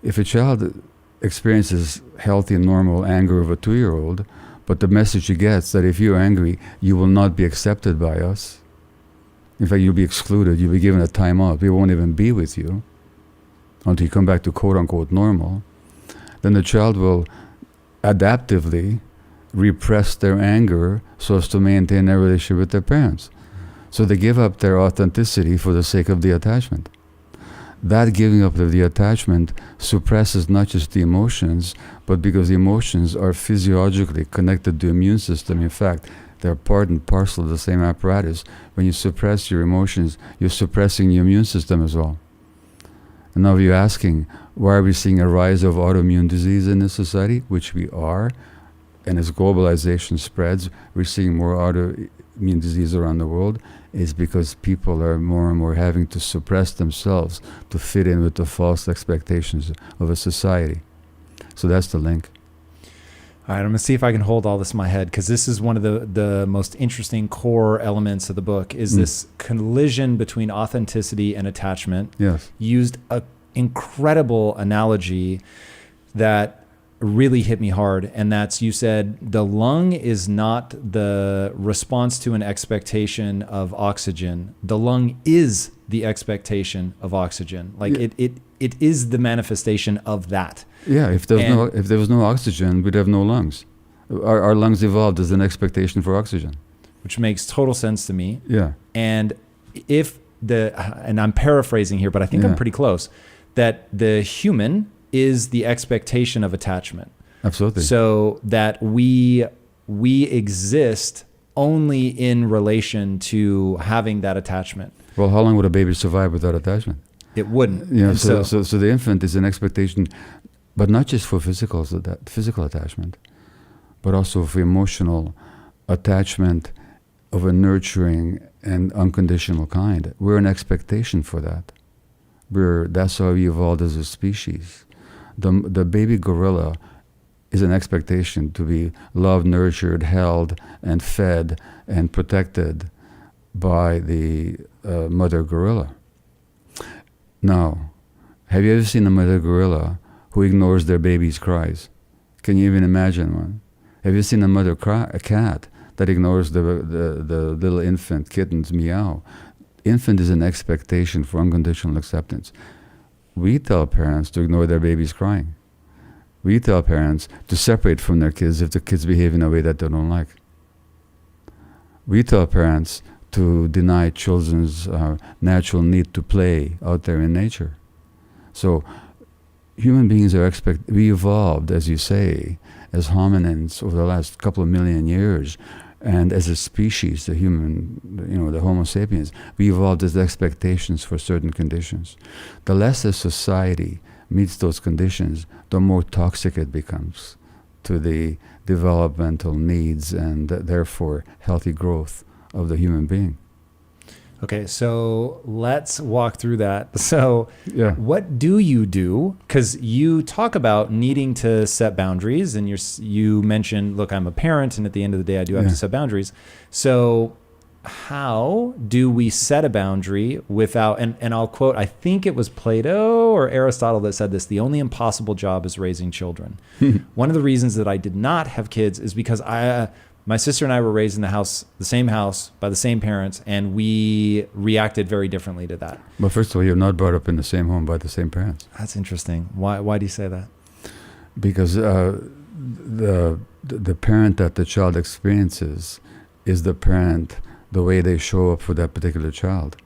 if a child experiences healthy and normal anger of a 2-year-old, but the message he gets that if you're angry, you will not be accepted by us. In fact, you'll be excluded, you'll be given a time out, we won't even be with you until you come back to quote-unquote normal, then the child will adaptively repress their anger so as to maintain their relationship with their parents. So they give up their authenticity for the sake of the attachment. That giving up of the attachment suppresses not just the emotions, but because the emotions are physiologically connected to the immune system. In fact, they're part and parcel of the same apparatus. When you suppress your emotions, you're suppressing your immune system as well. And now you're asking, why are we seeing a rise of autoimmune disease in this society? Which we are. And as globalization spreads, we're seeing more autoimmune disease around the world. Is because people are more and more having to suppress themselves to fit in with the false expectations of a society. So that's the link. All right, I'm going to see if I can hold all this in my head, because this is one of the most interesting core elements of the book, is this collision between authenticity and attachment. Yes. Used an incredible analogy that really hit me hard, and that's, you said the lung is not the response to an expectation of oxygen. The lung is the expectation of oxygen. Like it is the manifestation of that. Yeah, if there was no oxygen, we'd have no lungs. Our lungs evolved as an expectation for oxygen. Which makes total sense to me. Yeah. And and I'm paraphrasing here, but I think I'm pretty close, that the human is the expectation of attachment. Absolutely. So that we exist only in relation to having that attachment. Well, how long would a baby survive without attachment? It wouldn't. Yeah. So the infant is an expectation, but not just for physical attachment, but also for emotional attachment of a nurturing and unconditional kind. We're an expectation for that. That's how we evolved as a species. The baby gorilla is an expectation to be loved, nurtured, held, and fed and protected by the mother gorilla. Now, have you ever seen a mother gorilla who ignores their baby's cries? Can you even imagine one? Have you seen a cat that ignores the little infant kitten's meow? Infant is an expectation for unconditional acceptance. We tell parents to ignore their babies crying. We tell parents to separate from their kids if the kids behave in a way that they don't like. We tell parents to deny children's natural need to play out there in nature. So human beings we evolved, as you say, as hominins over the last couple of million years. And as a species, the Homo sapiens, we evolved as expectations for certain conditions. The less a society meets those conditions, the more toxic it becomes to the developmental needs and therefore healthy growth of the human being. Okay, so let's walk through that. So what do you do? Because you talk about needing to set boundaries, and you mentioned, look, I'm a parent, and at the end of the day, I do have to set boundaries. So how do we set a boundary without, and I'll quote, I think it was Plato or Aristotle that said this, the only impossible job is raising children. One of the reasons that I did not have kids is because my sister and I were raised in the same house by the same parents, and we reacted very differently to that. But first of all, you're not brought up in the same home by the same parents. That's interesting. Why do you say that? Because the parent that the child experiences is the parent, the way they show up for that particular child.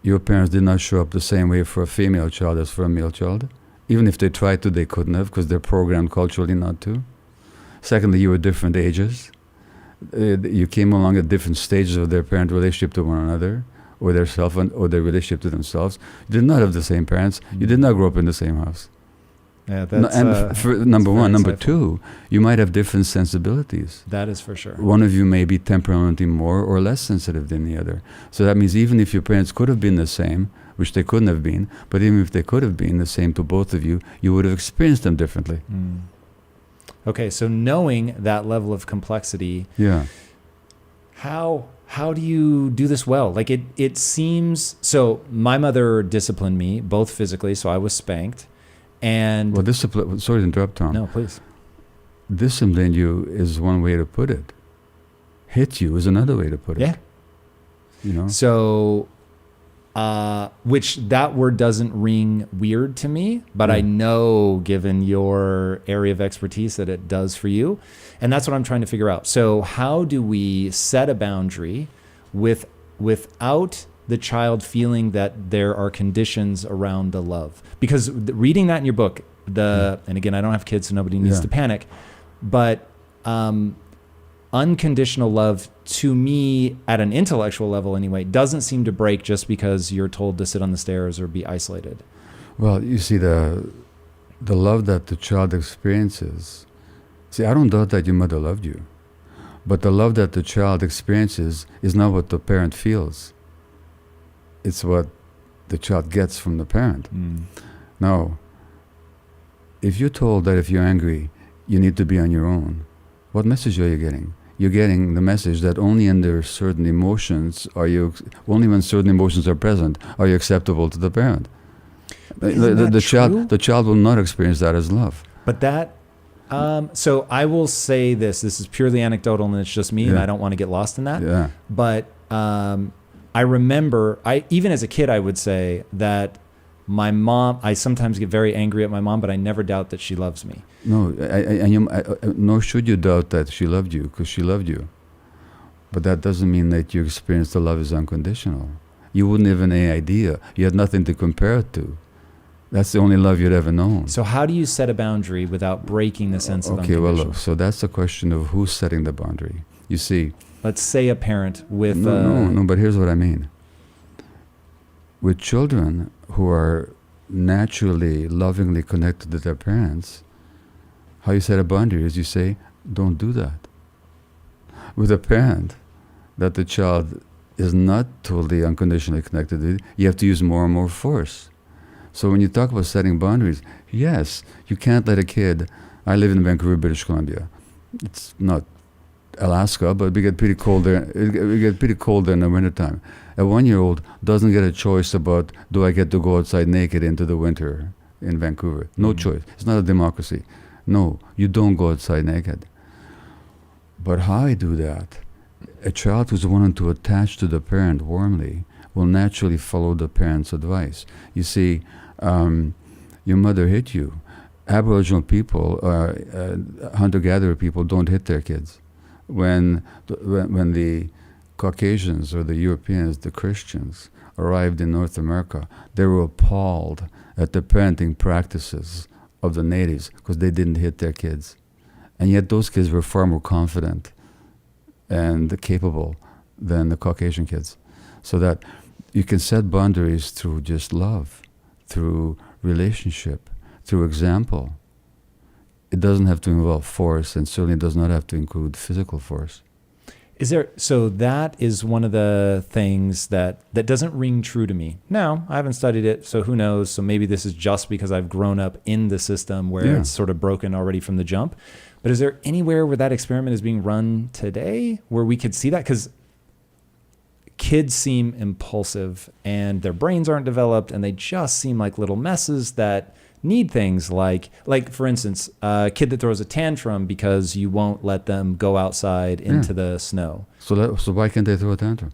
Your parents did not show up the same way for a female child as for a male child. Even if they tried to, they couldn't have, because they're programmed culturally not to. Secondly, you were different ages. You came along at different stages of their parent relationship to one another, or or their relationship to themselves. You did not have the same parents. You did not grow up in the same house. Yeah, No, that's and for number very one. Number insightful. two, you might have different sensibilities. That is for sure. One of you may be temperamentally more or less sensitive than the other. So that means even if your parents could have been the same, which they couldn't have been, but even if they could have been the same to both of you, you would have experienced them differently. Okay, so knowing that level of complexity, Yeah. how do you do this well? Like it seems, so my mother disciplined me both physically, so I was spanked, and Well, discipline. Sorry to interrupt, Tom. no, please. Discipline you is one way to put it. Hit you is another way to put it. Yeah. You know. So, which that word doesn't ring weird to me, but I know, given your area of expertise, that it does for you. And that's what I'm trying to figure out. So how do we set a boundary without the child feeling that there are conditions around the love? Because reading that in your book, and again, I don't have kids, so nobody needs to panic, but unconditional love, to me, at an intellectual level anyway, doesn't seem to break just because you're told to sit on the stairs or be isolated. Well, you see, the love that the child experiences. See, I don't doubt that your mother loved you, but the love that the child experiences is not what the parent feels. It's what the child gets from the parent. Now, if you're told that if you're angry, you need to be on your own, what message are you getting? You're getting the message that only under certain emotions only when certain emotions are present are you acceptable to the parent. The child will not experience that as love. But that, so I will say this is purely anecdotal and it's just me and I don't want to get lost in that. Yeah. But I remember, even as a kid, I would say that my mom, I sometimes get very angry at my mom, but I never doubt that she loves me. No, nor should you doubt that she loved you, because she loved you. But that doesn't mean that you experience the love is unconditional. You wouldn't have any idea. You had nothing to compare it to. That's the only love you'd ever known. So how do you set a boundary without breaking the sense of unconditional? Okay, well, look, so that's the question of who's setting the boundary. You see. Let's say a parent with... No, but here's what I mean. With children who are naturally, lovingly connected to their parents, how you set a boundary is you say, don't do that. With a parent that the child is not totally unconditionally connected to, you have to use more and more force. So when you talk about setting boundaries, yes, you can't let a kid... I live in Vancouver, British Columbia. It's not Alaska, but we get pretty cold there. We get pretty cold there in the wintertime. A 1-year-old doesn't get a choice about, do I get to go outside naked into the winter in Vancouver? No choice. It's not a democracy. No, you don't go outside naked. But how I do that? A child who's wanting to attach to the parent warmly will naturally follow the parent's advice. You see, your mother hit you. Aboriginal people, hunter-gatherer people don't hit their kids. When the Caucasians or the Europeans, the Christians, arrived in North America, they were appalled at the parenting practices of the natives because they didn't hit their kids. And yet those kids were far more confident and capable than the Caucasian kids. So that you can set boundaries through just love, through relationship, through example. It doesn't have to involve force, and certainly does not have to include physical force. So that is one of the things that doesn't ring true to me. Now, I haven't studied it, so who knows? So maybe this is just because I've grown up in the system where it's sort of broken already from the jump. But is there anywhere where that experiment is being run today where we could see that? Because kids seem impulsive and their brains aren't developed and they just seem like little messes that need things like for instance, a kid that throws a tantrum because you won't let them go outside into the snow. So why can't they throw a tantrum?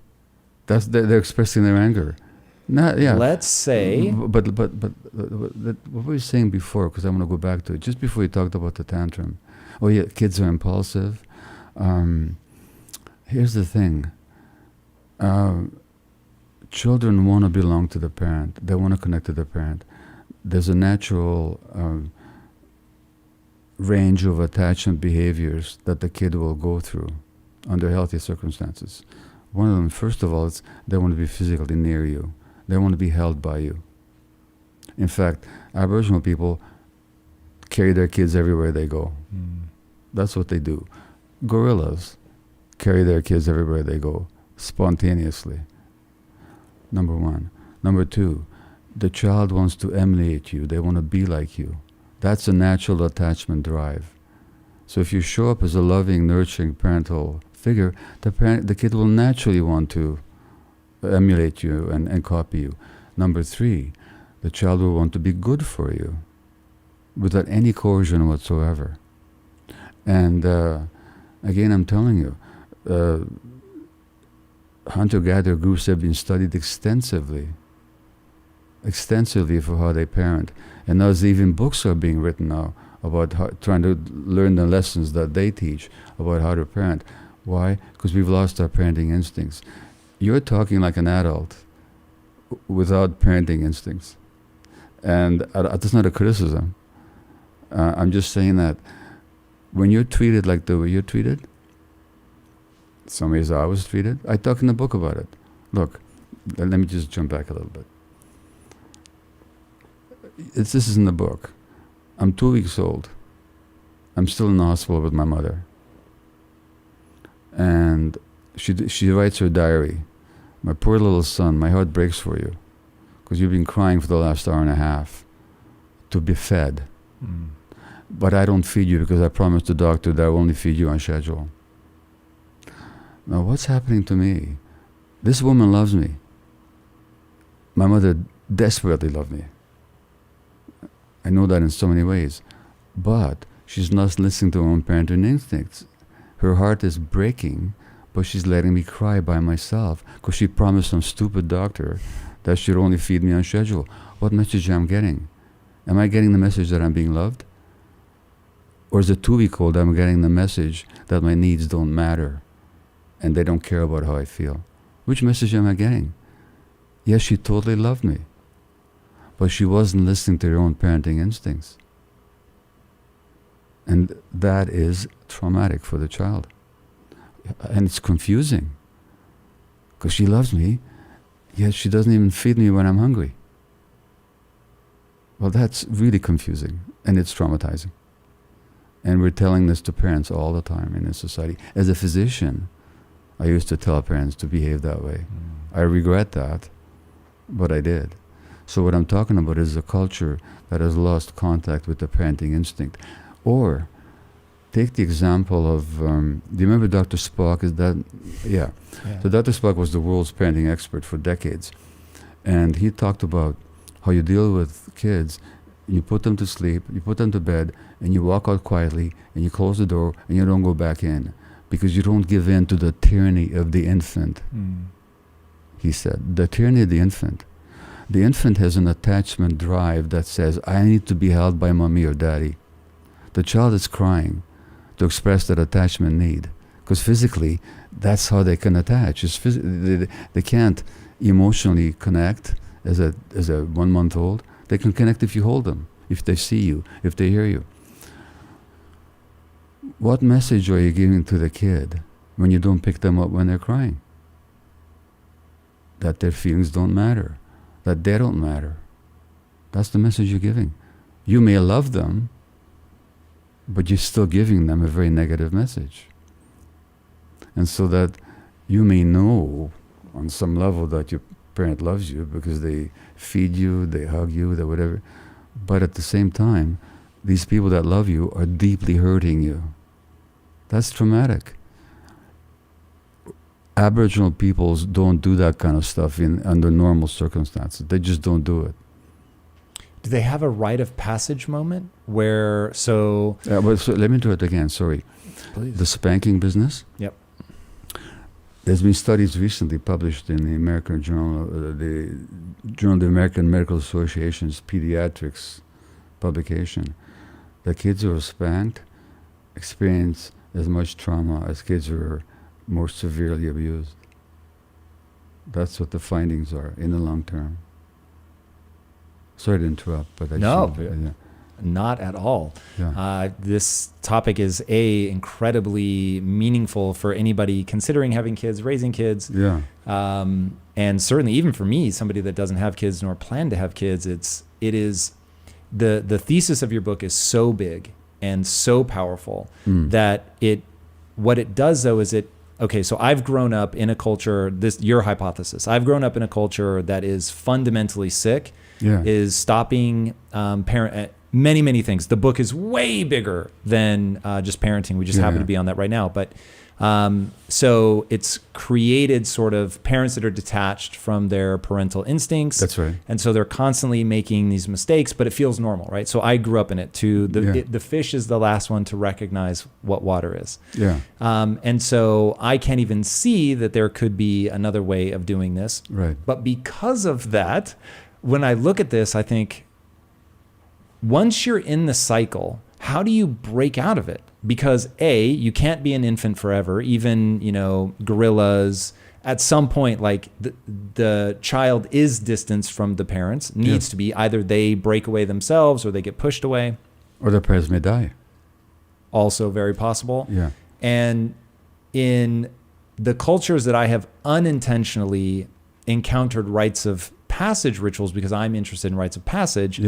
They're expressing their anger. Let's say. But what were you saying before? Because I want to go back to it. Just before you talked about the tantrum. Oh yeah, kids are impulsive. Here's the thing. Children want to belong to the parent. They want to connect to the parent. There's a natural range of attachment behaviors that the kid will go through under healthy circumstances. One of them, first of all, is they want to be physically near you. They want to be held by you. In fact, Aboriginal people carry their kids everywhere they go. That's what they do. Gorillas carry their kids everywhere they go, spontaneously. Number one. Number two, the child wants to emulate you. They want to be like you. That's a natural attachment drive. So if you show up as a loving, nurturing parental figure, the kid will naturally want to emulate you and copy you. Number three, the child will want to be good for you without any coercion whatsoever. And again, I'm telling you, hunter-gatherer groups have been studied extensively for how they parent. And now even books are being written now about trying to learn the lessons that they teach about how to parent. Why? Because we've lost our parenting instincts. You're talking like an adult without parenting instincts. And that's not a criticism. I'm just saying that when you're treated like the way you're treated, some ways I was treated, I talk in the book about it. Look, let me just jump back a little bit. This is in the book. I'm 2 weeks old. I'm still in the hospital with my mother. And she writes her diary. My poor little son, my heart breaks for you because you've been crying for the last hour and a half to be fed. But I don't feed you because I promised the doctor that I will only feed you on schedule. Now what's happening to me? This woman loves me. My mother desperately loved me. I know that in so many ways. But she's not listening to her own parenting instincts. Her heart is breaking, but she's letting me cry by myself because she promised some stupid doctor that she'd only feed me on schedule. What message am I getting? Am I getting the message that I'm being loved? Or as a 2-week-old, I'm getting the message that my needs don't matter and they don't care about how I feel? Which message am I getting? Yes, she totally loved me, but she wasn't listening to her own parenting instincts. And that is traumatic for the child. And it's confusing because she loves me, yet she doesn't even feed me when I'm hungry. Well, that's really confusing and it's traumatizing. And we're telling this to parents all the time in this society. As a physician, I used to tell parents to behave that way. I regret that, but I did. So what I'm talking about is a culture that has lost contact with the parenting instinct. Or take the example of, do you remember Dr. Spock? Yeah. So Dr. Spock was the world's parenting expert for decades. And he talked about how you deal with kids. You put them to sleep, you put them to bed, and you walk out quietly, and you close the door, and you don't go back in, because you don't give in to the tyranny of the infant. He said, the tyranny of the infant. The infant has an attachment drive that says, I need to be held by mommy or daddy. The child is crying to express that attachment need, because physically, that's how they can attach. They can't emotionally connect as a 1-month-old. They can connect if you hold them, if they see you, if they hear you. What message are you giving to the kid when you don't pick them up when they're crying? That their feelings don't matter, that they don't matter. That's the message you're giving. You may love them, but you're still giving them a very negative message. And so that you may know on some level that your parent loves you because they feed you, they hug you, they whatever. But at the same time, these people that love you are deeply hurting you. That's traumatic. Aboriginal peoples don't do that kind of stuff under normal circumstances. They just don't do it. Do they have a rite of passage moment where, so let me do it again, sorry. Please. The spanking business? Yep. There's been studies recently published in the American Journal, the Journal of the American Medical Association's Pediatrics publication, that kids who are spanked experience as much trauma as kids who are more severely abused. That's what the findings are in the long term. Sorry to interrupt, but not at all. Yeah. This topic is incredibly meaningful for anybody considering having kids, raising kids. Yeah. And certainly even for me, somebody that doesn't have kids nor plan to have kids, it is the thesis of your book is so big and so powerful that what it does though is okay, so I've grown up in a culture, your hypothesis, I've grown up in a culture that is fundamentally sick, is stopping many, many things. The book is way bigger than just parenting. We just happen to be on that right now. But so it's created sort of parents that are detached from their parental instincts. That's right. And so they're constantly making these mistakes, but it feels normal, right? So I grew up in it too. The fish is the last one to recognize what water is. Yeah. And so I can't even see that there could be another way of doing this. Right. But because of that, when I look at this, I think, once you're in the cycle, how do you break out of it? Because you can't be an infant forever. Even, gorillas, at some point, like the child is distanced from the parents, needs to be. Either they break away themselves or they get pushed away. Or the parents may die. Also very possible. Yeah. And in the cultures that I have unintentionally encountered rites of passage rituals, because I'm interested in rites of passage,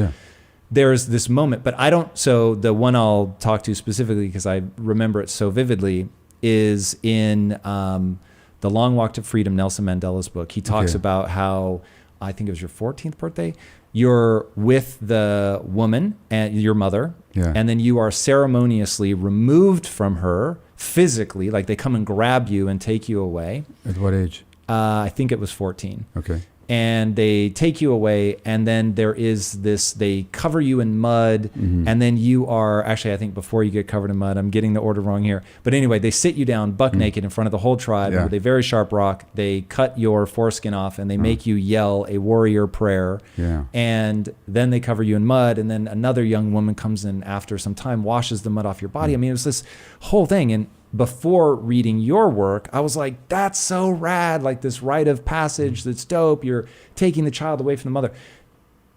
there's this moment, but I don't. So the one I'll talk to specifically, because I remember it so vividly, is in The Long Walk to Freedom, Nelson Mandela's book. He talks about how, I think it was your 14th birthday, you're with the woman and your mother, and then you are ceremoniously removed from her physically, like they come and grab you and take you away. At what age? I think it was 14. Okay. And they take you away, and then there is this, they cover you in mud, and then you are, actually I think before you get covered in mud, I'm getting the order wrong here, but anyway, they sit you down buck naked in front of the whole tribe with a very sharp rock. They cut your foreskin off and they make you yell a warrior prayer, and then they cover you in mud, and then another young woman comes in after some time, washes the mud off your body. I mean, it was this whole thing. And before reading your work, I was like, that's so rad, like this rite of passage, that's dope. You're taking the child away from the mother.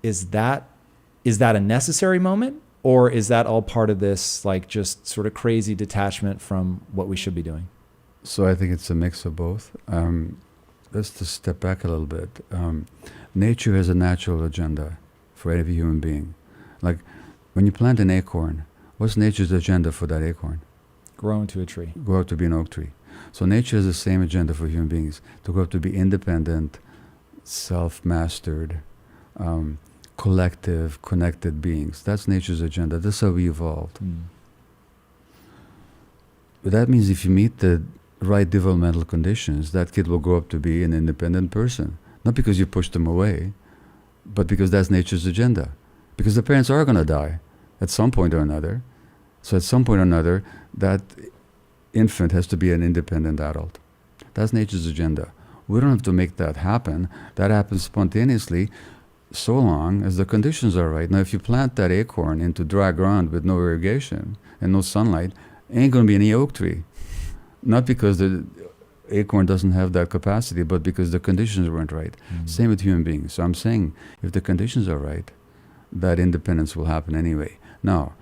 Is that a necessary moment? Or is that all part of this, like, just sort of crazy detachment from what we should be doing? So I think it's a mix of both. Let's just step back a little bit. Nature has a natural agenda for every human being. Like, when you plant an acorn, what's nature's agenda for that acorn? Grow into a tree. Grow up to be an oak tree. So nature has the same agenda for human beings, to grow up to be independent, self-mastered, collective, connected beings. That's nature's agenda. That's how we evolved. But that means if you meet the right developmental conditions, that kid will grow up to be an independent person. Not because you pushed them away, but because that's nature's agenda. Because the parents are going to die at some point or another. So at some point or another, that infant has to be an independent adult. That's nature's agenda. We don't have to make that happen. That happens spontaneously so long as the conditions are right. Now, if you plant that acorn into dry ground with no irrigation and no sunlight, ain't going to be any oak tree. Not because the acorn doesn't have that capacity, but because the conditions weren't right. Same with human beings. So I'm saying, if the conditions are right, that independence will happen anyway. Now,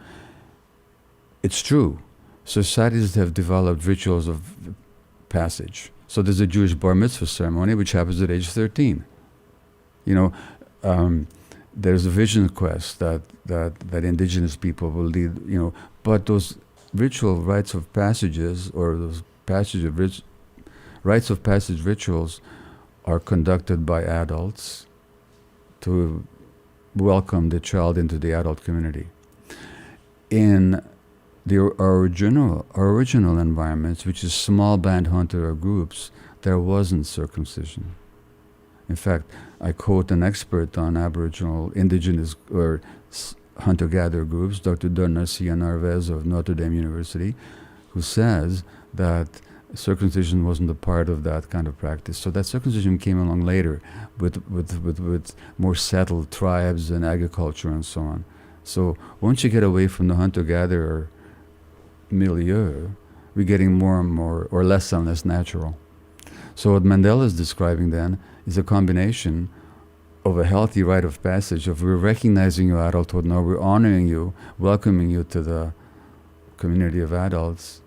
it's true. Societies have developed rituals of passage. So there's a Jewish bar mitzvah ceremony, which happens at age 13. There's a vision quest that indigenous people will lead. But those ritual rites of passages, or those rites of passage rituals, are conducted by adults to welcome the child into the adult community. In our original environments, which is small band hunter groups, there wasn't circumcision. In fact, I quote an expert on Aboriginal, indigenous, or hunter-gatherer groups, Dr. Darnassia Narvez of Notre Dame University, who says that circumcision wasn't a part of that kind of practice. So that circumcision came along later with more settled tribes and agriculture and so on. So once you get away from the hunter-gatherer milieu, we're getting more and more, or less and less natural. So what Mandela is describing then is a combination of a healthy rite of passage, of we're recognizing your adulthood now, we're honoring you, welcoming you to the community of adults.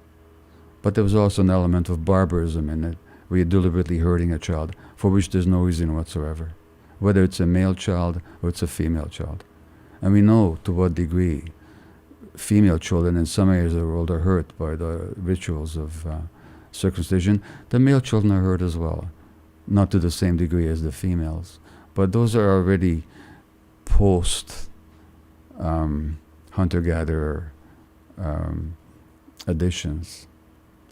But there was also an element of barbarism in it, where you're deliberately hurting a child, for which there's no reason whatsoever, whether it's a male child or it's a female child. And we know to what degree female children in some areas of the world are hurt by the rituals of circumcision. The male children are hurt as well, not to the same degree as the females. But those are already post hunter-gatherer additions.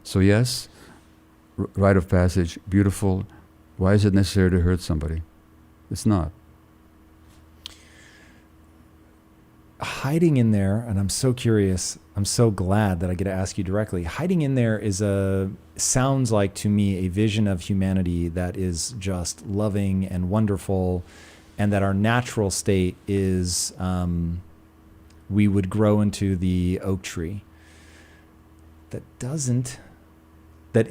So yes, rite of passage, beautiful. Why is it necessary to hurt somebody? It's not. Hiding in there, and I'm so curious, I'm so glad that I get to ask you directly. Hiding in there sounds like to me a vision of humanity that is just loving and wonderful, and that our natural state is we would grow into the oak tree. That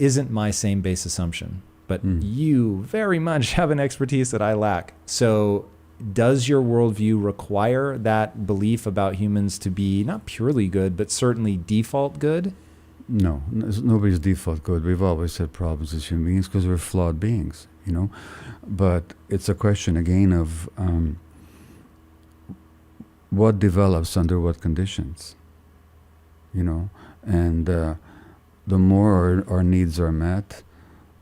isn't my same base assumption, but you very much have an expertise that I lack. So does your worldview require that belief about humans to be not purely good, but certainly default good? No, nobody's default good. We've always had problems as human beings because we're flawed beings, you know. But it's a question again of what develops under what conditions, you know. And the more our needs are met,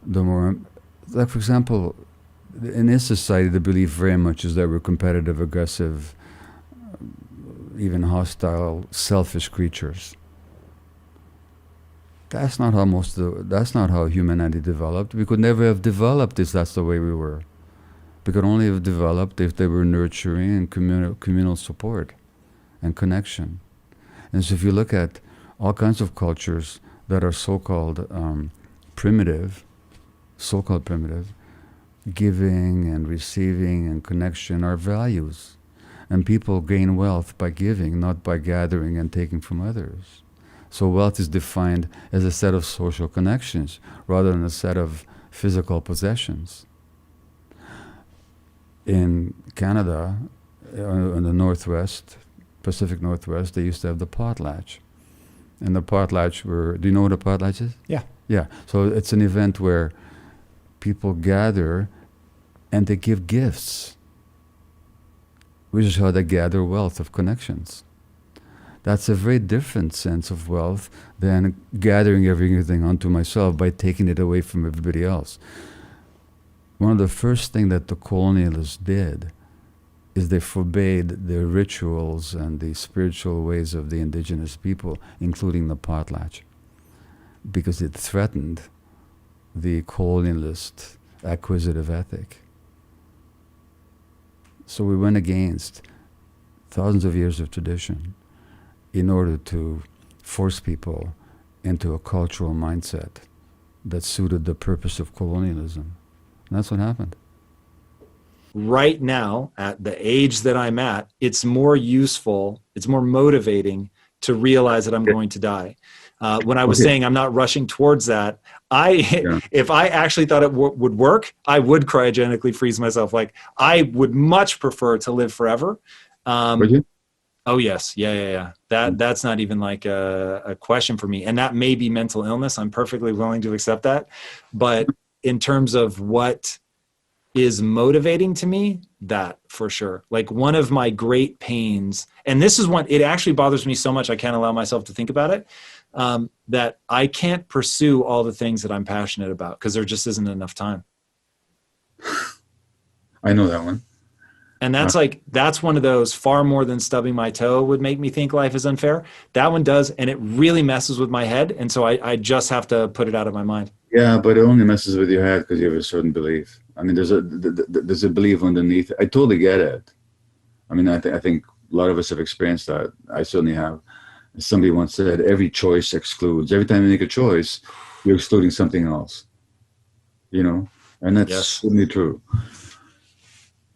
the more, like for example, in this society, the belief very much is that we're competitive, aggressive, even hostile, selfish creatures. That's not how humanity developed. We could never have developed if that's the way we were. We could only have developed if they were nurturing and communal support and connection. And so if you look at all kinds of cultures that are so-called primitive, giving and receiving and connection are values. And people gain wealth by giving, not by gathering and taking from others. So wealth is defined as a set of social connections rather than a set of physical possessions. In Canada, in the Northwest, Pacific Northwest, they used to have the potlatch. And the potlatch do you know what a potlatch is? Yeah. Yeah, so it's an event where people gather and they give gifts, which is how they gather wealth of connections. That's a very different sense of wealth than gathering everything onto myself by taking it away from everybody else. One of the first things that the colonialists did is they forbade the rituals and the spiritual ways of the indigenous people, including the potlatch, because it threatened the colonialist acquisitive ethic. So we went against thousands of years of tradition in order to force people into a cultural mindset that suited the purpose of colonialism. And that's what happened. Right now, at the age that I'm at, it's more useful, it's more motivating to realize that I'm going to die. When I was saying I'm not rushing towards that, if I actually thought it would work, I would cryogenically freeze myself. Like, I would much prefer to live forever. Would you? Oh yes, yeah. That's not even like a question for me. And that may be mental illness. I'm perfectly willing to accept that. But in terms of what is motivating to me, that for sure. Like, one of my great pains, and this is one, it actually bothers me so much I can't allow myself to think about it, that I can't pursue all the things that I'm passionate about because there just isn't enough time. I know that one. And that's one of those, far more than stubbing my toe would make me think life is unfair. That one does, and it really messes with my head. And so I just have to put it out of my mind. Yeah, but it only messes with your head because you have a certain belief. I mean, there's a belief underneath. I totally get it. I mean, I think a lot of us have experienced that. I certainly have. Somebody once said, every choice excludes. Every time you make a choice, you're excluding something else. You know, and that's certainly true.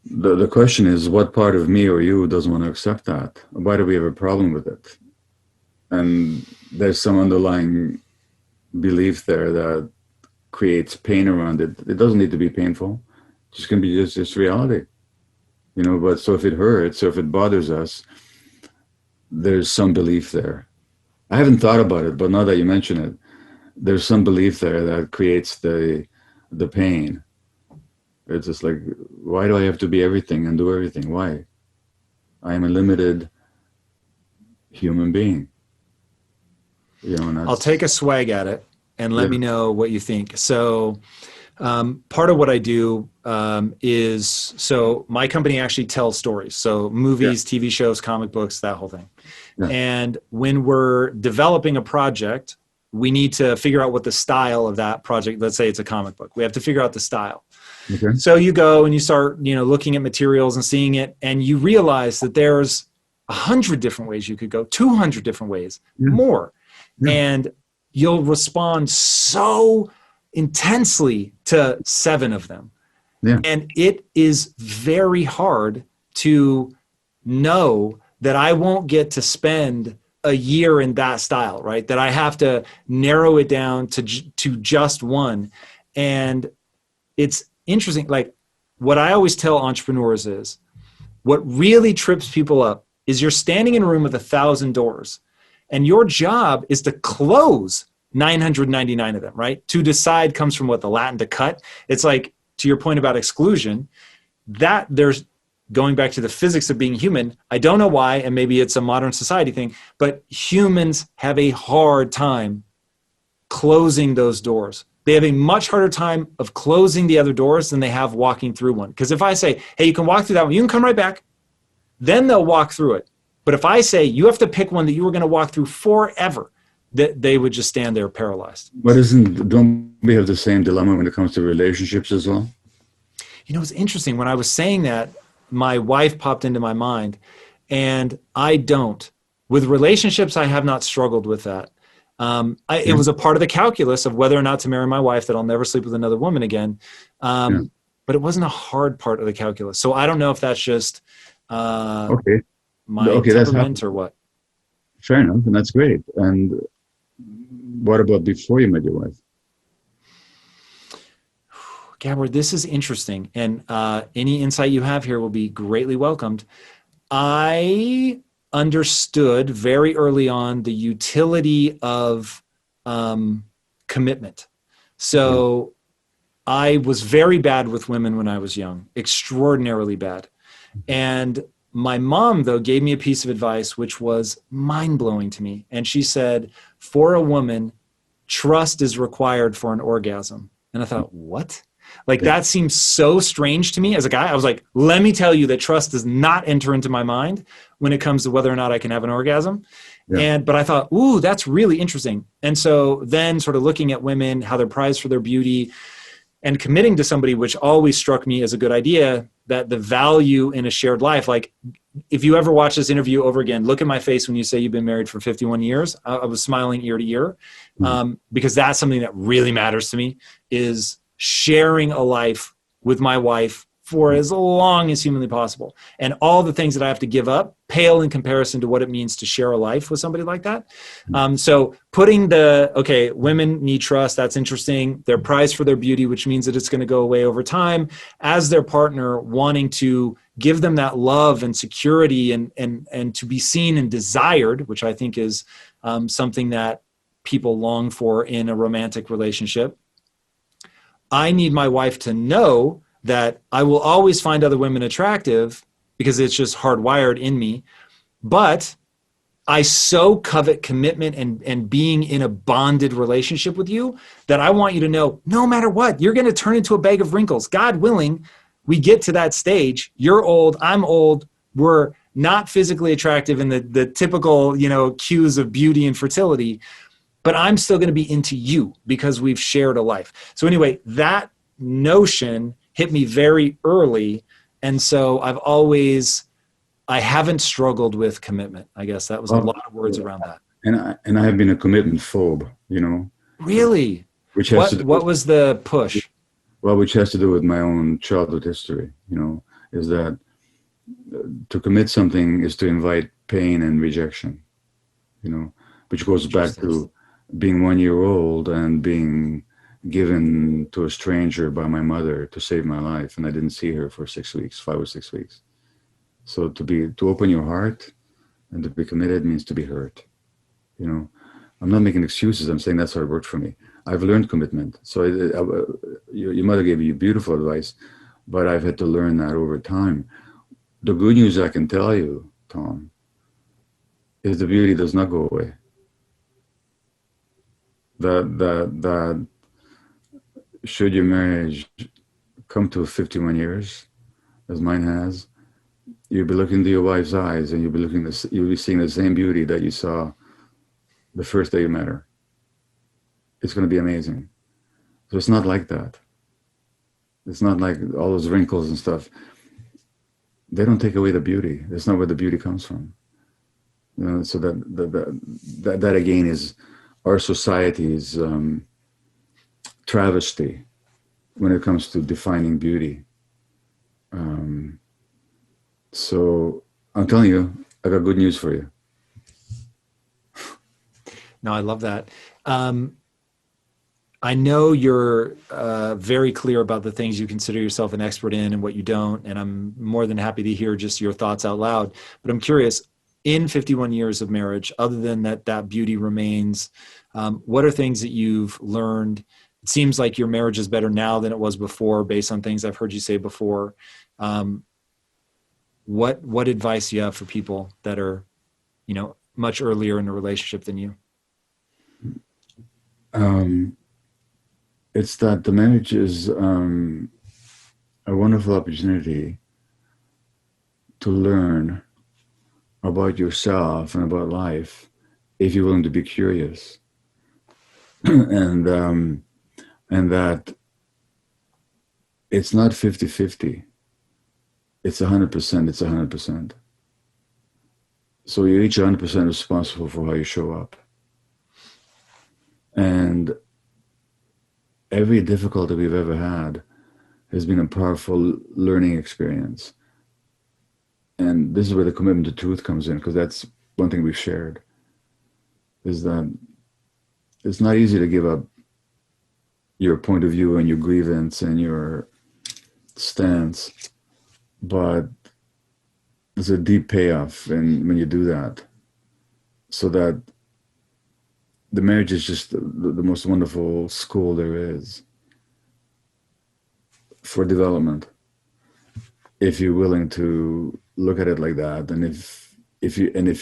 The question is, what part of me or you doesn't want to accept that? Why do we have a problem with it? And there's some underlying belief there that creates pain around it. It doesn't need to be painful. It's just going to be just reality. You know, but so if it hurts or if it bothers us, there's some belief there. I haven't thought about it, but now that you mention it, there's some belief there that creates the pain. It's just like, why do I have to be everything and do everything? Why? I am a limited human being. You know, and I'll take a swag at it and let yeah, me know what you think. So part of what I do is, so my company actually tells stories. So yeah, movies, TV shows, comic books, that whole thing. yeah. And when we're developing a project, we need to figure out what the style of that project, let's say it's a comic book. We have to figure out the style. Okay. So you go and you start, looking at materials and seeing it, and you realize that there's 100 different ways you could go, 200 different ways, Yeah, more. yeah, And you'll respond so intensely to 7 of them. yeah, And it is very hard to know that I won't get to spend a year in that style, right? That I have to narrow it down to just one. And it's interesting. Like, what I always tell entrepreneurs is, what really trips people up is you're standing in a room with 1,000 doors, and your job is to close 999 of them, right? To decide comes from what? The Latin to cut. It's like, to your point about exclusion, that there's, going back to the physics of being human, I don't know why, and maybe it's a modern society thing, but humans have a hard time closing those doors. They have a much harder time of closing the other doors than they have walking through one. Because if I say, hey, you can walk through that one, you can come right back, then they'll walk through it. But if I say, you have to pick one that you were going to walk through forever, that they would just stand there paralyzed. But don't we have the same dilemma when it comes to relationships as well? It's interesting. When I was saying that, my wife popped into my mind, and I don't. With relationships, I have not struggled with that. It was a part of the calculus of whether or not to marry my wife, that I'll never sleep with another woman again. But it wasn't a hard part of the calculus. So I don't know if that's just Okay. my Okay, that's temperament or what. fair enough, and that's great. And what about before you met your wife? Gabor, this is interesting. And any insight you have here will be greatly welcomed. I understood very early on the utility of commitment. So I was very bad with women when I was young, extraordinarily bad. And my mom, though, gave me a piece of advice which was mind-blowing to me. And she said, for a woman, trust is required for an orgasm. And I thought, what? Like, that seems so strange to me as a guy. I was like, let me tell you that trust does not enter into my mind when it comes to whether or not I can have an orgasm. Yeah. But I thought, ooh, that's really interesting. And so then sort of looking at women, how they're prized for their beauty, and committing to somebody, which always struck me as a good idea, that the value in a shared life, like, if you ever watch this interview over again, look at my face when you say you've been married for 51 years. I was smiling ear to ear, because that's something that really matters to me, is sharing a life with my wife for as long as humanly possible. And all the things that I have to give up pale in comparison to what it means to share a life with somebody like that. So putting women need trust. That's interesting. They're prized for their beauty, which means that it's going to go away over time, as their partner wanting to give them that love and security and to be seen and desired, which I think is something that people long for in a romantic relationship. I need my wife to know that I will always find other women attractive because it's just hardwired in me. But I so covet commitment and being in a bonded relationship with you that I want you to know, no matter what, you're going to turn into a bag of wrinkles. God willing, we get to that stage. You're old, I'm old. We're not physically attractive in the typical, cues of beauty and fertility. But I'm still going to be into you because we've shared a life. So anyway, that notion hit me very early. And so I haven't struggled with commitment. I guess that was a lot of words around that. And I have been a commitment phobe, Really? which has What was the push? Well, which has to do with my own childhood history, is that to commit something is to invite pain and rejection, which goes back to being 1 year old and being given to a stranger by my mother to save my life. And I didn't see her for 6 weeks, 5 or 6 weeks. So to open your heart and to be committed means to be hurt. I'm not making excuses. I'm saying that's how it worked for me. I've learned commitment. So your mother gave you beautiful advice, but I've had to learn that over time. The good news I can tell you Tom, is the beauty does not go away. That should your marriage come to 51 years, as mine has, you'll be looking into your wife's eyes and you'll be seeing the same beauty that you saw the first day you met her. It's going to be amazing. So it's not like that. It's not like all those wrinkles and stuff. They don't take away the beauty. That's not where the beauty comes from. So that again is our society's travesty when it comes to defining beauty. So I'm telling you, I got good news for you. No, I love that. I know you're very clear about the things you consider yourself an expert in and what you don't, and I'm more than happy to hear just your thoughts out loud. But I'm curious, in 51 years of marriage, other than that beauty remains, what are things that you've learned? It seems like your marriage is better now than it was before, based on things I've heard you say before. What advice do you have for people that are, much earlier in a relationship than you? It's that the marriage is a wonderful opportunity to learn about yourself and about life if you're willing to be curious. and that it's not 50-50. It's 100%. It's 100%. So you're each 100% responsible for how you show up. And every difficulty we've ever had has been a powerful learning experience. And this is where the commitment to truth comes in, because that's one thing we've shared, is that it's not easy to give up your point of view and your grievance and your stance, but there's a deep payoff when you do that, so that the marriage is just the most wonderful school there is for development, if you're willing to look at it like that, and if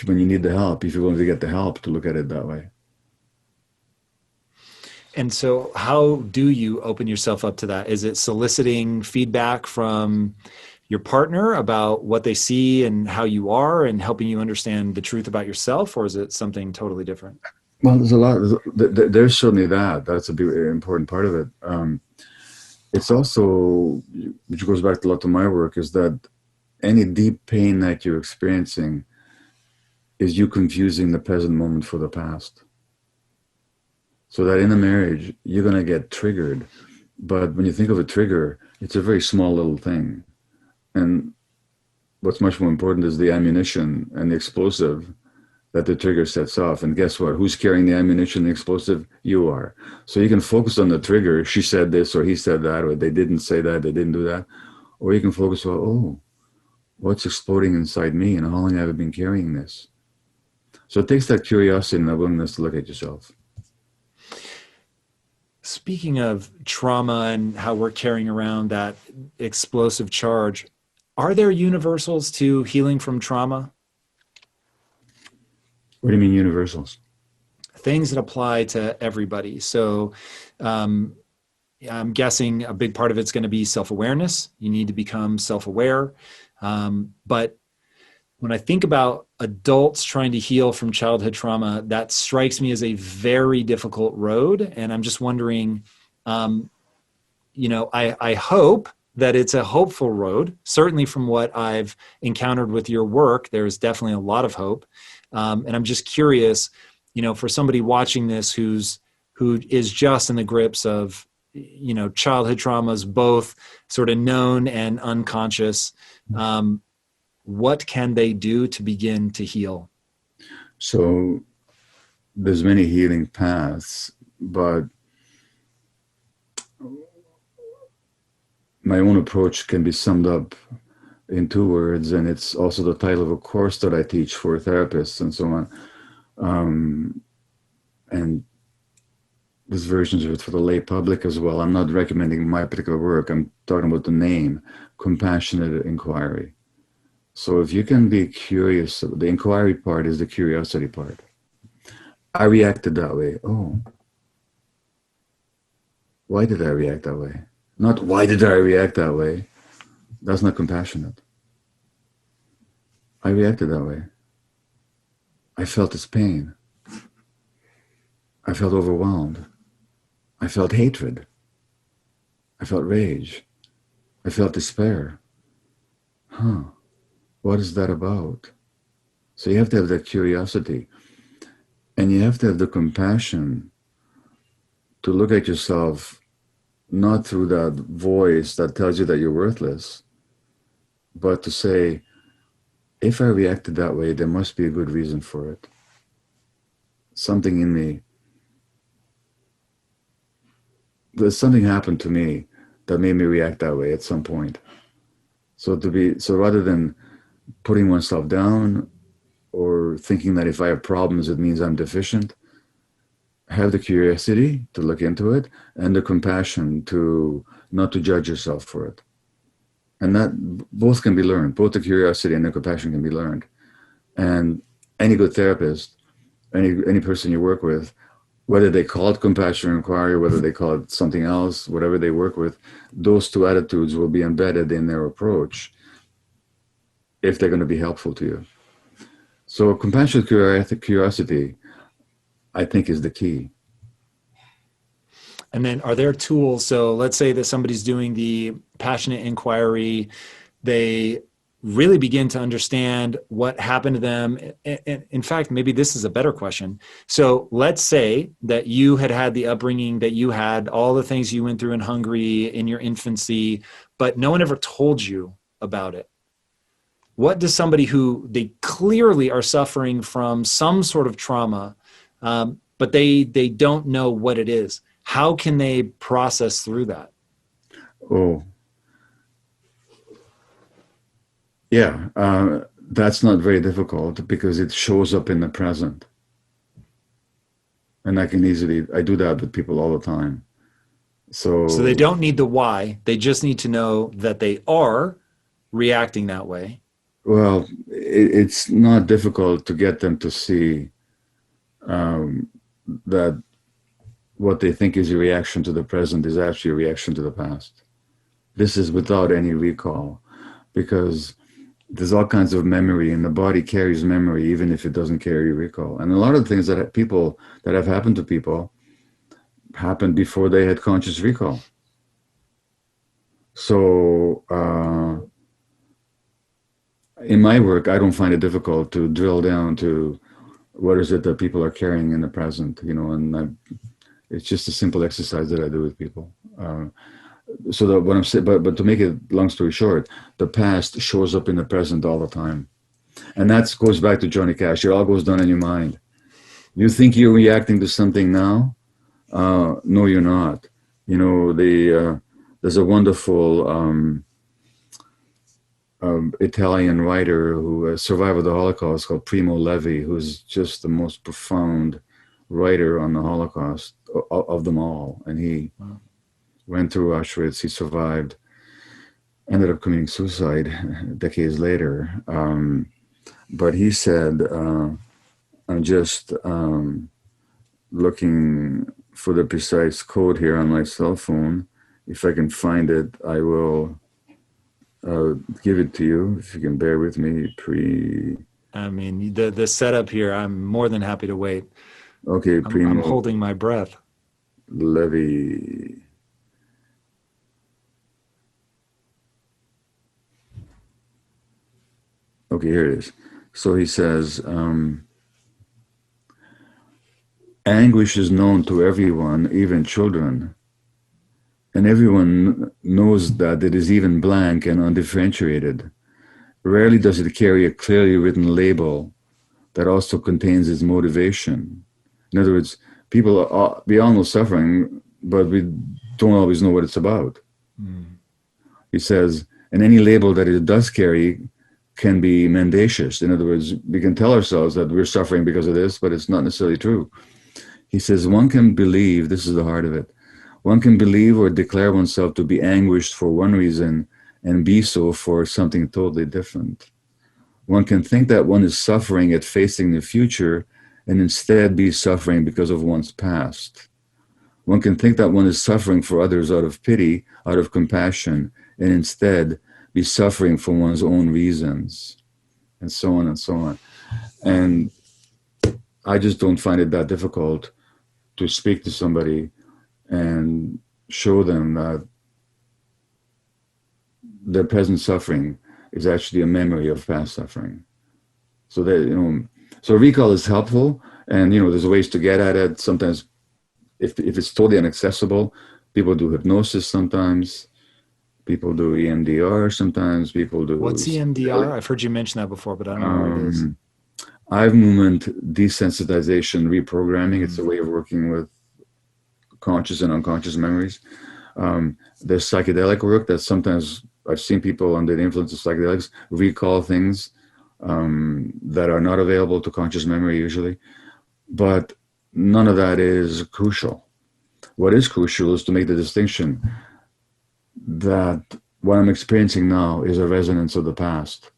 when you need the help, if you're willing to get the help to look at it that way. And so how do you open yourself up to that? Is it soliciting feedback from your partner about what they see and how you are and helping you understand the truth about yourself, or is it something totally different? Well, there's a lot. There's certainly that. That's a very important part of it. It's also, which goes back to a lot of my work, is that any deep pain that you're experiencing is you confusing the present moment for the past. So that in a marriage, you're going to get triggered. But when you think of a trigger, it's a very small little thing. And what's much more important is the ammunition and the explosive that the trigger sets off. And guess what? Who's carrying the ammunition, the explosive? You are. So you can focus on the trigger. She said this, or he said that, or they didn't say that, they didn't do that. Or you can focus on, oh, what's exploding inside me, and how long have I been carrying this? So it takes that curiosity and that willingness to look at yourself. Speaking of trauma and how we're carrying around that explosive charge, are there universals to healing from trauma? What do you mean universals? Things that apply to everybody. So I'm guessing a big part of it's going to be self-awareness. You need to become self-aware. But when I think about adults trying to heal from childhood trauma, that strikes me as a very difficult road. And I'm just wondering, I hope that it's a hopeful road. Certainly from what I've encountered with your work, there's definitely a lot of hope. And I'm just curious, for somebody watching this who is just in the grips of, childhood traumas, both sort of known and unconscious, what can they do to begin to heal? So there's many healing paths, but my own approach can be summed up in 2 words, and it's also the title of a course that I teach for therapists and so on. And there's versions of it for the lay public as well. I'm not recommending my particular work. I'm talking about the name, compassionate inquiry. So if you can be curious, the inquiry part is the curiosity part. I reacted that way. Oh, why did I react that way? Not why did I react that way? That's not compassionate. I reacted that way. I felt its pain. I felt overwhelmed. I felt hatred. I felt rage. I felt despair. What is that about? So you have to have that curiosity, and you have to have the compassion to look at yourself not through that voice that tells you that you're worthless, but to say, if I reacted that way, there must be a good reason for it. Something in me, there's something happened to me that made me react that way at some point. So rather than putting oneself down or thinking that if I have problems, it means I'm deficient, have the curiosity to look into it and the compassion to not to judge yourself for it. And that both can be learned. Both the curiosity and the compassion can be learned. And any good therapist, any person you work with, whether they call it compassion or inquiry, whether they call it something else, whatever they work with, those two attitudes will be embedded in their approach if they're going to be helpful to you. So compassionate curiosity, I think, is the key. And then are there tools? So let's say that somebody's doing the passionate inquiry, they really begin to understand what happened to them. In fact, maybe this is a better question. So let's say that you had the upbringing that you had, all the things you went through in Hungary in your infancy, but no one ever told you about it. What does somebody who they clearly are suffering from some sort of trauma, but they don't know what it is? How can they process through that? Oh, yeah, that's not very difficult because it shows up in the present. And I do that with people all the time. So they don't need the why, they just need to know that they are reacting that way. Well, it's not difficult to get them to see that what they think is a reaction to the present is actually a reaction to the past. This is without any recall, because there's all kinds of memory, and the body carries memory even if it doesn't carry recall. And a lot of things that have happened to people happened before they had conscious recall. So in my work, I don't find it difficult to drill down to what is it that people are carrying in the present, and it's just a simple exercise that I do with people. So that what I'm saying, but to make it long story short, the past shows up in the present all the time. And that goes back to Johnny Cash. It all goes down in your mind. You think you're reacting to something now? No, you're not. There's a wonderful Italian writer who survived the Holocaust called Primo Levi, who's just the most profound writer on the Holocaust of them all. And he went through Auschwitz, he survived, ended up committing suicide decades later. But he said, I'm just looking for the precise code here on my cell phone. If I can find it, I will give it to you, if you can bear with me. I mean, the setup here, I'm more than happy to wait. Okay, I'm holding my breath. Levi. Okay, here it is. So he says, anguish is known to everyone, even children. And everyone knows that it is even blank and undifferentiated. Rarely does it carry a clearly written label that also contains its motivation. In other words, we all know suffering, but we don't always know what it's about. He says, and any label that it does carry can be mendacious. In other words, we can tell ourselves that we're suffering because of this, but it's not necessarily true. He says, one can believe, this is the heart of it, one can believe or declare oneself to be anguished for one reason and be so for something totally different. one can think that one is suffering at facing the future and instead be suffering because of one's past. One can think that one is suffering for others out of pity, out of compassion, and instead be suffering for one's own reasons, and so on and so on. And I just don't find it that difficult to speak to somebody and show them that their present suffering is actually a memory of past suffering. So that, so recall is helpful, and there's ways to get at it. Sometimes if it's totally inaccessible, people do hypnosis sometimes, people do EMDR sometimes, people do... What's EMDR? I've heard you mention that before, but I don't know what it is. Eye movement desensitization reprogramming. It's a way of working with conscious and unconscious memories. There's psychedelic work that sometimes I've seen people under the influence of psychedelics recall things that are not available to conscious memory usually, but none of that is crucial. What is crucial is to make the distinction that what I'm experiencing now is a resonance of the past.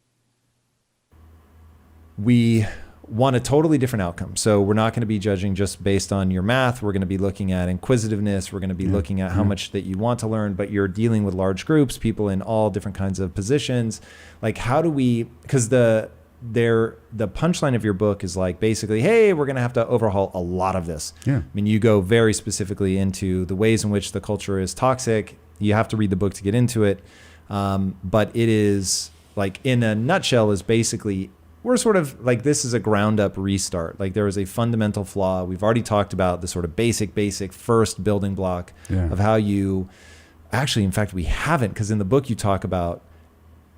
We want a totally different outcome. So we're not going to be judging just based on your math. We're going to be looking at inquisitiveness. We're going to be looking at how much that you want to learn, but you're dealing with large groups, people in all different kinds of positions. Like, how do we, because the punchline of your book is like, basically, hey, we're going to have to overhaul a lot of this. Yeah. I mean, you go very specifically into the ways in which the culture is toxic. You have to read the book to get into it. But it is, like, in a nutshell, is basically, we're sort of like, this is a ground up restart. Like, there is a fundamental flaw. We've already talked about the sort of basic first building block of how you actually, in fact, we haven't, because in the book you talk about,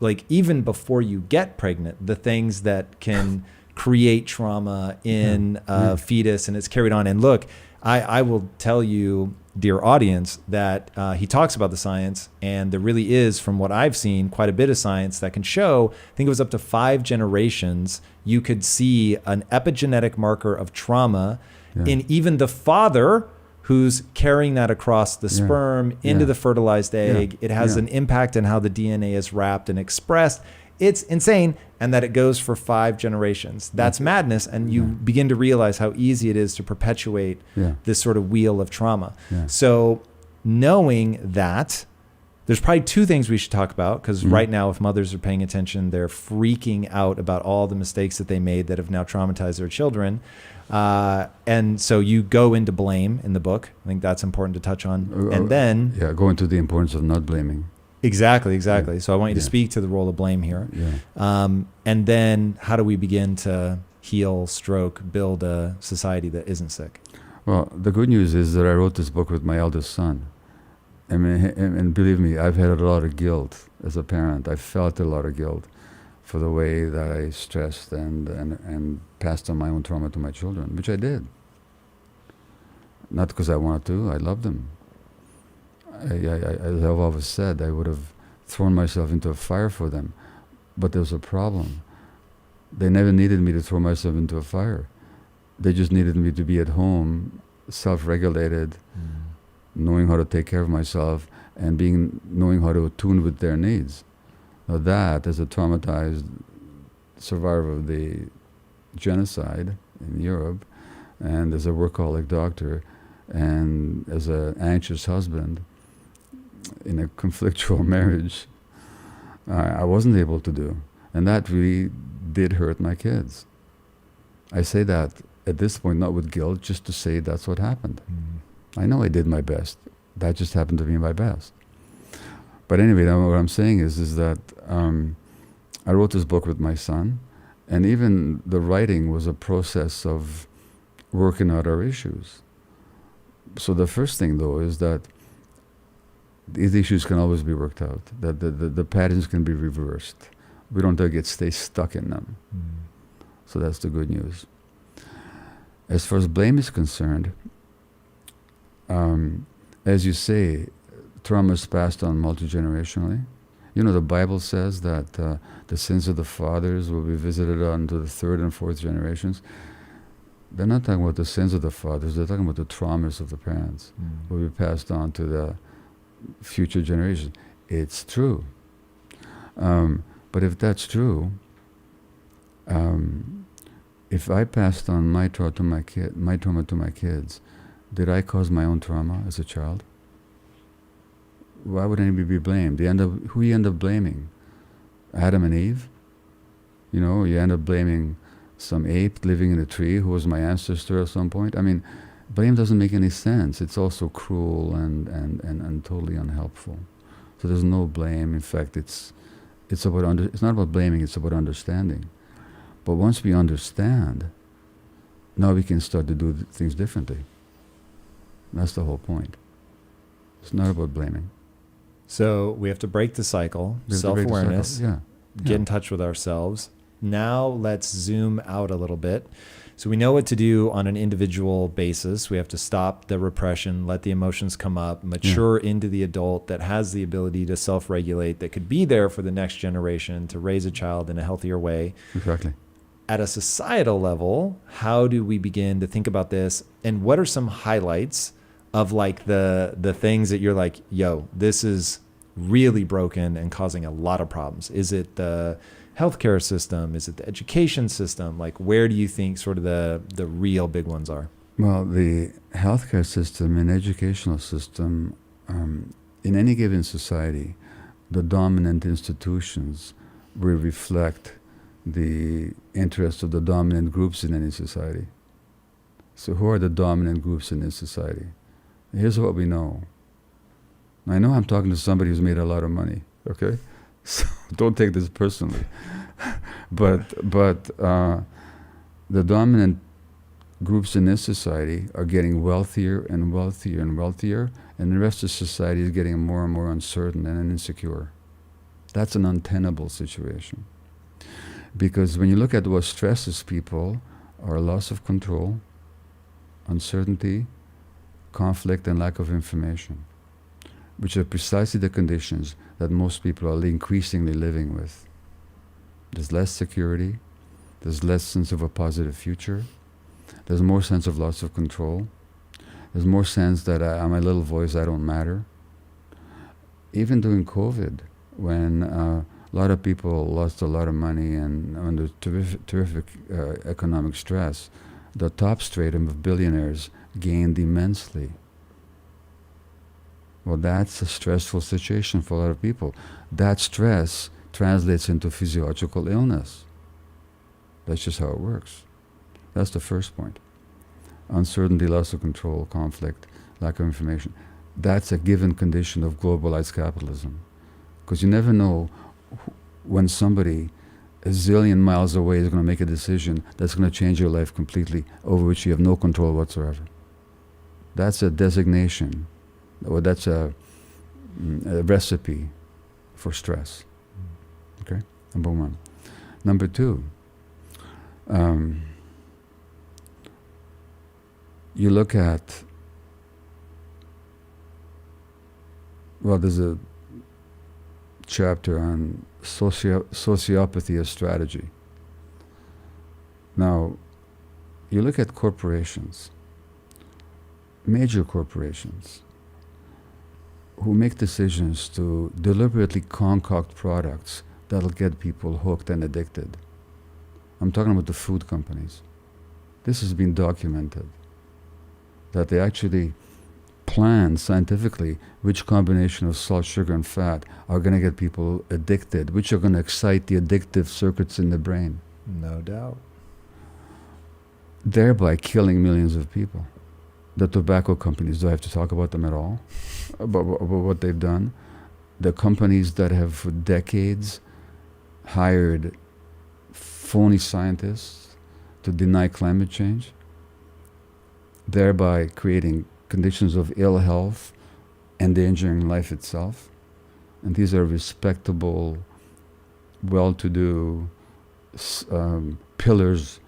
like, even before you get pregnant, the things that can create trauma in a fetus, and it's carried on. And look, I will tell you, dear audience, that he talks about the science, and there really is, from what I've seen, quite a bit of science that can show, I think it was up to 5 generations, you could see an epigenetic marker of trauma in even the father who's carrying that across the sperm into the fertilized egg. It has an impact on how the DNA is wrapped and expressed. It's insane. And that it goes for 5 generations. That's madness. And you begin to realize how easy it is to perpetuate this sort of wheel of trauma. So knowing that, there's probably 2 things we should talk about, because right now, if mothers are paying attention, they're freaking out about all the mistakes that they made that have now traumatized their children. And so you go into blame in the book. I think that's important to touch on. And then... go into the importance of not blaming. Exactly. So I want you to speak to the role of blame here. And then how do we begin to heal, stroke, build a society that isn't sick? Well, the good news is that I wrote this book with my eldest son. I mean, and believe me, I've had a lot of guilt as a parent. I felt a lot of guilt for the way that I stressed and passed on my own trauma to my children, which I did. Not because I wanted to, I loved them. As I've always said, I would have thrown myself into a fire for them. But there was a problem. They never needed me to throw myself into a fire. They just needed me to be at home, self-regulated, knowing how to take care of myself, and knowing how to attune with their needs. Now that, as a traumatized survivor of the genocide in Europe, and as a workaholic doctor, and as an anxious husband in a conflictual marriage, I wasn't able to do. And that really did hurt my kids. I say that at this point, not with guilt, just to say that's what happened. I know I did my best. That just happened to be my best. But anyway, what I'm saying is that I wrote this book with my son, and even the writing was a process of working out our issues. So the first thing, though, is that these issues can always be worked out, that the patterns can be reversed. We don't have to stay stuck in them. So that's the good news. As far as blame is concerned, as you say, trauma is passed on multi-generationally. You know, the Bible says that the sins of the fathers will be visited onto the 3rd and 4th generations. They're not talking about the sins of the fathers, they're talking about the traumas of the parents will be passed on to the future generations. It's true. But if that's true, If I passed on my trauma to my kids, did I cause my own trauma as a child? Why would anybody be blamed? Who you end up blaming? Adam and Eve? You know, you end up blaming some ape living in a tree who was my ancestor at some point. I mean, blame doesn't make any sense. It's also cruel and totally unhelpful. So there's no blame. In fact, it's not about blaming, it's about understanding. But once we understand, now we can start to do things differently. That's the whole point. It's not about blaming. So we have to break the cycle, self-awareness, get in touch with ourselves. Now let's zoom out a little bit. So we know what to do on an individual basis. We have to stop the repression, let the emotions come up, mature into the adult that has the ability to self-regulate, that could be there for the next generation to raise a child in a healthier way. Exactly. At a societal level, how do we begin to think about this? And what are some highlights of like the things that you're like, yo, this is really broken and causing a lot of problems? Is it the healthcare system? Is it the education system? Like, where do you think sort of the real big ones are? Well, the healthcare system and educational system, in any given society, the dominant institutions will reflect the interests of the dominant groups in any society. So who are the dominant groups in this society? Here's what we know. I know I'm talking to somebody who's made a lot of money, okay? So don't take this personally. but the dominant groups in this society are getting wealthier and wealthier and wealthier, and the rest of society is getting more and more uncertain and insecure. That's an untenable situation. Because when you look at what stresses people are loss of control, uncertainty, conflict, and lack of information, which are precisely the conditions that most people are increasingly living with. There's less security, there's less sense of a positive future, there's more sense of loss of control, there's more sense that I'm a little voice, I don't matter. Even during COVID, when a lot of people lost a lot of money and under terrific economic stress, the top stratum of billionaires gained immensely. Well, that's a stressful situation for a lot of people. That stress translates into physiological illness. That's just how it works. That's the first point. Uncertainty, loss of control, conflict, lack of information. That's a given condition of globalized capitalism. Because you never know when somebody a zillion miles away is going to make a decision that's going to change your life completely, over which you have no control whatsoever. That's a designation, or that's a recipe for stress. Okay, number one. Number two, you look at, well, there's a chapter on sociopathy as strategy. Now, you look at corporations, major corporations, who make decisions to deliberately concoct products that'll get people hooked and addicted. I'm talking about the food companies. This has been documented, that they actually plan scientifically which combination of salt, sugar, and fat are going to get people addicted, which are going to excite the addictive circuits in the brain. No doubt. Thereby killing millions of people. The tobacco companies, do I have to talk about them at all? About what they've done? The companies that have for decades hired phony scientists to deny climate change, thereby creating conditions of ill health, endangering life itself. And these are respectable, well-to-do pillars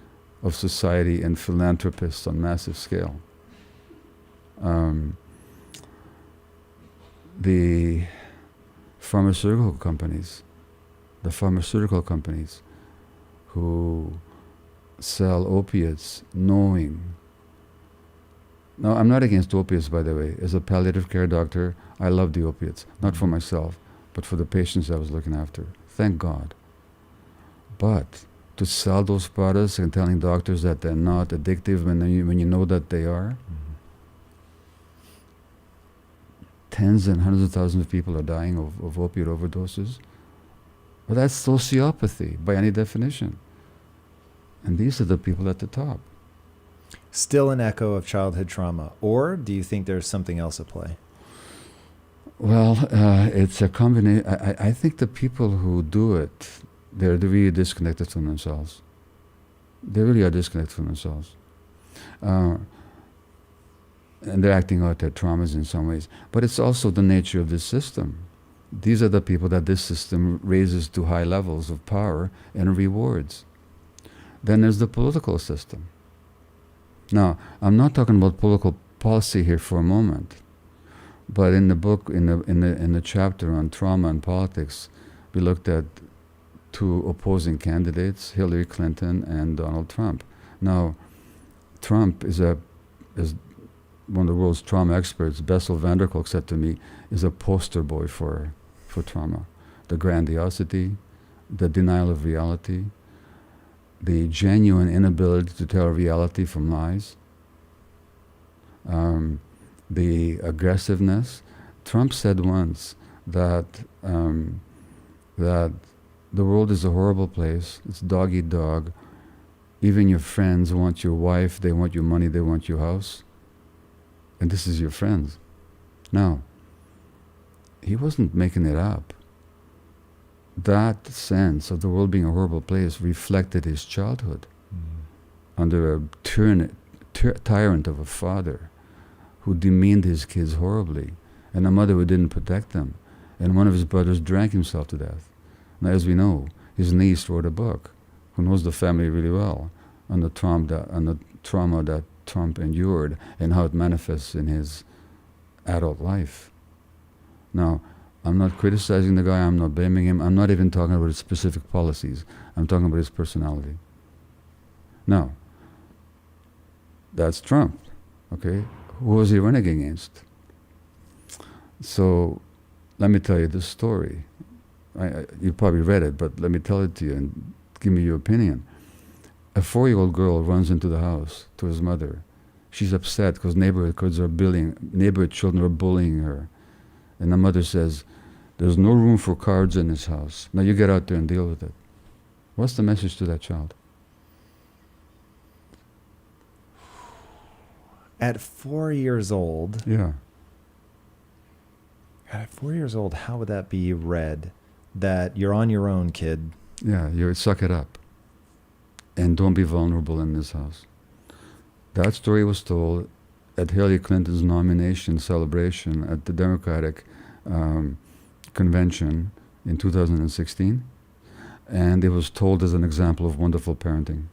of society and philanthropists on massive scale. The pharmaceutical companies who sell opiates knowing. Now, I'm not against opiates, by the way. As a palliative care doctor, I love the opiates. Not for myself, but for the patients I was looking after. Thank God. But to sell those products and telling doctors that they're not addictive when you know that they are. Tens and hundreds of thousands of people are dying of opiate overdoses. Well, that's sociopathy by any definition. And these are the people at the top. Still an echo of childhood trauma, or do you think there's something else at play? Well, it's a combination. I think the people who do it, they're really disconnected from themselves. They really are disconnected from themselves. And they're acting out their traumas in some ways. But it's also the nature of this system. These are the people that this system raises to high levels of power and rewards. Then there's the political system. Now, I'm not talking about political policy here for a moment, but in the book, in the chapter on trauma and politics, we looked at two opposing candidates, Hillary Clinton and Donald Trump. Now, Trump is one of the world's trauma experts. Bessel van der Kolk said to me, is a poster boy for trauma. The grandiosity, the denial of reality, the genuine inability to tell reality from lies, the aggressiveness. Trump said once that that the world is a horrible place. It's dog eat dog. Even your friends want your wife, they want your money, they want your house. And this is your friends. Now, he wasn't making it up. That sense of the world being a horrible place reflected his childhood under a tyrant of a father who demeaned his kids horribly, and a mother who didn't protect them, and one of his brothers drank himself to death. Now, as we know, his niece wrote a book, who knows the family really well, on the trauma that Trump endured and how it manifests in his adult life. Now, I'm not criticizing the guy, I'm not blaming him, I'm not even talking about his specific policies, I'm talking about his personality. Now, that's Trump, okay? Who was he running against? So, let me tell you this story. You probably read it, but let me tell it to you and give me your opinion. A 4-year-old girl runs into the house to his mother. She's upset because neighborhood children are bullying her. And the mother says, there's no room for cards in this house. Now you get out there and deal with it. What's the message to that child? At 4 years old, Yeah. at 4 years old, how would that be read? That you're on your own, kid. Yeah, you suck it up. And don't be vulnerable in this house. That story was told at Hillary Clinton's nomination celebration at the Democratic convention in 2016. And it was told as an example of wonderful parenting.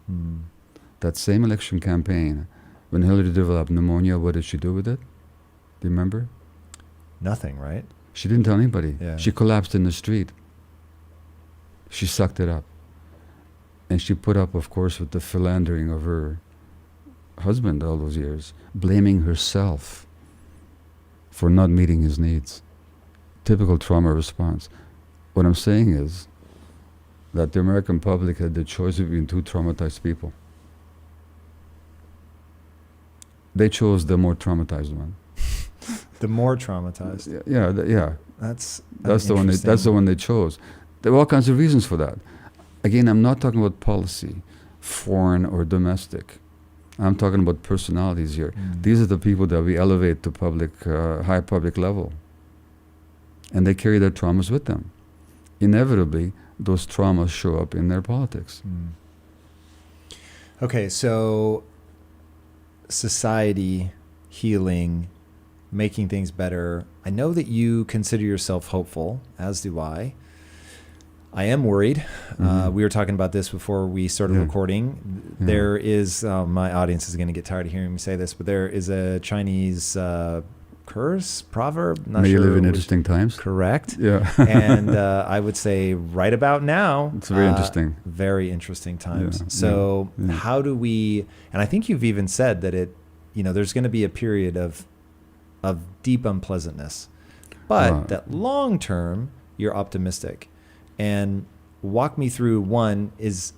That same election campaign, when Hillary developed pneumonia, what did she do with it? Do you remember? Nothing, right? She didn't tell anybody. Yeah. She collapsed in the street. She sucked it up. And she put up, of course, with the philandering of her husband all those years, blaming herself for not meeting his needs. Typical trauma response. What I'm saying is that the American public had the choice between two traumatized people. They chose the more traumatized one. The more traumatized. Yeah. That's the one they chose. There were all kinds of reasons for that. Again, I'm not talking about policy, foreign or domestic. I'm talking about personalities here. These are the people that we elevate to high public level. And they carry their traumas with them. Inevitably, those traumas show up in their politics. Okay, so society, healing, making things better. I know that you consider yourself hopeful, as do I. I am worried. We were talking about this before we started recording. Yeah. There is, my audience is going to get tired of hearing me say this, but there is a Chinese curse, proverb. Not May sure you live in which- interesting times. Correct. Yeah. And I would say right about now. It's very interesting. Very interesting times. Yeah, So yeah. how do we, and I think you've even said that there's going to be a period of deep unpleasantness, but that long term, you're optimistic. And walk me through, one, is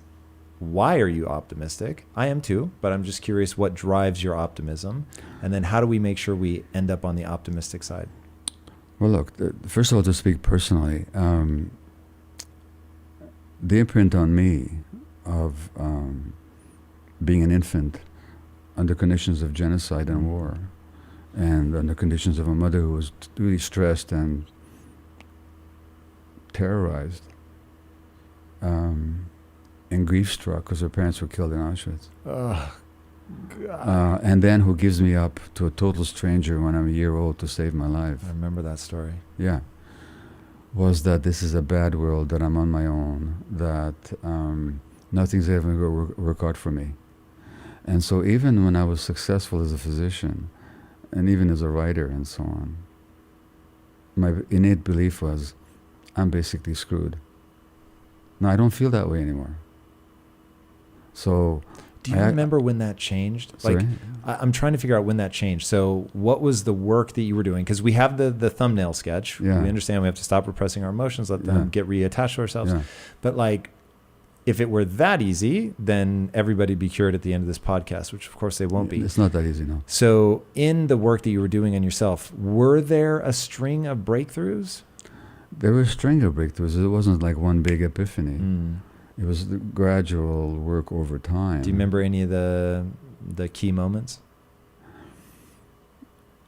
why are you optimistic? I am too, but I'm just curious what drives your optimism. And then how do we make sure we end up on the optimistic side? Well, look, first of all, to speak personally, the imprint on me of being an infant under conditions of genocide and war, and under conditions of a mother who was really stressed and terrorized, and grief-struck because her parents were killed in Auschwitz. And then who gives me up to a total stranger when I'm a year old to save my life. I remember that story. Yeah. Was that this is a bad world, that I'm on my own, that nothing's ever going to work out for me. And so even when I was successful as a physician, and even as a writer and so on, my innate belief was, I'm basically screwed. Now, I don't feel that way anymore. So... Do you remember when that changed? Sorry? Like, I'm trying to figure out when that changed. So what was the work that you were doing? Because we have the thumbnail sketch. Yeah. We understand we have to stop repressing our emotions, let them get reattached to ourselves. Yeah. But like, if it were that easy, then everybody'd be cured at the end of this podcast, which of course they won't be. It's not that easy, no. So in the work that you were doing on yourself, were there a string of breakthroughs? There were a string of breakthroughs. It wasn't like one big epiphany. It was the gradual work over time. Do you remember any of the key moments?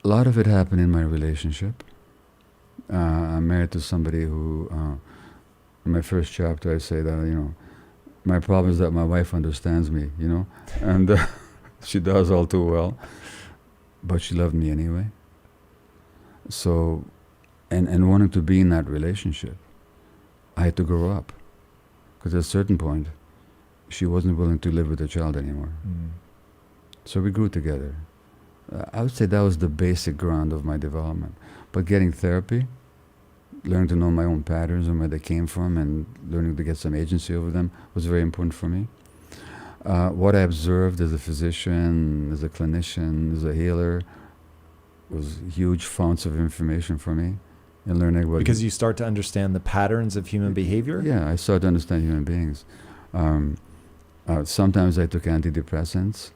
A lot of it happened in my relationship. I'm married to somebody who, in my first chapter, I say that, my problem is that my wife understands me, and she does all too well, but she loved me anyway. So, and wanting to be in that relationship, I had to grow up. Because at a certain point, she wasn't willing to live with the child anymore. So we grew together. I would say that was the basic ground of my development. But getting therapy, learning to know my own patterns and where they came from, and learning to get some agency over them was very important for me. What I observed as a physician, as a clinician, as a healer, was huge founts of information for me. And learning about because you start to understand the patterns of human behavior? Yeah, I started to understand human beings. Sometimes I took antidepressants.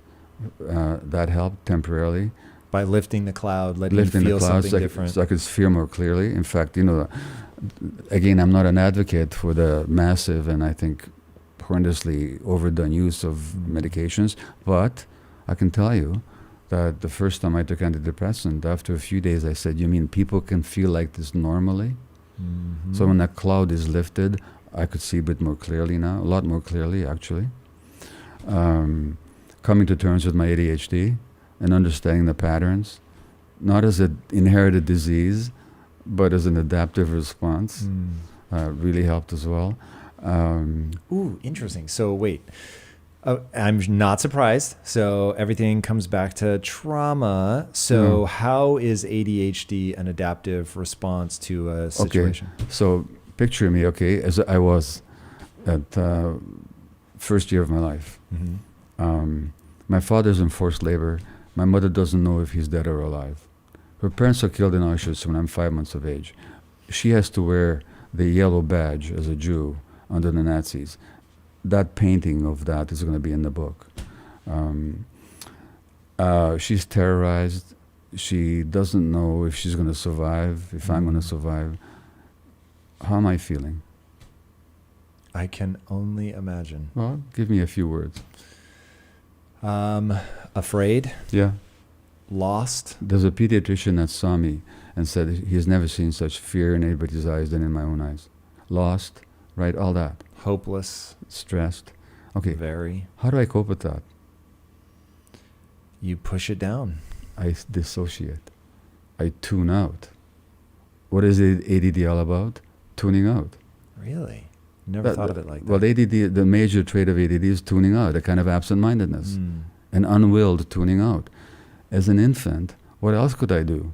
That helped temporarily. By lifting the cloud, letting you feel something different. So I could feel more clearly. In fact, again, I'm not an advocate for the massive and I think horrendously overdone use of medications, but I can tell you that the first time I took antidepressant, after a few days I said, you mean people can feel like this normally? So when that cloud is lifted, I could see a bit more clearly now, a lot more clearly actually. Coming to terms with my ADHD and understanding the patterns, not as an inherited disease, but as an adaptive response, really helped as well. Ooh, interesting. So wait. I'm not surprised. So everything comes back to trauma. So how is ADHD an adaptive response to a situation? Okay. So picture me, as I was at first year of my life. My father's in forced labor. My mother doesn't know if he's dead or alive. Her parents are killed in Auschwitz when I'm 5 months of age. She has to wear the yellow badge as a Jew under the Nazis. That painting of that is going to be in the book. She's terrorized. She doesn't know if she's going to survive, if I'm going to survive. How am I feeling? I can only imagine. Well, give me a few words. Afraid. Yeah. Lost. There's a pediatrician that saw me and said he's never seen such fear in anybody's eyes than in my own eyes. Lost, right? All that. Hopeless. Stressed. Okay. Very. How do I cope with that? You push it down. I dissociate. I tune out. What is ADD all about? Tuning out. Really? Never thought of it like that. Well, ADD, the major trait of ADD is tuning out, a kind of absent-mindedness, an unwilled tuning out. As an infant, what else could I do?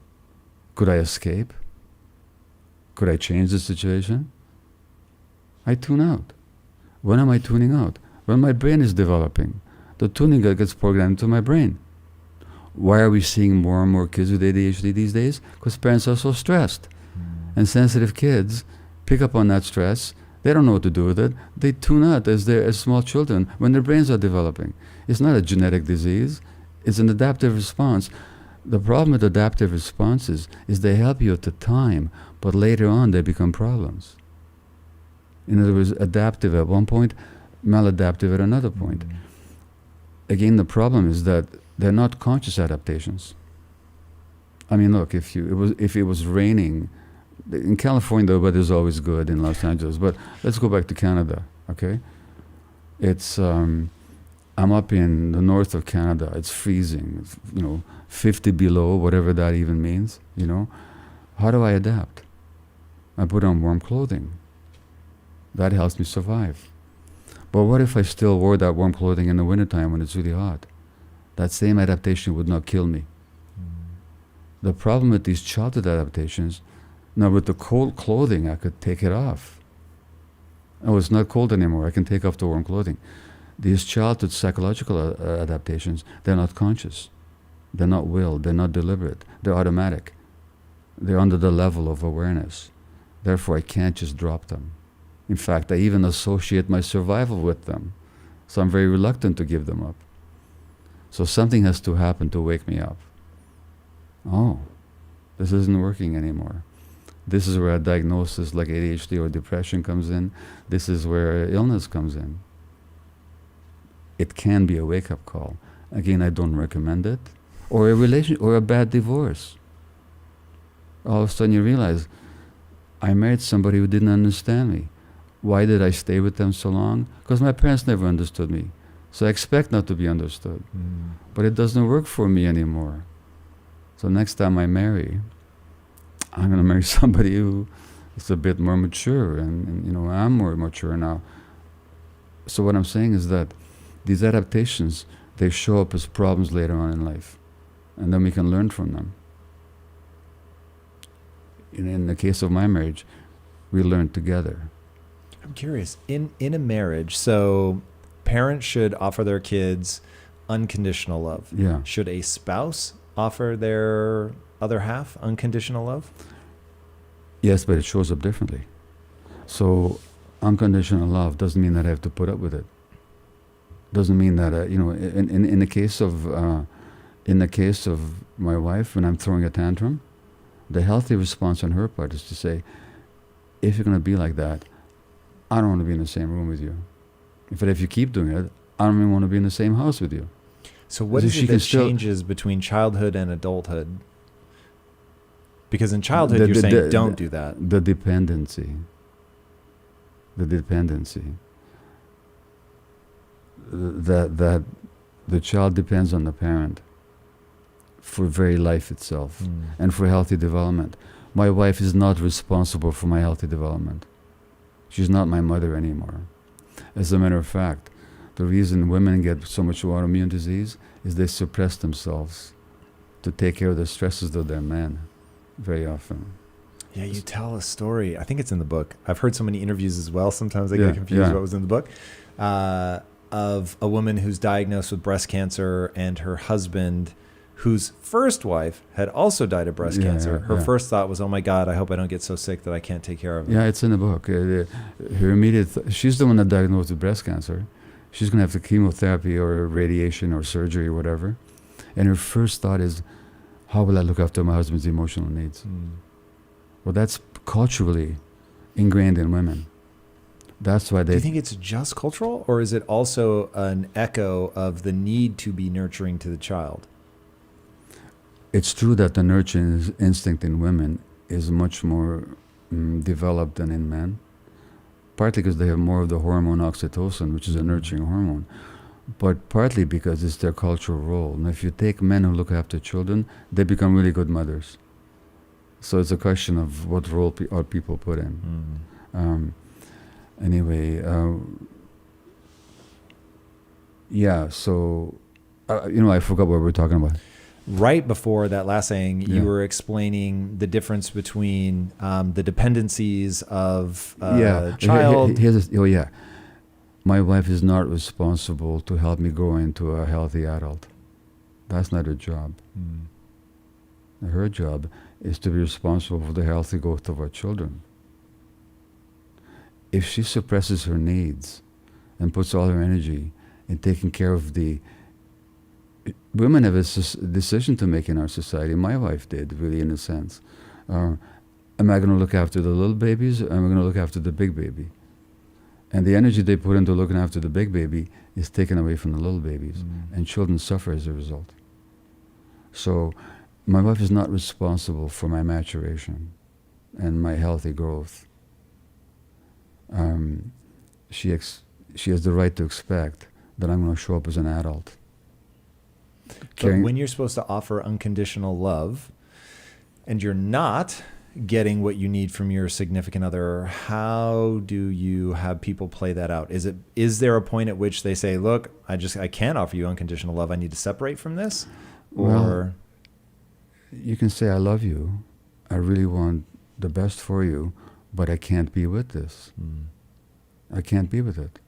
Could I escape? Could I change the situation? I tune out. When am I tuning out? When my brain is developing. The tuning gets programmed into my brain. Why are we seeing more and more kids with ADHD these days? Because parents are so stressed. And sensitive kids pick up on that stress They don't know what to do with it. They tune out as small children when their brains are developing. It's not a genetic disease. It's an adaptive response. The problem with adaptive responses is they help you at the time, but later on they become problems. In other words, adaptive at one point, maladaptive at another point. Again, the problem is that they're not conscious adaptations. I mean, look, if it was raining, in California the weather's always good in Los Angeles, but let's go back to Canada, okay? It's I'm up in the north of Canada. It's freezing, 50 below, whatever that even means, How do I adapt? I put on warm clothing. That helps me survive. But what if I still wore that warm clothing in the wintertime when it's really hot? That same adaptation would not kill me. The problem with these childhood adaptations, now with the cold clothing, I could take it off. Oh, it's not cold anymore. I can take off the warm clothing. These childhood psychological adaptations, they're not conscious. They're not willed. They're not deliberate. They're automatic. They're under the level of awareness. Therefore, I can't just drop them. In fact, I even associate my survival with them. So I'm very reluctant to give them up. So something has to happen to wake me up. Oh, this isn't working anymore. This is where a diagnosis like ADHD or depression comes in. This is where illness comes in. It can be a wake-up call. Again, I don't recommend it. Or a relation, or a bad divorce. All of a sudden you realize, I married somebody who didn't understand me. Why did I stay with them so long? Because my parents never understood me. So I expect not to be understood. But it doesn't work for me anymore. So next time I marry, I'm going to marry somebody who is a bit more mature, and I'm more mature now. So what I'm saying is that these adaptations, they show up as problems later on in life, and then we can learn from them. In the case of my marriage, we learned together. I'm curious, in a marriage, so parents should offer their kids unconditional love. Yeah. Should a spouse offer their other half unconditional love? Yes, but it shows up differently. So unconditional love doesn't mean that I have to put up with it. Doesn't mean that in the case of my wife, when I'm throwing a tantrum, the healthy response on her part is to say, if you're going to be like that, I don't want to be in the same room with you. But if you keep doing it, I don't even want to be in the same house with you. So what is it that changes between childhood and adulthood? Because in childhood, you're saying don't do that. The dependency. That the child depends on the parent for very life itself and for healthy development. My wife is not responsible for my healthy development. She's not my mother anymore. As a matter of fact, the reason women get so much autoimmune disease is they suppress themselves to take care of the stresses of their men very often. Yeah, you tell a story. I think it's in the book. I've heard so many interviews as well. Sometimes I get confused what was in the book. Of a woman who's diagnosed with breast cancer, and her husband, whose first wife had also died of breast cancer. Her first thought was, oh my God, I hope I don't get so sick that I can't take care of it. Yeah, it's in the book. Her immediate she's the one that diagnosed with breast cancer. She's going to have the chemotherapy or radiation or surgery or whatever. And her first thought is, how will I look after my husband's emotional needs? Well, that's culturally ingrained in women. That's why they... Do you think it's just cultural, or is it also an echo of the need to be nurturing to the child? It's true that the nurturing instinct in women is much more developed than in men, partly because they have more of the hormone oxytocin, which is a nurturing hormone, but partly because it's their cultural role. And if you take men who look after children, they become really good mothers. So it's a question of what role our people put in. Anyway, so, I forgot what we were talking about. Right before that last saying, you were explaining the difference between the dependencies of a child. My wife is not responsible to help me grow into a healthy adult. That's not her job. Her job is to be responsible for the healthy growth of our children. if she suppresses her needs and puts all her energy in taking care of the women have a decision to make in our society. My wife did, really, in a sense. Am I going to look after the little babies, or am I going to look after the big baby? And the energy they put into looking after the big baby is taken away from the little babies, and children suffer as a result. So my wife is not responsible for my maturation and my healthy growth. She has the right to expect that I'm going to show up as an adult. But when you're supposed to offer unconditional love and you're not getting what you need from your significant other, how do you have people play that out? Is there a point at which they say, look, I can't offer you unconditional love. I need to separate from this? Or Well, you can say, I love you. I really want the best for you, but I can't be with this. I can't be with it.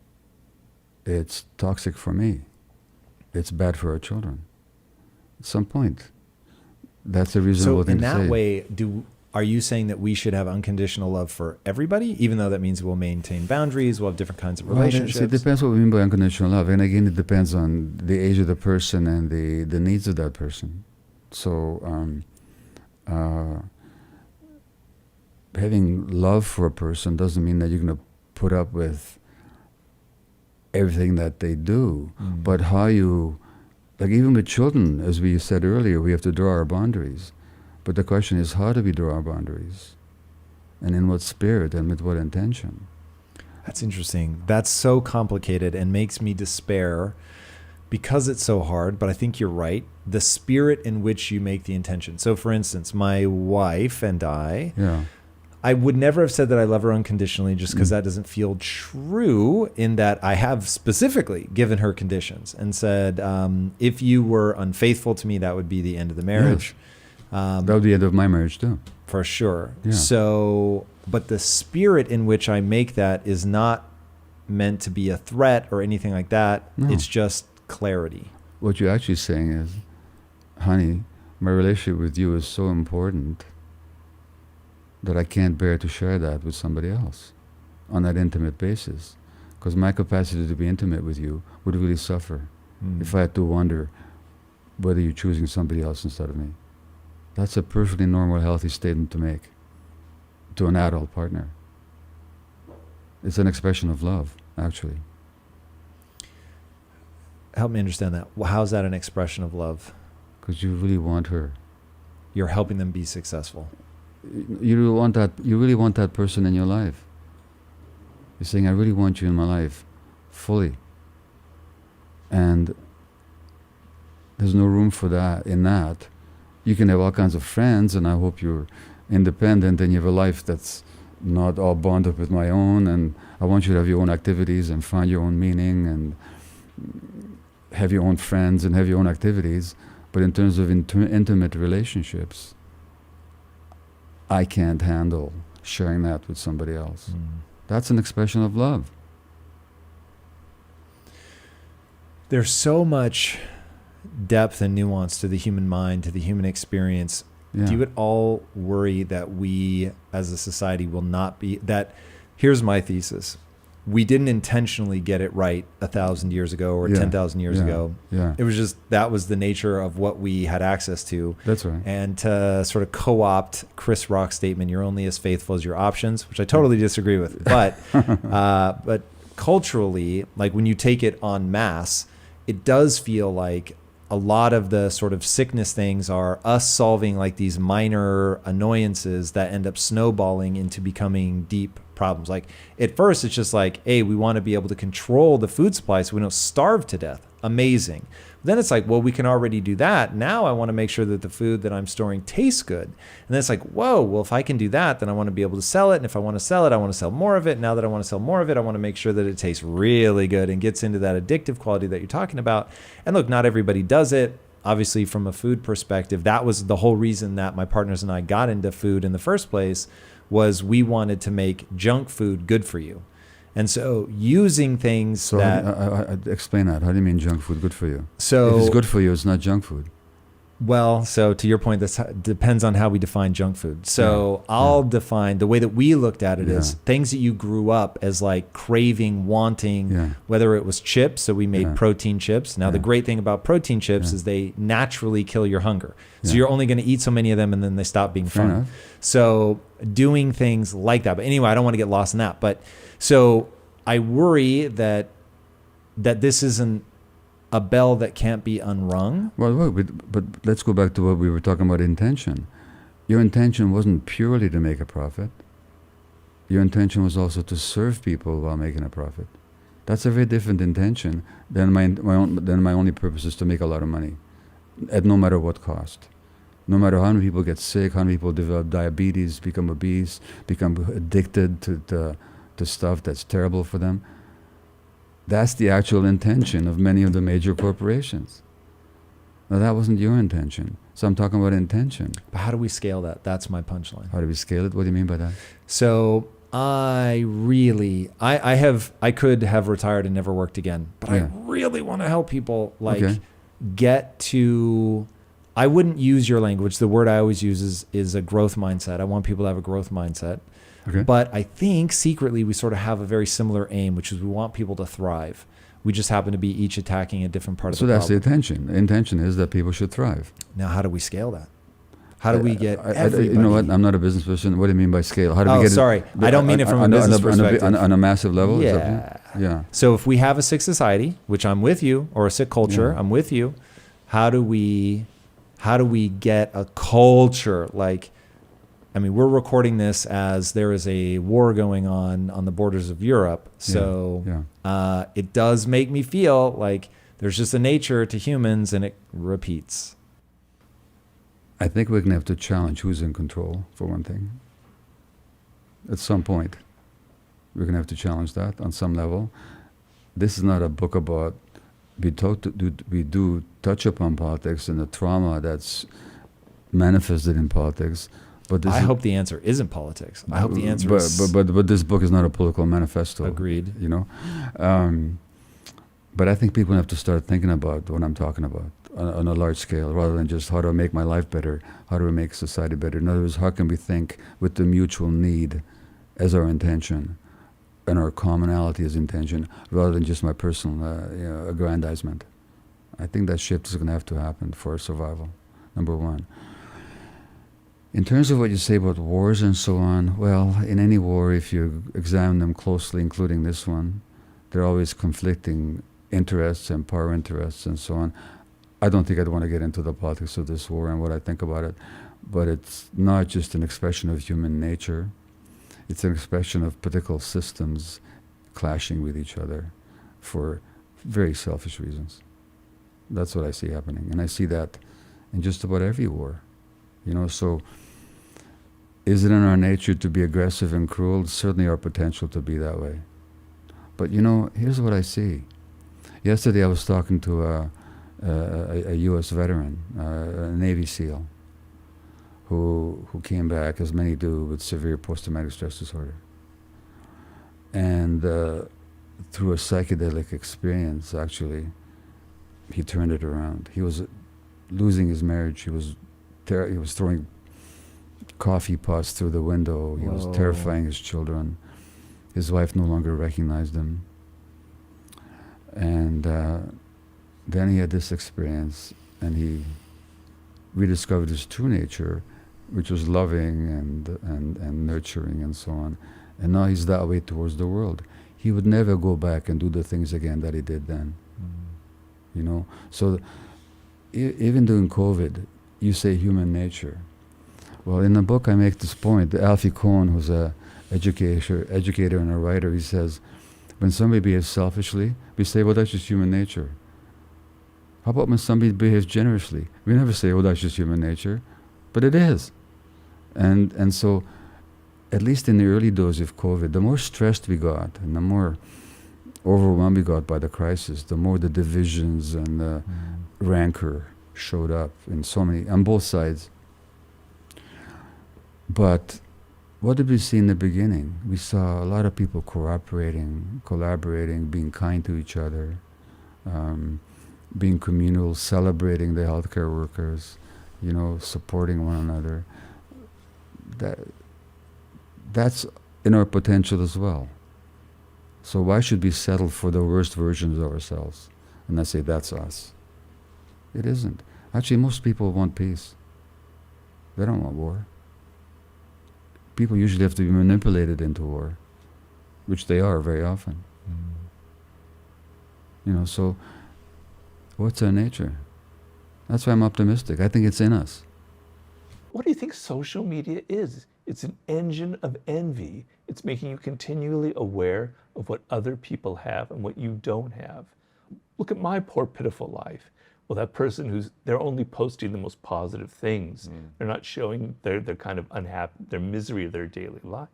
It's toxic for me. It's bad for our children. At some point, that's a reasonable so thing in to say. that way, are you saying that we should have unconditional love for everybody, even though that means we'll maintain boundaries, we'll have different kinds of relationships? It depends what we mean by unconditional love. And again, it depends on the age of the person and the needs of that person. So having love for a person doesn't mean that you're going to put up with everything that they do. But how you, like even with children, as we said earlier, we have to draw our boundaries. But the question is, how do we draw our boundaries? And in what spirit and with what intention? That's interesting. That's so complicated and makes me despair because it's so hard, but I think you're right. The spirit in which you make the intention. So for instance, my wife and I would never have said that I love her unconditionally just because that doesn't feel true, in that I have specifically given her conditions and said, if you were unfaithful to me, that would be the end of the marriage. That would be the end of my marriage too. For sure. Yeah. So, but the spirit in which I make that is not meant to be a threat or anything like that. No. It's just clarity. What you're actually saying is, honey, my relationship with you is so important that I can't bear to share that with somebody else on that intimate basis. Because my capacity to be intimate with you would really suffer if I had to wonder whether you're choosing somebody else instead of me. That's a perfectly normal, healthy statement to make to an adult partner. It's an expression of love, actually. Help me understand that. Well, how's that an expression of love? Because you really want her. You're helping them be successful. You really want that. You really want that person in your life. You're saying, I really want you in my life, fully. And there's no room for that in that. You can have all kinds of friends, and I hope you're independent and you have a life that's not all bound up with my own, and I want you to have your own activities and find your own meaning and have your own friends and have your own activities. But in terms of intimate relationships, I can't handle sharing that with somebody else. That's an expression of love. There's so much depth and nuance to the human mind, to the human experience. Yeah. Do you at all worry that we as a society will not be that? Here's my thesis. We didn't intentionally get it right 1,000 years ago or 10,000 years ago. Yeah. It was just, that was the nature of what we had access to. That's right. And to sort of co-opt Chris Rock's statement, you're only as faithful as your options, which I totally disagree with. But but culturally, like when you take it en masse, it does feel like a lot of the sort of sickness things are us solving like these minor annoyances that end up snowballing into becoming deep problems. Like at first it's just like, hey, we want to be able to control the food supply so we don't starve to death. Amazing. Then it's like, well, we can already do that. Now I want to make sure that the food that I'm storing tastes good. And then it's like, whoa, well, if I can do that, then I want to be able to sell it. And if I want to sell it, I want to sell more of it. Now that I want to sell more of it, I want to make sure that it tastes really good and gets into that addictive quality that you're talking about. And look, not everybody does it. Obviously, from a food perspective, that was the whole reason that my partners and I got into food in the first place, was we wanted to make junk food good for you. And so using things I explain that. How do you mean junk food good for you? So if it's good for you, it's not junk food. Well, so to your point, this depends on how we define junk food. So I'll define the way that we looked at it is things that you grew up as like craving, wanting, whether it was chips. So we made protein chips. Now, the great thing about protein chips is they naturally kill your hunger. So you're only going to eat so many of them and then they stop being fun. enough. So doing things like that. But anyway, I don't want to get lost in that. But so I worry that this isn't a bell that can't be unrung. Well, but let's go back to what we were talking about, intention. Your intention wasn't purely to make a profit. Your intention was also to serve people while making a profit. That's a very different intention than my only purpose is to make a lot of money, at no matter what cost. No matter how many people get sick, how many people develop diabetes, become obese, become addicted to stuff that's terrible for them. That's the actual intention of many of the major corporations. Now, that wasn't your intention. So I'm talking about intention. But how do we scale that? That's my punchline. How do we scale it? What do you mean by that? So I could have retired and never worked again, but I really want to help people get to, I wouldn't use your language. The word I always use is a growth mindset. I want people to have a growth mindset. Okay. But I think secretly we sort of have a very similar aim, which is we want people to thrive. We just happen to be each attacking a different part of the problem. So that's the intention. The intention is that people should thrive. Now, how do we scale that? How do we get everybody? You know what? I'm not a business person. What do you mean by scale? How do we get sorry. I don't mean it from a business perspective. On a massive level? Yeah. So if we have a sick society, which I'm with you, or a sick culture, I'm with you, how do we get a culture like, I mean, we're recording this as there is a war going on the borders of Europe. So it does make me feel like there's just a nature to humans and it repeats. I think we're going to have to challenge who's in control, for one thing. At some point, we're going to have to challenge that on some level. This is not a book about, we do touch upon politics and the trauma that's manifested in politics. But I hope the answer isn't politics. I hope the answer is... But this book is not a political manifesto. Agreed. You know? But I think people have to start thinking about what I'm talking about on a large scale, rather than just how do I make my life better? How do we make society better? In other words, how can we think with the mutual need as our intention and our commonality as intention, rather than just my personal aggrandizement? I think that shift is going to have to happen for survival, number one. In terms of what you say about wars and so on, well, in any war, if you examine them closely, including this one, there are always conflicting interests and power interests and so on. I don't think I'd want to get into the politics of this war and what I think about it, but it's not just an expression of human nature. It's an expression of political systems clashing with each other for very selfish reasons. That's what I see happening, and I see that in just about every war. You know, so is it in our nature to be aggressive and cruel? It's certainly our potential to be that way. But you know, here's what I see. Yesterday I was talking to a U.S. veteran, a Navy SEAL, who came back, as many do, with severe post-traumatic stress disorder. And through a psychedelic experience, actually, he turned it around. He was losing his marriage. He was throwing coffee pots through the window. He was terrifying his children. His wife no longer recognized him. And then he had this experience, and he rediscovered his true nature, which was loving and nurturing and so on. And now he's that way towards the world. He would never go back and do the things again that he did then. You know? So even during COVID, you say human nature. Well, in the book I make this point. Alfie Kohn, who's a educator and a writer, he says, when somebody behaves selfishly, we say, well, that's just human nature. How about when somebody behaves generously? We never say, well, that's just human nature. But it is. And so, at least in the early days of COVID, the more stressed we got and the more overwhelmed we got by the crisis, the more the divisions and the rancor showed up in so many, on both sides. But what did we see in the beginning? We saw a lot of people cooperating, collaborating, being kind to each other, being communal, celebrating the healthcare workers, you know, supporting one another, that's in our potential as well. So why should we settle for the worst versions of ourselves and not say that's us? It isn't. Actually, most people want peace. They don't want war. People usually have to be manipulated into war, which they are very often. You know, so what's our nature? That's why I'm optimistic. I think it's in us. What do you think social media is? It's an engine of envy. It's making you continually aware of what other people have and what you don't have. Look at my poor, pitiful life. Well, that person they're only posting the most positive things. They're not showing their kind of their misery of their daily life.